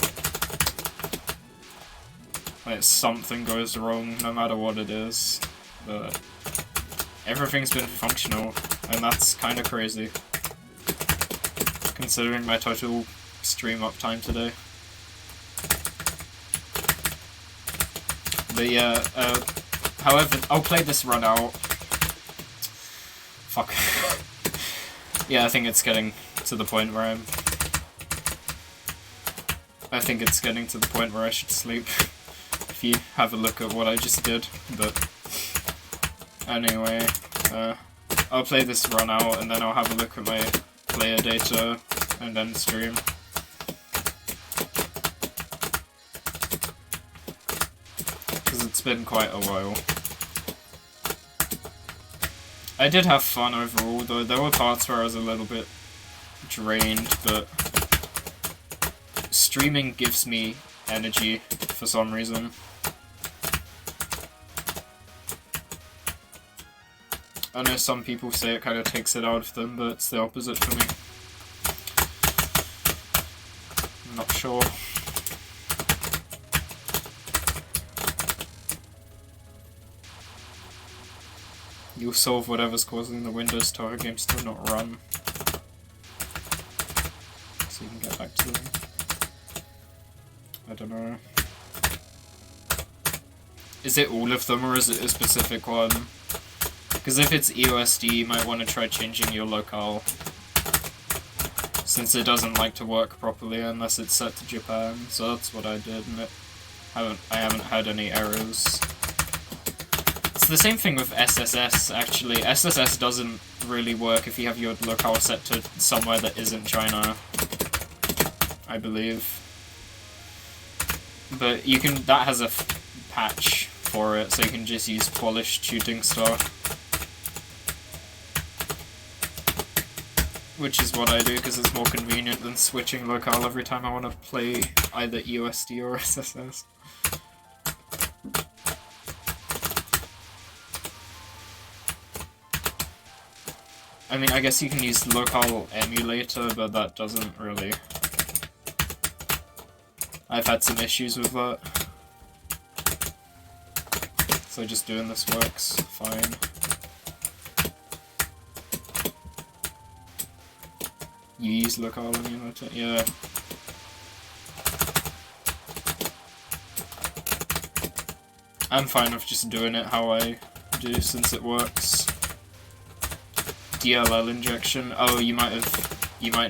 Like, something goes wrong, no matter what it is. But everything's been functional, and that's kind of crazy. Considering my total stream uptime today. But yeah, however, I'll play this run out. Fuck. Yeah, I think it's getting to the point where I think it's getting to the point where I should sleep. If you have a look at what I just did, but anyway, I'll play this run out and then I'll have a look at my player data and then stream. Because it's been quite a while. I did have fun overall, though there were parts where I was a little bit drained, but streaming gives me energy for some reason. I know some people say it kind of takes it out of them, but it's the opposite for me. I'm not sure. You'll solve whatever's causing the Windows Tower games to not run. So you can get back to them. I don't know. Is it all of them or is it a specific one? Because if it's EOSD, you might want to try changing your locale. Since it doesn't like to work properly unless it's set to Japan, so that's what I did, and I haven't had any errors. It's the same thing with SSS, actually. SSS doesn't really work if you have your locale set to somewhere that isn't China, I believe. But you can, that has a patch for it, so you can just use polished shooting star. Which is what I do, because it's more convenient than switching locale every time I want to play either EOSD or SSS. I mean, I guess you can use locale emulator, but that doesn't really... I've had some issues with that. So just doing this works fine. You use locale emulator? Yeah. I'm fine with just doing it how I do since it works. DLL injection. Oh, you might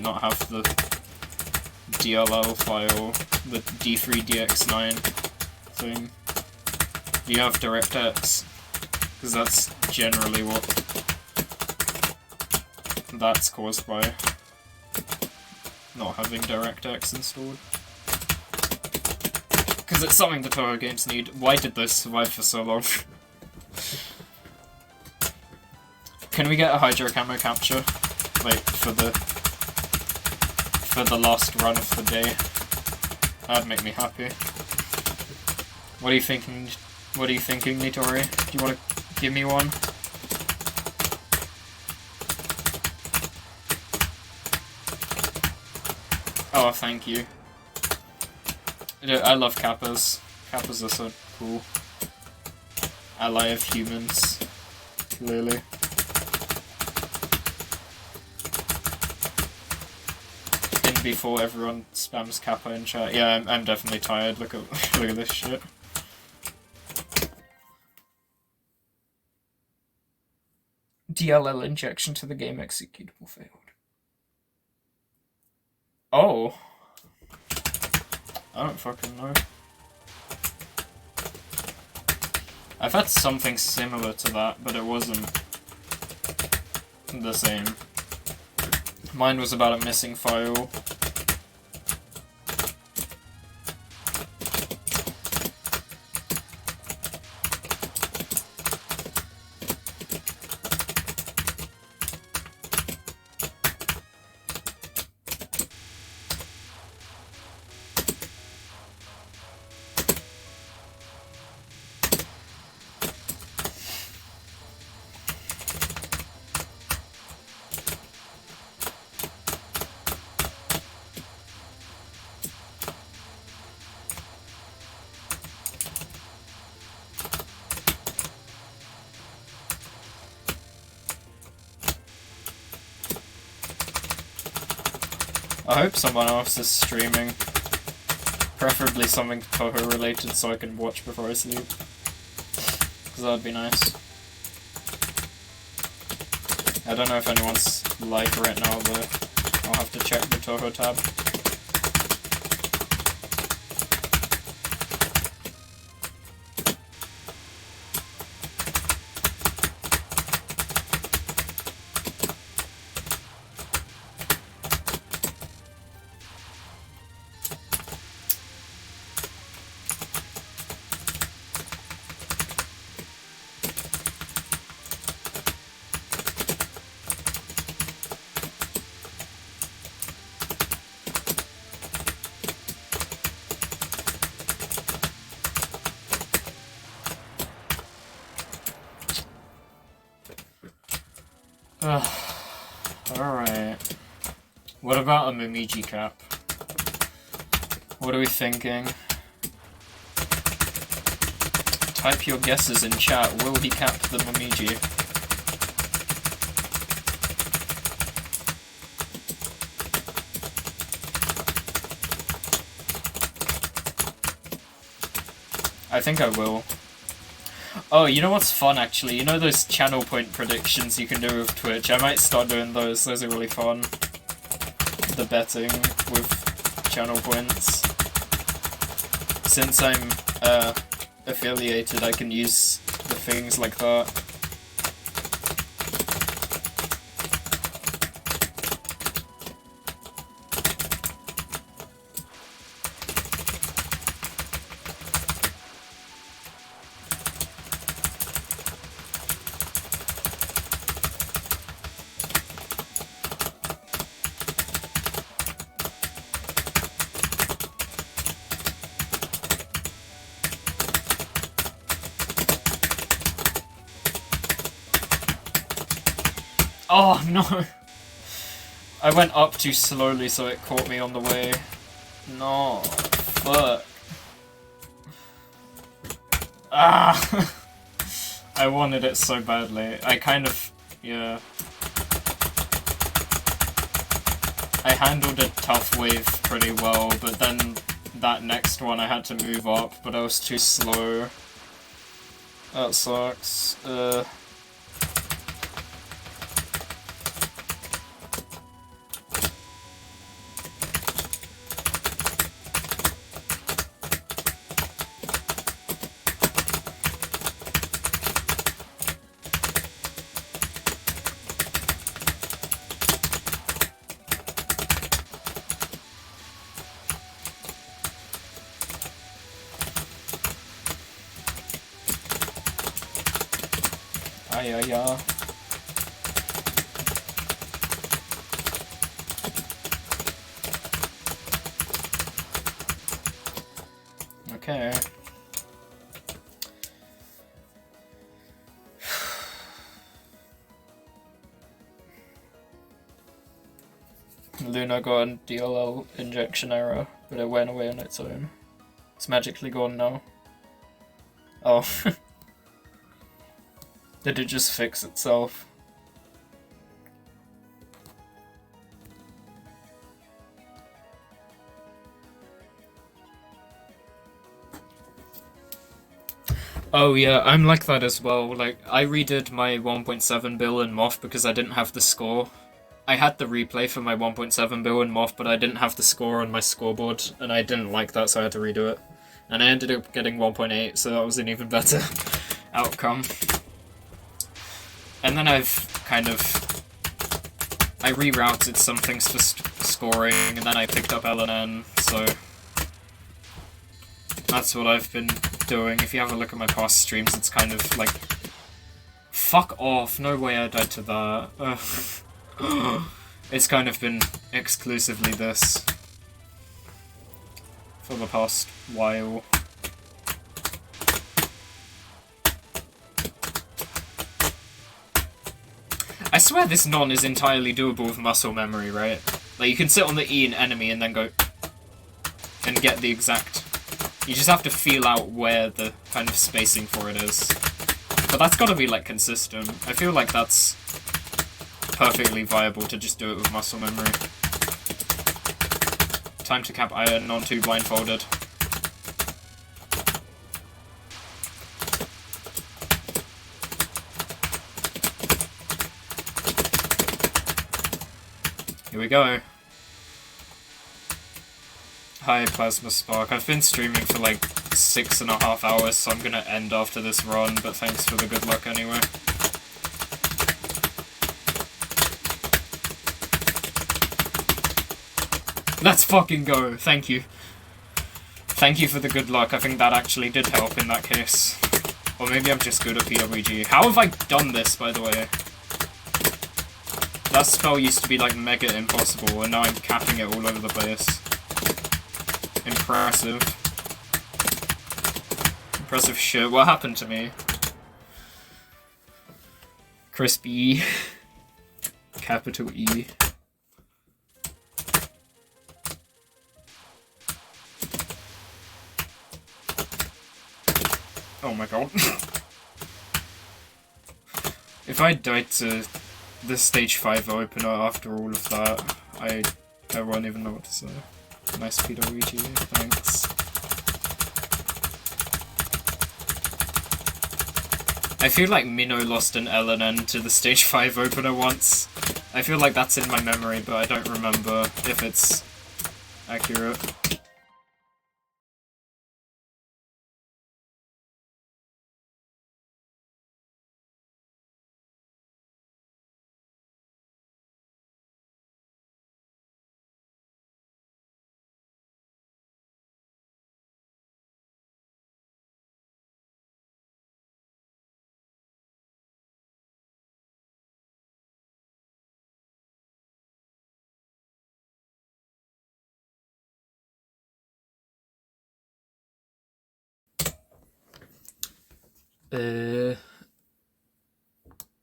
not have the DLL file, the D3DX9 thing. You have DirectX, because that's generally what that's caused by. Not having DirectX installed. Because it's something the Toho games need. Why did those survive for so long? Can we get a Hydro Camo capture? Like, for the last run of the day? That'd make me happy. What are you thinking? What are you thinking, Nitori? Do you want to give me one? Oh, thank you. I love Kappas. Kappas are so cool. Ally of humans. Clearly. In before everyone spams Kappa in chat. Yeah, I'm definitely tired. Look at look at this shit. DLL injection to the game executable failed. Oh. I don't fucking know. I've had something similar to that, but it wasn't the same. Mine was about a missing file. I hope someone else is streaming. Preferably something Toho related so I can watch before I sleep. Because that would be nice. I don't know if anyone's live right now, but I'll have to check the Toho tab. Alright. What about a Momiji cap? What are we thinking? Type your guesses in chat. Will he cap the Momiji? I think I will. Oh, you know what's fun actually? You know those channel point predictions you can do with Twitch? I might start doing those. Those are really fun. The betting with channel points. Since I'm affiliated, I can use the things like that. Oh no! I went up too slowly so it caught me on the way. No. Fuck. Ah! I wanted it so badly. I kind of... yeah. I handled a tough wave pretty well, but then that next one I had to move up, but I was too slow. That sucks. Yeah. Okay. Luna got a DLL injection error, but it went away on its own. It's magically gone now. Oh. Did it just fix itself? Oh yeah, I'm like that as well. Like, I redid my 1.7 bill in Moth because I didn't have the score. I had the replay for my 1.7 bill in Moth, but I didn't have the score on my scoreboard, and I didn't like that, so I had to redo it. And I ended up getting 1.8, so that was an even better outcome. And then I've kind of... I rerouted some things for scoring, and then I picked up Lnn, so... That's what I've been doing. If you have a look at my past streams, it's kind of like... Fuck off, no way I died to that. It's kind of been exclusively this. For the past while. I swear this non is entirely doable with muscle memory, right? Like, you can sit on the E in enemy and then go... and get the exact... You just have to feel out where the kind of spacing for it is. But that's gotta be, like, consistent. I feel like that's perfectly viable to just do it with muscle memory. Time to cap iron, non too blindfolded. Here we go. Hi, Plasma Spark. I've been streaming for like 6.5 hours, so I'm gonna end after this run, but thanks for the good luck anyway. Let's fucking go. Thank you. Thank you for the good luck. I think that actually did help in that case. Or maybe I'm just good at PWG. How have I done this, by the way? That spell used to be like mega impossible, and now I'm capping it all over the place. Impressive. Impressive shit. What happened to me? Crispy. capital E. Oh my god. If I died to the stage 5 opener after all of that, I won't even know what to say. Nice PWG, thanks. I feel like Minnow lost an Lnn to the stage 5 opener once. I feel like that's in my memory, but I don't remember if it's accurate.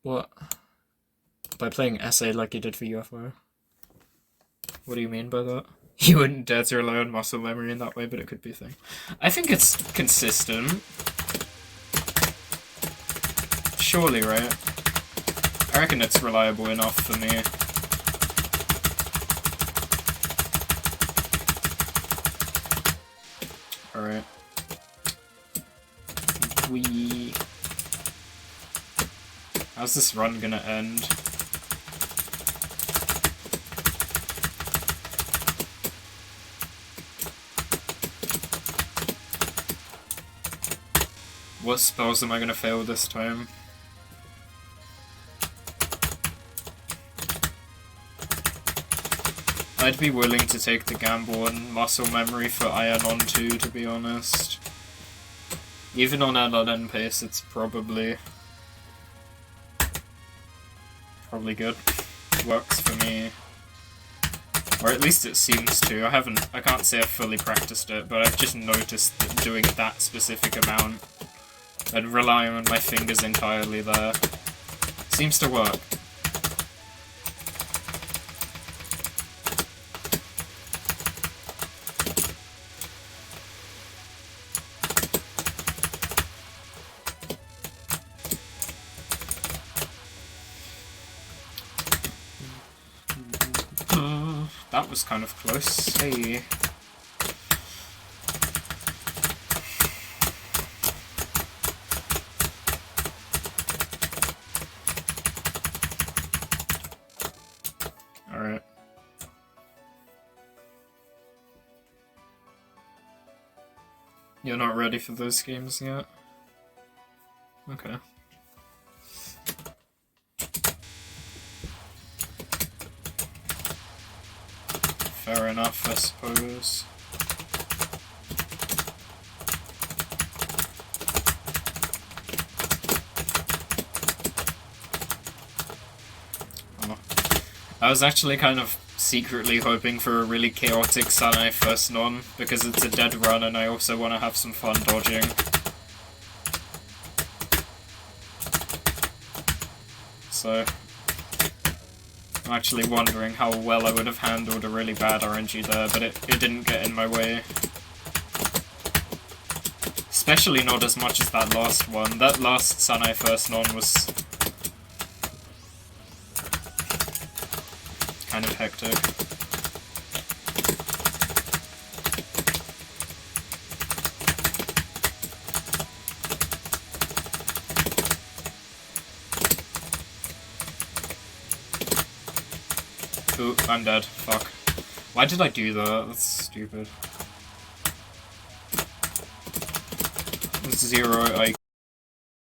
What? By playing essay like you did for UFO? What do you mean by that? You wouldn't dare to rely on muscle memory in that way, but it could be a thing. I think it's consistent. Surely, right? I reckon it's reliable enough for me. Alright. How's this run gonna end? What spells am I gonna fail this time? I'd be willing to take the gamble on muscle memory for Iron on 2, to be honest. Even on LLN pace, it's probably good. Works for me. Or at least it seems to. I can't say I've fully practiced it, but I've just noticed that doing that specific amount and relying on my fingers entirely there seems to work. That was kind of close. Hey. Alright. You're not ready for those games yet? Okay. Fair enough, I suppose. Oh. I was actually kind of secretly hoping for a really chaotic Sanai first non, because it's a dead run and I also want to have some fun dodging. So I'm actually wondering how well I would have handled a really bad RNG there, but it didn't get in my way. Especially not as much as that last one. That last Sanai first non was kind of hectic. Ooh, I'm dead. Fuck. Why did I do that? That's stupid. 0 IQ.